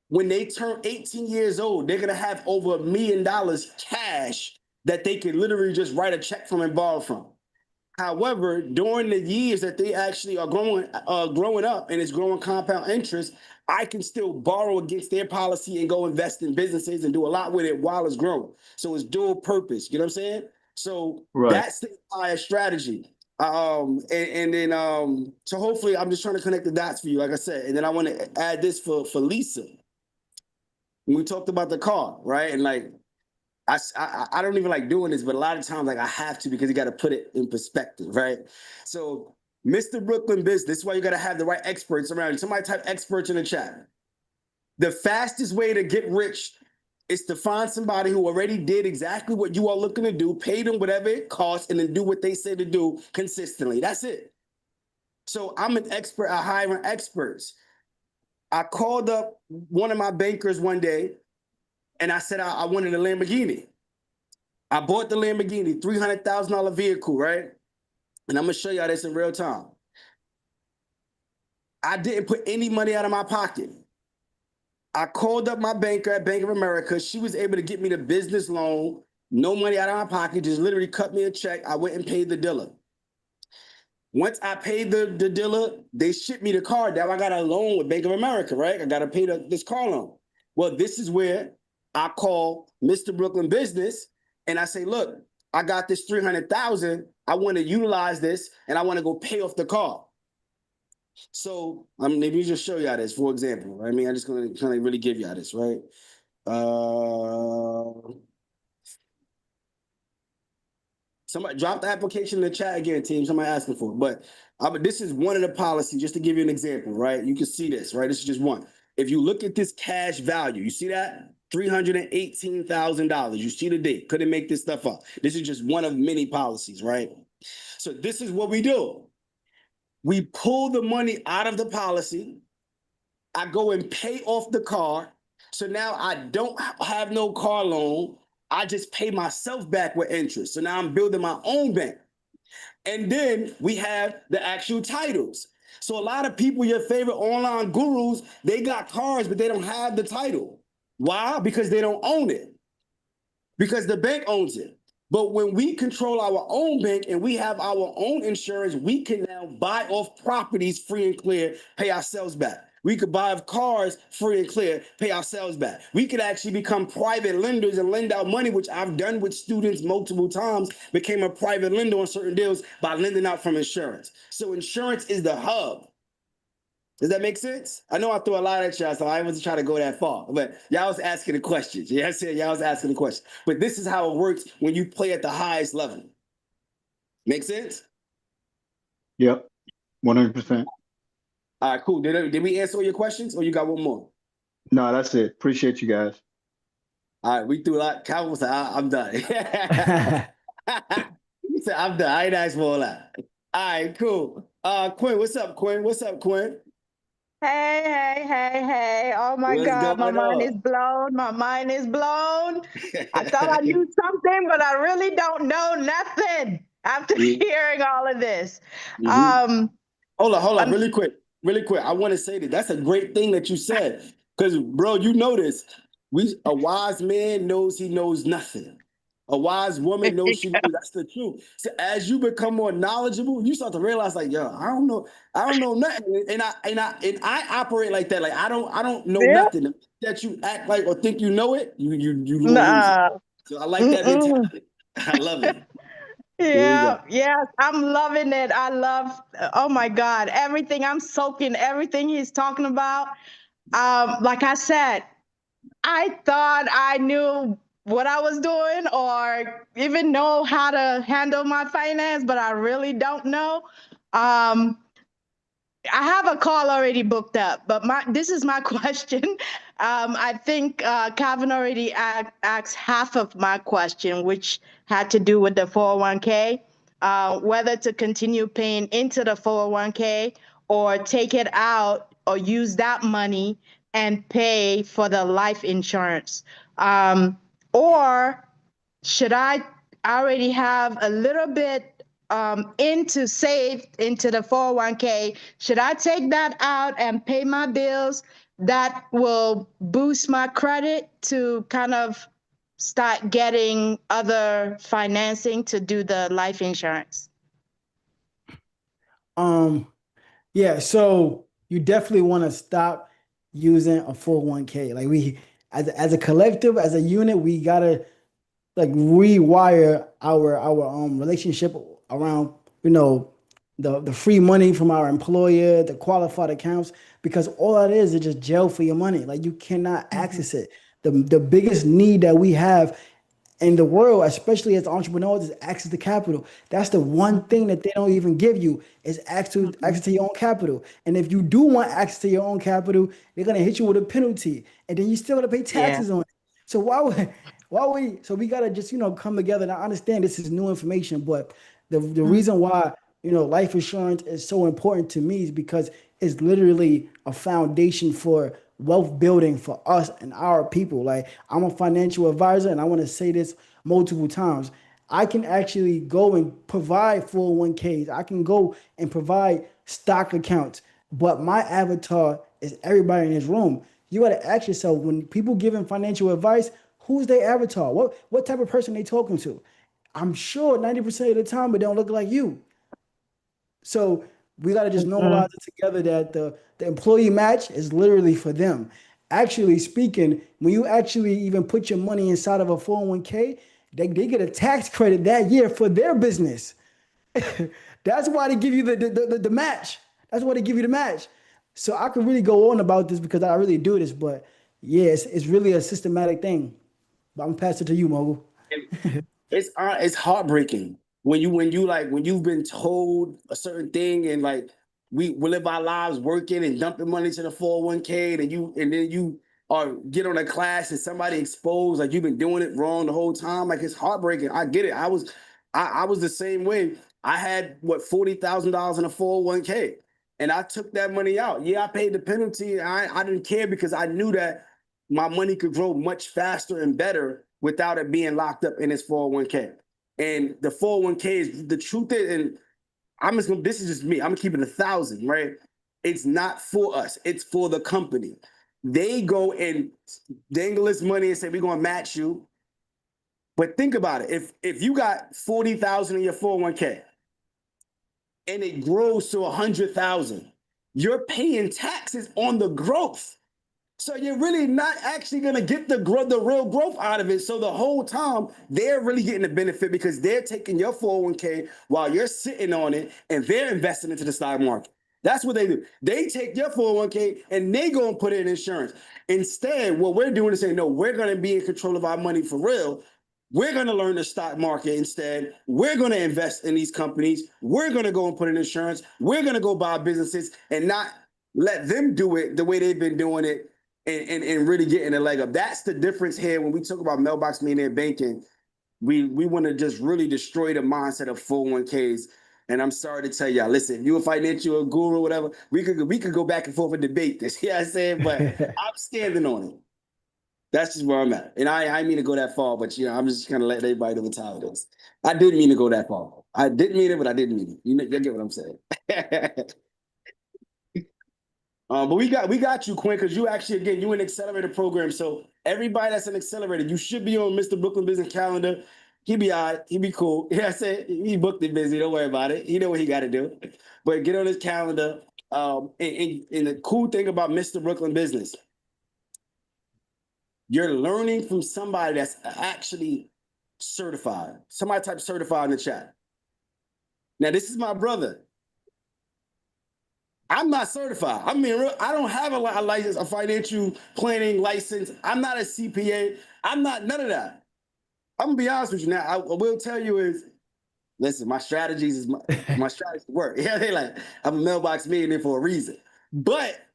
When they turn 18 years old, they're going to have over $1 million cash that they can literally just write a check from and borrow from. However, during the years that they actually are growing up and it's growing compound interest, I can still borrow against their policy and go invest in businesses and do a lot with it while it's growing. So it's dual purpose. You know what I'm saying? So that's the entire strategy. So hopefully I'm just trying to connect the dots for you, like I said. And then I want to add this for Lisa. When we talked about the car, right? And like, I don't even like doing this, but a lot of times like I have to because you got to put it in perspective, right? So Mr. Brooklyn Business, this is why you got to have the right experts around you. Somebody type experts in the chat. The fastest way to get rich is to find somebody who already did exactly what you are looking to do, pay them whatever it costs, and then do what they say to do consistently. That's it. So I'm an expert at hiring experts. I called up one of my bankers one day, and I said I wanted a Lamborghini. I bought the Lamborghini, $300,000 vehicle, right? And I'm gonna show y'all this in real time. I didn't put any money out of my pocket. I called up my banker at Bank of America. She was able to get me the business loan, no money out of my pocket, just literally cut me a check. I went and paid the dealer. Once I paid the dealer, they shipped me the car. Now I got a loan with Bank of America, right? I got to pay this car loan. Well, this is where I call Mr. Brooklyn Business and I say, look, I got this $300,000. I want to utilize this and I want to go pay off the car. So let me just show y'all this, for example. I mean, I'm just going to kind of really give y'all this, right? Somebody drop the application in the chat again, team. Somebody asking for it. But this is one of the policies, just to give you an example, right? You can see this, right? This is just one. If you look at this cash value, you see that? $318,000. You see the date. Couldn't make this stuff up. This is just one of many policies, right? So this is what we do. We pull the money out of the policy. I go and pay off the car. So now I don't have no car loan. I just pay myself back with interest. So now I'm building my own bank. And then we have the actual titles. So a lot of people, your favorite online gurus, they got cars, but they don't have the title. Why? Because they don't own it. Because the bank owns it. But when we control our own bank and we have our own insurance, we can now buy off properties free and clear, pay ourselves back. We could buy cars free and clear, pay ourselves back. We could actually become private lenders and lend out money, which I've done with students multiple times, became a private lender on certain deals by lending out from insurance. So insurance is the hub. Does that make sense? I know I threw a lot at y'all, so I wasn't trying to go that far, but y'all was asking the questions. Yeah, I said y'all was asking the questions. But this is how it works when you play at the highest level. Make sense? Yep, 100%. All right, cool. Did we answer all your questions, or you got one more? No, that's it. Appreciate you guys. All right, we threw a lot. Calvin said, I'm done. He said, I'm done. I ain't asked for a lot. All right, cool. Quinn, what's up, Quinn? What's up, Quinn? Hey. Oh my What's God, my going mind is on? blown. My mind is blown. I thought I knew something, but I really don't know nothing after hearing all of this. Hold on, really quick. I want to say that that's a great thing that you said. Because, bro, you know this. A wise man knows he knows nothing. A wise woman knows she knows that's the truth. So as you become more knowledgeable, you start to realize, like, yo, I don't know nothing. And I operate like that. Like, I don't know nothing. That you act like or think you know it, you lose it. So I like that mentality. I love it. Yeah, yes, I'm loving it. Oh my God, everything. I'm soaking everything he's talking about. Like I said, I thought I knew what I was doing or even know how to handle my finance, but I really don't know. I have a call already booked up, but this is my question. I think Calvin already asked half of my question, which had to do with the 401k, whether to continue paying into the 401k or take it out or use that money and pay for the life insurance. Or should I already have a little bit saved into the 401k? Should I take that out and pay my bills? That will boost my credit to kind of start getting other financing to do the life insurance. Yeah, so you definitely want to stop using a 401k. Like as a collective, as a unit, we gotta like rewire our relationship around, the free money from our employer, the qualified accounts, because all that is just jail for your money. Like you cannot access it. The biggest need that we have in the world, especially as entrepreneurs, is access to capital. That's the one thing that they don't even give you is access to your own capital. And if you do want access to your own capital, they're gonna hit you with a penalty, and then you still gotta pay taxes on it. So so we gotta just come together. And I understand this is new information, but the reason why life insurance is so important to me is because it's literally a foundation for wealth building for us and our people. Like I'm a financial advisor, and I want to say this multiple times. I can actually go and provide 401ks. I can go and provide stock accounts, but my avatar is everybody in this room. You got to ask yourself, when people giving financial advice, who's their avatar? What type of person they talking to? I'm sure 90% of the time it don't look like you. So we got to just normalize it together that the employee match is literally for them. Actually speaking, when you actually even put your money inside of a 401k, they get a tax credit that year for their business. That's why they give you the match. That's why they give you the match. So I could really go on about this because I really do this, but yeah, it's really a systematic thing. But I'm gonna pass it to you, Mogul. It's heartbreaking when you've been told a certain thing, and like we live our lives working and dumping money to the 401k, and then you or get on a class and somebody exposed like you've been doing it wrong the whole time. Like it's heartbreaking. I get it. I was the same way. I had $40,000 in a 401k, and I took that money out. Yeah, I paid the penalty. I didn't care because I knew that my money could grow much faster and better without it being locked up in his 401k. And the 401k is the truth is, and this is just me, I'm gonna keep it 1,000, right? It's not for us, it's for the company. They go and dangle this money and say, we're gonna match you. But think about it, if you got 40,000 in your 401k and it grows to 100,000, you're paying taxes on the growth. So you're really not actually going to get the real growth out of it. So the whole time they're really getting the benefit because they're taking your 401k while you're sitting on it and they're investing into the stock market. That's what they do. They take your 401k and they go and put it in insurance. Instead, what we're doing is saying, no, we're going to be in control of our money for real. We're going to learn the stock market instead. We're going to invest in these companies. We're going to go and put in insurance. We're going to go buy businesses and not let them do it the way they've been doing it and really getting a leg up. That's the difference here when we talk about Mailbox Millionaire banking. We want to just really destroy the mindset of 401ks. And I'm sorry to tell y'all, listen, if you're a financial guru or whatever, we could go back and forth and debate this. You know what I'm saying? But I'm standing on it. That's just where I'm at. And I mean to go that far, but I'm just kind of letting everybody know what time it is. I didn't mean to go that far. I didn't mean it, but I didn't mean it. You get what I'm saying. But we got you, Quinn, because you actually, again, you in accelerator program. So everybody that's an accelerator, you should be on Mr. Brooklyn Business calendar. He be all right. He be cool. Yeah, I said he booked it busy. Don't worry about it. He know what he got to do. But get on his calendar. And the cool thing about Mr. Brooklyn Business, you're learning from somebody that's actually certified. Somebody type certified in the chat. Now, this is my brother. I'm not certified. I mean, I don't have a license, a financial planning license. I'm not a CPA. I'm not none of that. I'm gonna be honest with you now. I will tell you is, listen, my strategies is my strategies work. Yeah, they like I'm a Mailbox Millionaire for a reason. But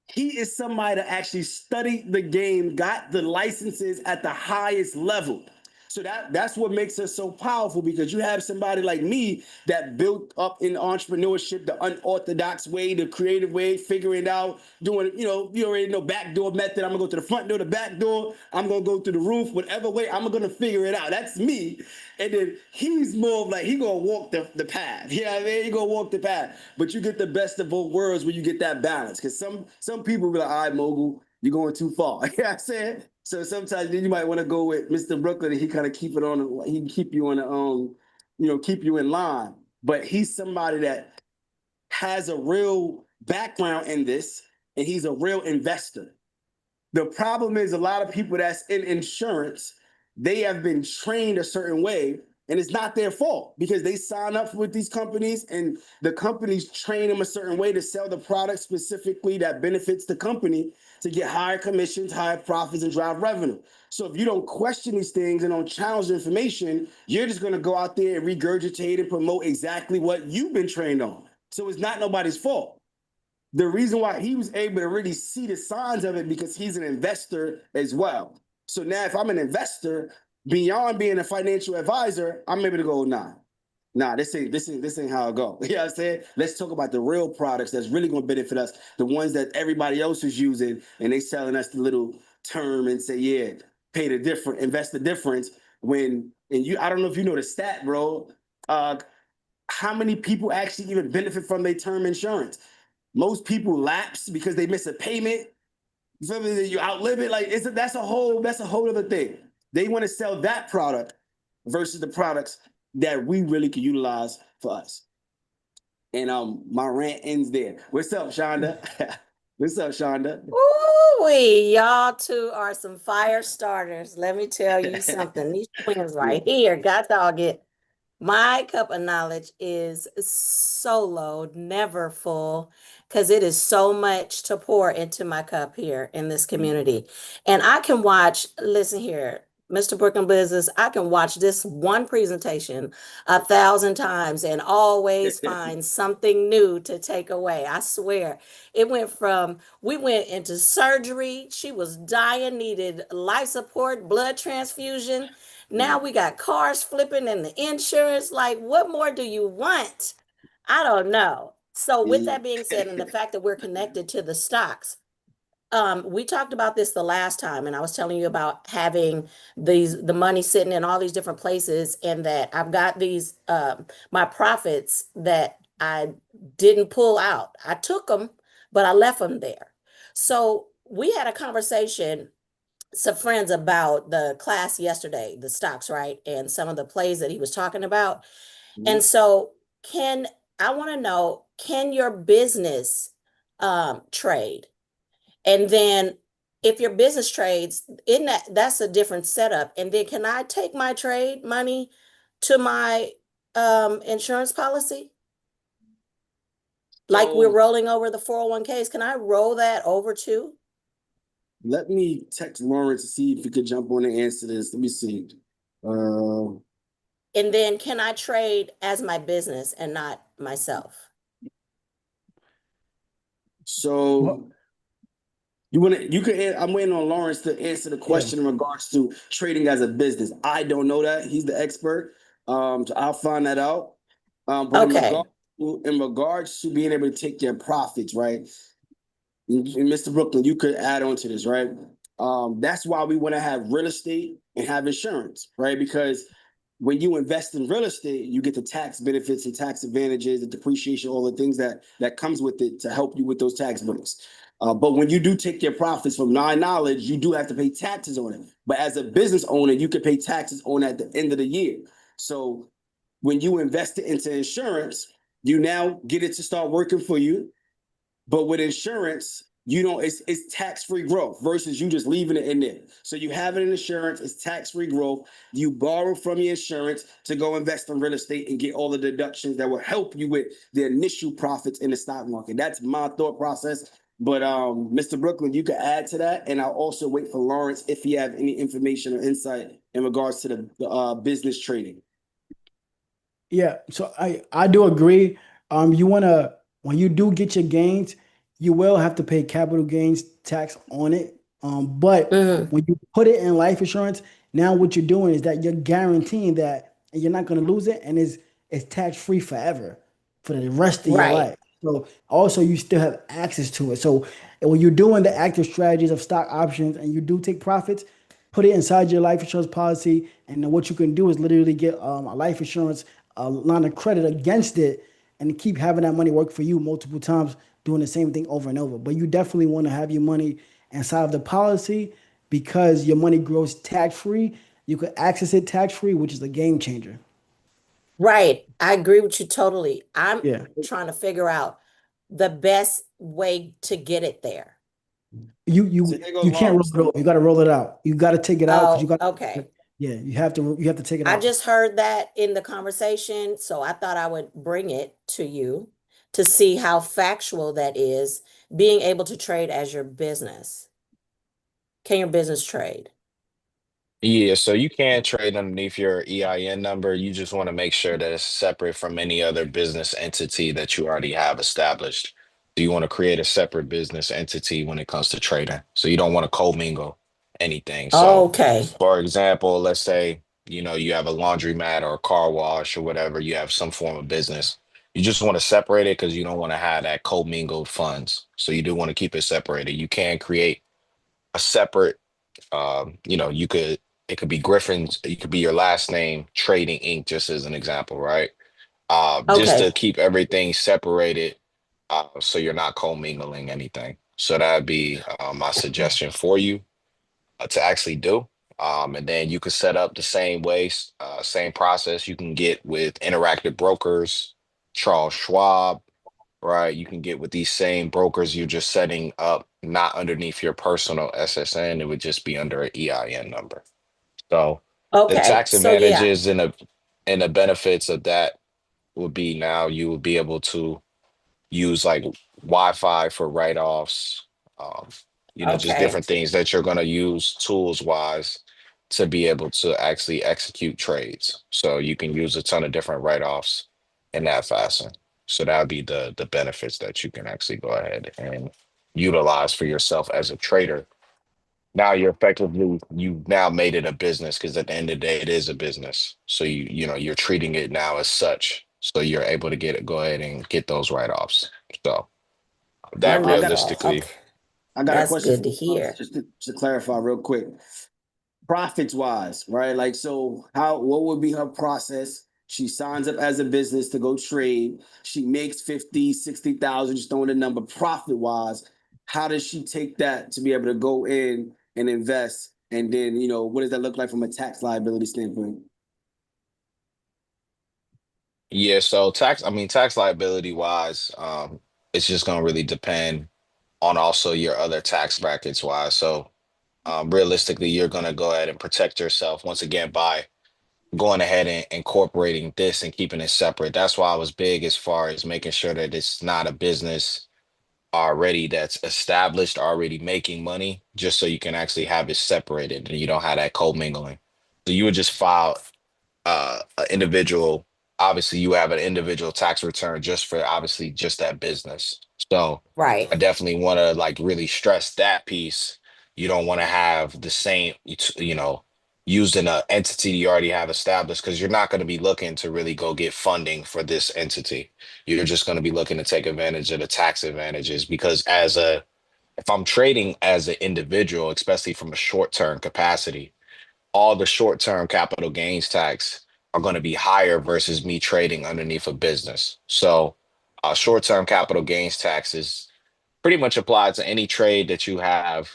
he is somebody that actually studied the game, got the licenses at the highest level. So that's what makes us so powerful, because you have somebody like me that built up in entrepreneurship the unorthodox way, the creative way, figuring it out, doing, you already know, backdoor method. I'm gonna go to the front door, the back door. I'm gonna go through the roof, whatever way, I'm gonna figure it out. That's me. And then he's more of like, he gonna walk the path. You know what I mean? He gonna walk the path. But you get the best of both worlds when you get that balance. Because some people be like, all right, mogul, you're going too far. You know what I'm saying? So sometimes you might want to go with Mr. Brooklyn and he kind of keep it on, he can keep you on the keep you in line. But he's somebody that has a real background in this, and he's a real investor. The problem is a lot of people that's in insurance, they have been trained a certain way, and it's not their fault because they sign up with these companies and the companies train them a certain way to sell the product specifically that benefits the company to get higher commissions, higher profits, and drive revenue. So if you don't question these things and don't challenge the information, you're just going to go out there and regurgitate and promote exactly what you've been trained on. So it's not nobody's fault. The reason why he was able to really see the signs of it because he's an investor as well. So now if I'm an investor, beyond being a financial advisor, I'm able to go, nah, this ain't how it go. You know what I'm saying? Let's talk about the real products that's really going to benefit us, the ones that everybody else is using, and they selling us the little term and say, yeah, pay the difference, invest the difference. I don't know if you know the stat, bro. How many people actually even benefit from their term insurance? Most people lapse because they miss a payment. You outlive it. Like that's a whole other thing. They want to sell that product versus the products that we really can utilize for us. And my rant ends there. What's up, Shonda? What's up, Shonda? Ooh-wee, y'all two are some fire starters. Let me tell you something. These twins right here, God dog it. My cup of knowledge is so never full, because it is so much to pour into my cup here in this community. And I can watch, listen here, Mr. Brooklyn Business, I can watch this one presentation 1,000 times and always find something new to take away. I swear. We went into surgery. She was dying, needed life support, blood transfusion. Now we got cars flipping and the insurance. Like, what more do you want? I don't know. So with that being said, and the fact that we're connected to the stocks, we talked about this the last time, and I was telling you about having the money sitting in all these different places, and that I've got these my profits that I didn't pull out. I took them, but I left them there. So we had a conversation, some friends, about the class yesterday, the stocks, right? And some of the plays that he was talking about. And so I want to know, can your business trade. And then if your business trades, that's a different setup. And then can I take my trade money to my insurance policy? Like we're rolling over the 401ks. Can I roll that over too? Let me text Lawrence to see if he could jump on and answer this. Let me see. And then can I trade as my business and not myself? So I'm waiting on Lawrence to answer the question in regards to trading as a business. I don't know that. He's the expert. So I'll find that out. But Okay. in regards to being able to take their profits, right? And Mr. Brooklyn, you could add on to this, right? That's why we want to have real estate and have insurance, right? Because when you invest in real estate, you get the tax benefits and tax advantages, the depreciation, all the things that comes with it to help you with those tax breaks. But when you do take your profits from non-knowledge, you do have to pay taxes on it. But as a business owner, you can pay taxes on at the end of the year. So when you invest it into insurance, you now get it to start working for you. But with insurance, it's tax-free growth versus you just leaving it in there. So you have it in insurance, it's tax-free growth. You borrow from your insurance to go invest in real estate and get all the deductions that will help you with the initial profits in the stock market. That's my thought process. But Mr. Brooklyn, you can add to that, and I'll also wait for Lawrence if he have any information or insight in regards to the business trading. Yeah, so I do agree. You wanna when you do get your gains, you will have to pay capital gains tax on it. But when you put it in life insurance, now what you're doing is that you're guaranteeing that you're not gonna lose it, and it's tax free forever for the rest of your Right. life. So also you still have access to it. So when you're doing the active strategies of stock options and you do take profits, put it inside your life insurance policy, and then what you can do is literally get a life insurance line of credit against it, and keep having that money work for you multiple times, doing the same thing over and over. But you definitely want to have your money inside of the policy because your money grows tax free. You could access it tax free, which is a game changer. Right. I agree with you totally. I'm Yeah. trying to figure out the best way to get it there. You can't roll it over. You got to roll it out. You got to take it out because you Oh, got. okay. Yeah, you have to take it I out. just heard that in the conversation, so I thought I would bring it to you to see how factual that is, being able to trade as your business. Can your business trade? Yeah, so you can trade underneath your EIN number. You just want to make sure that it's separate from any other business entity that you already have established. So you want to create a separate business entity when it comes to trading. So you don't want to commingle anything. So, Okay. for example, let's say, you have a laundromat or a car wash or whatever, you have some form of business. You just want to separate it because you don't want to have that commingled funds. So you do want to keep it separated. You can create a separate it could be Griffin's, it could be your last name, Trading Inc., just as an example, right? Just Okay. to keep everything separated, so you're not commingling anything. So that'd be my suggestion for you to actually do. And then you could set up the same ways, same process you can get with Interactive Brokers, Charles Schwab, right? You can get with these same brokers. You're just setting up not underneath your personal SSN. It would just be under an EIN number. So the Okay. tax So yeah. advantages and the benefits of that would be now you will be able to use like Wi-Fi for write-offs, um, just Okay. different things that you're going to use tools wise to be able to actually execute trades. So you can use a ton of different write-offs in that fashion. So that would be the benefits that you can actually go ahead and utilize for yourself as a trader. Now you've now made it a business because at the end of the day it is a business. So you're treating it now as such. So you're able to go ahead and get those write-offs. So that Wonderful. realistically, Okay. I got a That's question good for to Lawrence, hear. just to clarify real quick. Profits wise, right? Like, so what would be her process? She signs up as a business to go trade. She makes 50, 60,000, just throwing a number. Profit wise, how does she take that to be able to go in and invest? And then, what does that look like from a tax liability standpoint? yeah. So tax liability wise, it's just gonna really depend on also your other tax brackets wise. So realistically, you're going to go ahead and protect yourself once again by going ahead and incorporating this and keeping it separate. That's why I was big as far as making sure that it's not a business already that's established, already making money, just so you can actually have it separated and you don't have that commingling. So you would just file an individual. Obviously, you have an individual tax return just for obviously just that business. So Right. I definitely want to like really stress that piece. You don't want to have the same, using an entity you already have established because you're not going to be looking to really go get funding for this entity. You're just going to be looking to take advantage of the tax advantages because if I'm trading as an individual, especially from a short-term capacity, all the short-term capital gains tax are going to be higher versus me trading underneath a business. So short-term capital gains taxes pretty much applies to any trade that you have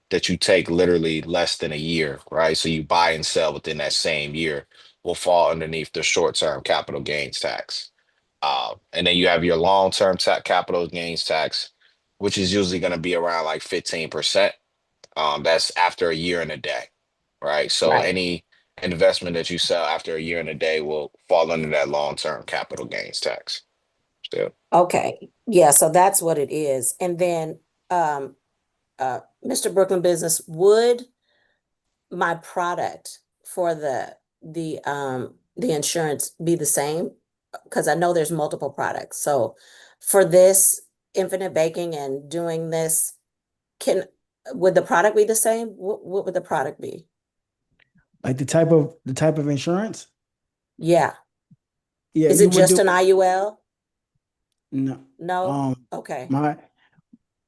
that you take literally less than a year, right? So you buy and sell within that same year will fall underneath the short-term capital gains tax. And then you have your long-term capital gains tax, which is usually going to be around like 15%. That's after a year and a day, right? So Right. any investment that you sell after a year and a day will fall under that long-term capital gains tax. Still. Okay. Yeah, so that's what it is. And then Mr. Brooklyn Business, would my product for the insurance be the same? Because I know there's multiple products. So for this infinite baking and doing this, would the product be the same? What would the product be? Like the type of insurance? Yeah. Yeah, Is you it would just do an IUL? no. No? Um, Okay. my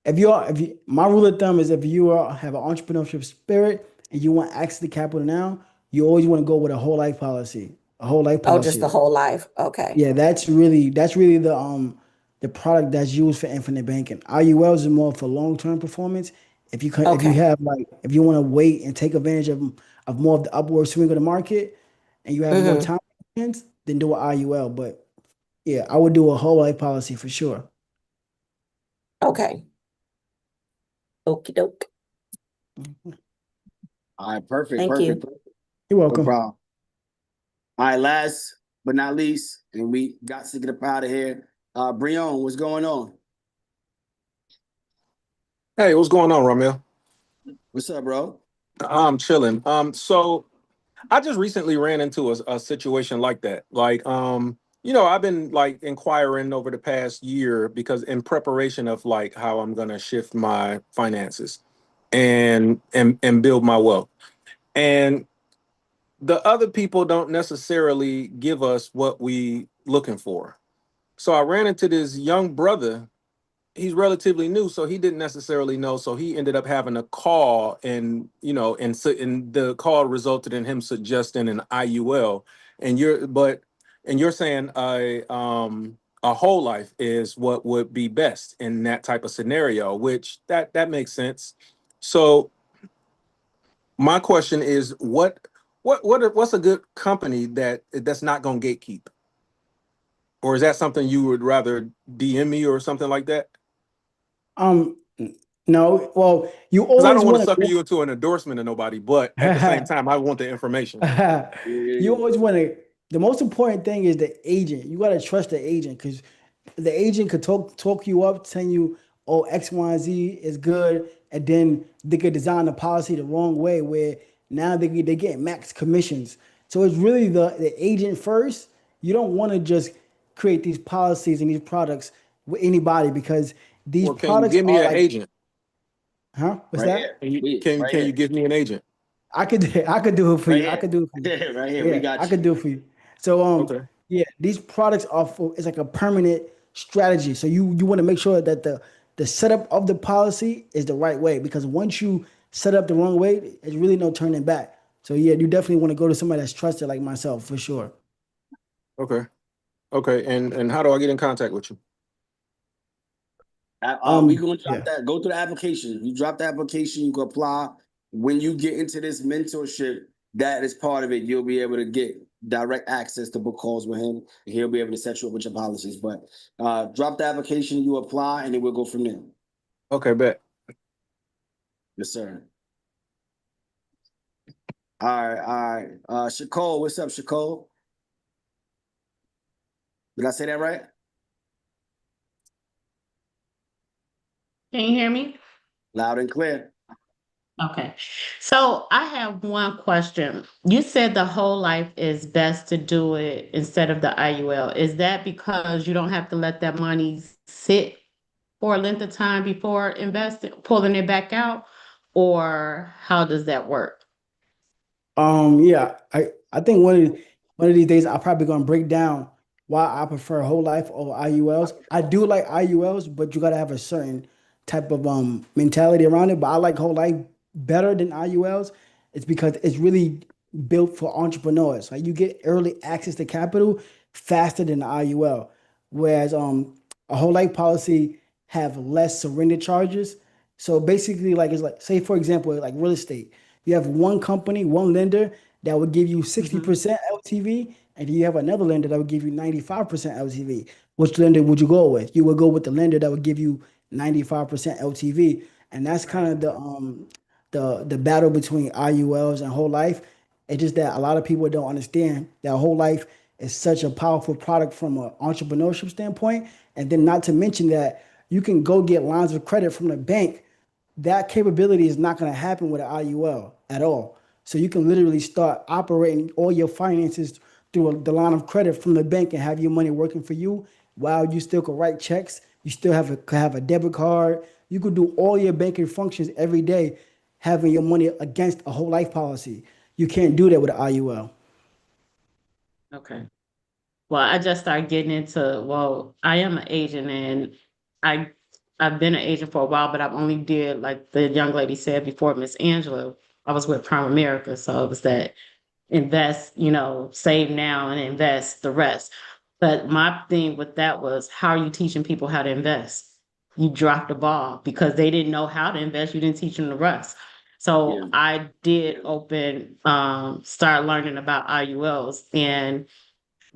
if you my rule of thumb is if you have an entrepreneurship spirit and you want access to capital now, you always want to go with a whole life policy. A whole life Oh, just policy. the whole life. Okay. Yeah, that's really the product that's used for infinite banking. IULs is more for long term performance. If you Okay. have like if you want to wait and take advantage of more of the upward swing of the market and you have more Mm-hmm. time, on your hands, then do an IUL. But yeah, I would do a whole life policy for sure. Okay. Okie doke. All right, perfect, Thank perfect, you. perfect. You're No welcome. problem. All right, last but not least, and we got to get up out of here. Brion, what's going on? Hey, what's going on, Romeo? What's up, bro? I'm chilling. So I just recently ran into a situation like that. Like, I've been like inquiring over the past year because in preparation of like how I'm gonna shift my finances and build my wealth. And the other people don't necessarily give us what we looking for. So I ran into this young brother. He's relatively new, so he didn't necessarily know. So he ended up having a call, and the call resulted in him suggesting an IUL. And you're saying a whole life is what would be best in that type of scenario, which that makes sense. So my question is, what's a good company that's not going to gatekeep, or is that something you would rather DM me or something like that? Um, no, well, you Because I always don't want to want sucker to. you into an endorsement of nobody, but at the same time, I want the information. You always want to. The most important thing is the agent. You got to trust the agent because the agent could talk you up, telling you, "Oh, X, Y, and Z is good," and then they could design the policy the wrong way, where now they get max commissions. So it's really the agent first. You don't want to just create these policies and these products with anybody because these Well, can you products give me are an like, agent? huh? What's Right that? here. Right Can you here. give me an agent? I could do it for Right you. I here. could do it for you. Right here. We Yeah, I got could you. do it for you. So Okay. yeah, these products are for it's like a permanent strategy. So you want to make sure that the setup of the policy is the right way because once you set up the wrong way, there's really no turning back. So yeah, you definitely want to go to somebody that's trusted like myself for sure. Okay. Okay. And how do I get in contact with you? We gonna drop Yeah. that. Go through the application. You drop the application. You can apply. When you get into this mentorship, that is part of it. You'll be able to get direct access to book calls with him. He'll be able to set you up with your policies. But drop the application. You apply, and then we'll go from there. Okay, bet. Yes, sir. All right. Shakol, what's up, Shakol? Did I say that right? Can you hear me? Loud and clear. Okay. So I have one question. You said the whole life is best to do it instead of the IUL. Is that because you don't have to let that money sit for a length of time before investing, pulling it back out? Or how does that work? Yeah, I think one of these days I'm probably gonna break down why I prefer whole life over IULs. I do like IULs, but you gotta have a certain type of mentality around it. But I like whole life better than IULs. It's because it's really built for entrepreneurs. Like you get early access to capital faster than the IUL. Whereas a whole life policy have less surrender charges. So basically, like it's like say for example, like real estate. You have one company, one lender that would give you 60% LTV, and you have another lender that would give you 95% LTV. Which lender would you go with? You would go with the lender that would give you 95% LTV. And that's kind of the battle between IULs and whole life. It's just that a lot of people don't understand that whole life is such a powerful product from an entrepreneurship standpoint. And then not to mention that you can go get lines of credit from the bank. That capability is not going to happen with an IUL at all. So you can literally start operating all your finances through the line of credit from the bank and have your money working for you while you still can write checks. You still could have a debit card. You could do all your banking functions every day, having your money against a whole life policy. You can't do that with an IUL. Okay. Well, I just started getting into, well, I am an agent and I I've been an agent for a while, but I've only did like the young lady said before, Miss Angela. I was with Prime America, so it was that invest, save now and invest the rest. But my thing with that was, how are you teaching people how to invest? You dropped the ball because they didn't know how to invest. You didn't teach them the rest. So I did start learning about IULs, and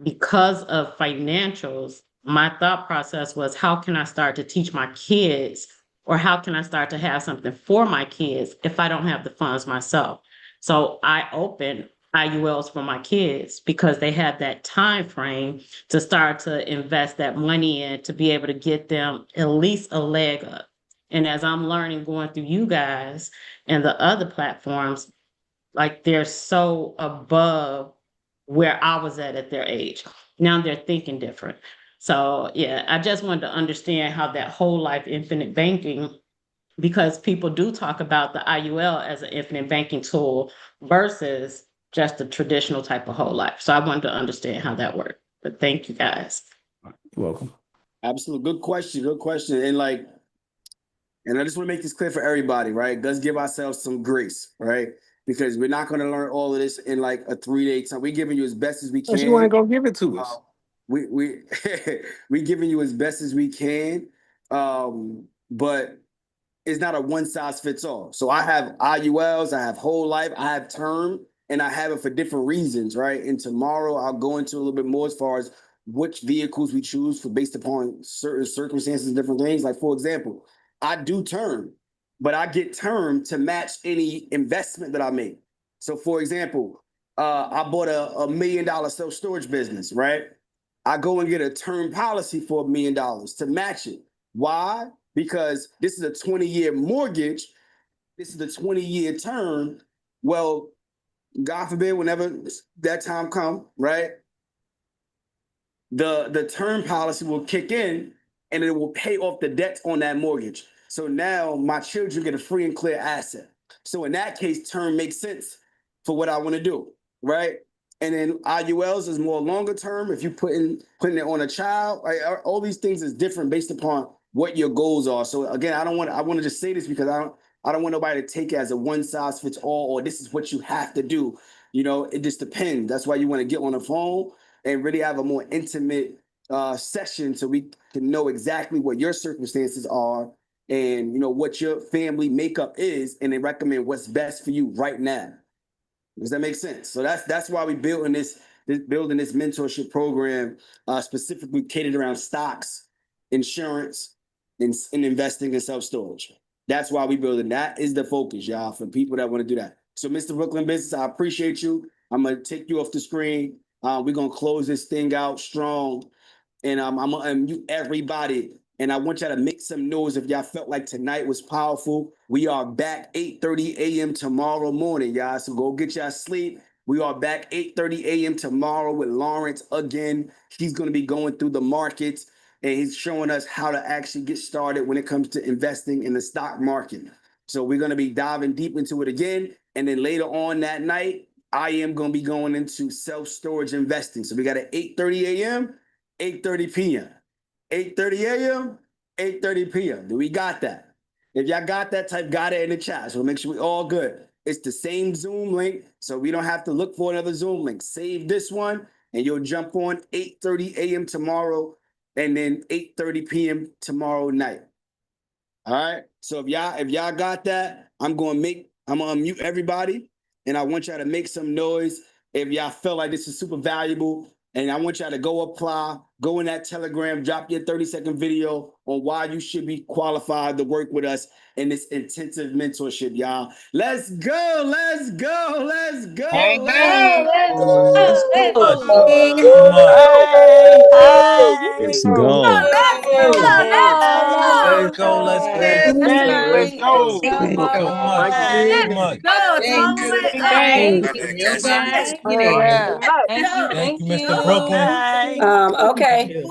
because of financials, my thought process was, how can I start to teach my kids, or how can I start to have something for my kids if I don't have the funds myself? So I opened IULs for my kids because they had that time frame to start to invest that money in to be able to get them at least a leg up. And as I'm learning going through you guys and the other platforms, like they're so above where I was at their age. Now they're thinking different. So yeah, I just wanted to understand how that whole life infinite banking, because people do talk about the IUL as an infinite banking tool versus just a traditional type of whole life. So I wanted to understand how that worked. But thank you guys. You're welcome. Absolutely. Good question. Good question. And I just want to make this clear for everybody, right? Let's give ourselves some grace, right? Because we're not going to learn all of this in like a 3-day time. We're giving you as best as we can. You ain't gonna give it to us. We we giving you as best as we can. But it's not a one size fits all. So I have IULs, I have whole life, I have term, and I have it for different reasons, right? And tomorrow I'll go into a little bit more as far as which vehicles we choose for based upon certain circumstances, different things. Like for example, I do term, but I get term to match any investment that I make. So for example, I bought a $1 million self-storage business, right? I go and get a term policy for $1 million to match it. Why? Because this is a 20-year mortgage. This is a 20-year term. Well, God forbid, whenever that time come, right? The term policy will kick in and it will pay off the debt on that mortgage. So now my children get a free and clear asset. So in that case, term makes sense for what I want to do, right? And then IULs is more longer term. If you putting it on a child, right? All these things is different based upon what your goals are. So again, I want to just say this because I don't want nobody to take it as a one size fits all, or this is what you have to do. It just depends. That's why you want to get on the phone and really have a more intimate session so we can know exactly what your circumstances are and what your family makeup is, and then recommend what's best for you right now. Does that make sense? So that's why we building this mentorship program specifically catered around stocks, insurance, in investing in self-storage. That's why we building. That is the focus, y'all, for people that want to do that. So, Mr. Brooklyn Business, I appreciate you. I'm gonna take you off the screen. We're gonna close this thing out strong. And I'm gonna unmute everybody. And I want y'all to make some noise if y'all felt like tonight was powerful. We are back 8:30 a.m. tomorrow morning, y'all. So go get y'all sleep. We are back 8:30 a.m. tomorrow with Lawrence again. He's gonna be going through the markets and he's showing us how to actually get started when it comes to investing in the stock market. So we're gonna be diving deep into it again. And then later on that night, I am gonna be going into self-storage investing. So we got at 8:30 a.m. 8:30 p.m. 8:30 a.m. 8:30 p.m. Do we got that? If y'all got that, type got it in the chat. So make sure we all good. It's the same Zoom link, so we don't have to look for another Zoom link. Save this one, and you'll jump on 8:30 a.m. tomorrow, and then 8:30 p.m. tomorrow night. All right. So if y'all got that, I'm gonna unmute everybody, and I want y'all to make some noise if y'all feel like this is super valuable. And I want y'all to go apply, go in that Telegram, drop your 30-second video on why you should be qualified to work with us in this intensive mentorship, y'all. Let's go, let's go, let's go. Hang Let's down. go. Hey, Let's go. hey, Let's go. Let's go. Let's go. Let's Let's go. go. Thank you. Thank you. Okay.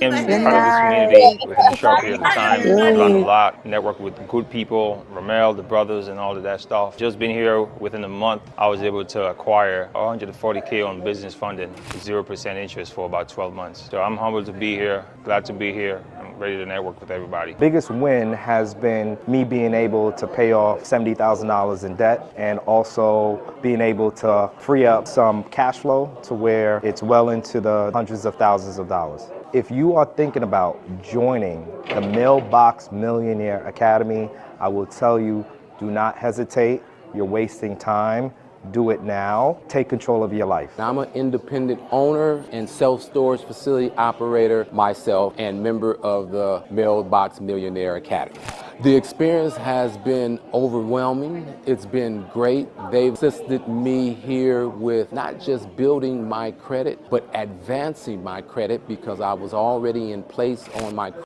I'm part of this community within a short period of time. I've learned a lot, networked with good people, Ramel, the brothers, and all of that stuff. Just been here within a month, I was able to acquire $140K on business funding, 0% interest for about 12 months. So I'm humbled to be here, glad to be here. I'm ready to network with everybody. Biggest win has been me being able to pay off $70,000 in debt and also being able to free up some cash flow to where it's well into the hundreds of thousands of dollars. If you are thinking about joining the Mailbox Millionaire Academy, I will tell you, do not hesitate. You're wasting time. Do it now. Take control of your life. I'm an independent owner and self-storage facility operator myself and member of the Mailbox Millionaire Academy. The experience has been overwhelming. It's been great. They've assisted me here with not just building my credit, but advancing my credit because I was already in place on my credit.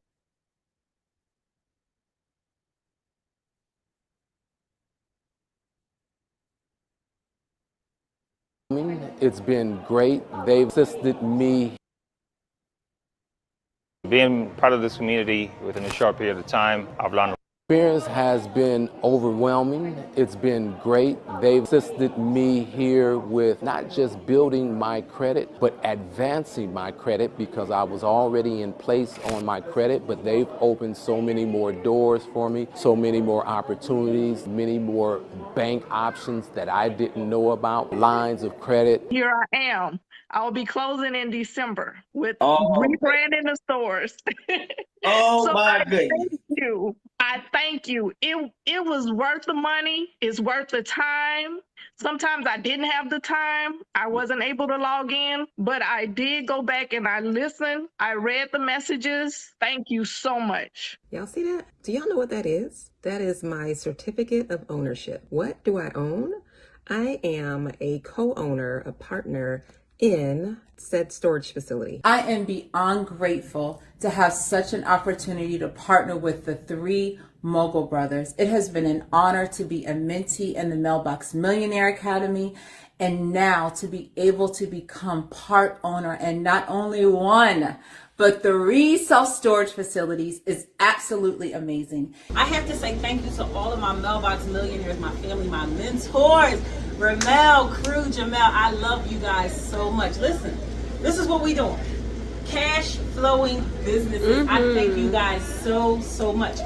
It's been great. They've assisted me. Being part of this community within a short period of time, I've learned. Experience has been overwhelming. It's been great. They've assisted me here with not just building my credit, but advancing my credit because I was already in place on my credit, but they've opened so many more doors for me, so many more opportunities, many more bank options that I didn't know about, lines of credit. Here I am. I'll be closing in December with rebranding the stores. Oh, so my goodness. I thank you. It was worth the money. It's worth the time. Sometimes I didn't have the time. I wasn't able to log in, but I did go back and I listened. I read the messages. Thank you so much. Y'all see that? Do y'all know what that is? That is my certificate of ownership. What do I own? I am a co-owner, a partner in said storage facility. I am beyond grateful to have such an opportunity to partner with the three Mogul brothers. It has been an honor to be a mentee in the Mailbox Millionaire Academy and now to be able to become part owner and not only one, but 3 self-storage facilities is absolutely amazing. I have to say thank you to all of my Mailbox Millionaires, my family, my mentors, Ramel, Crew, Jamel. I love you guys so much. Listen, this is what we doing. Cash flowing businesses. I thank you guys so much.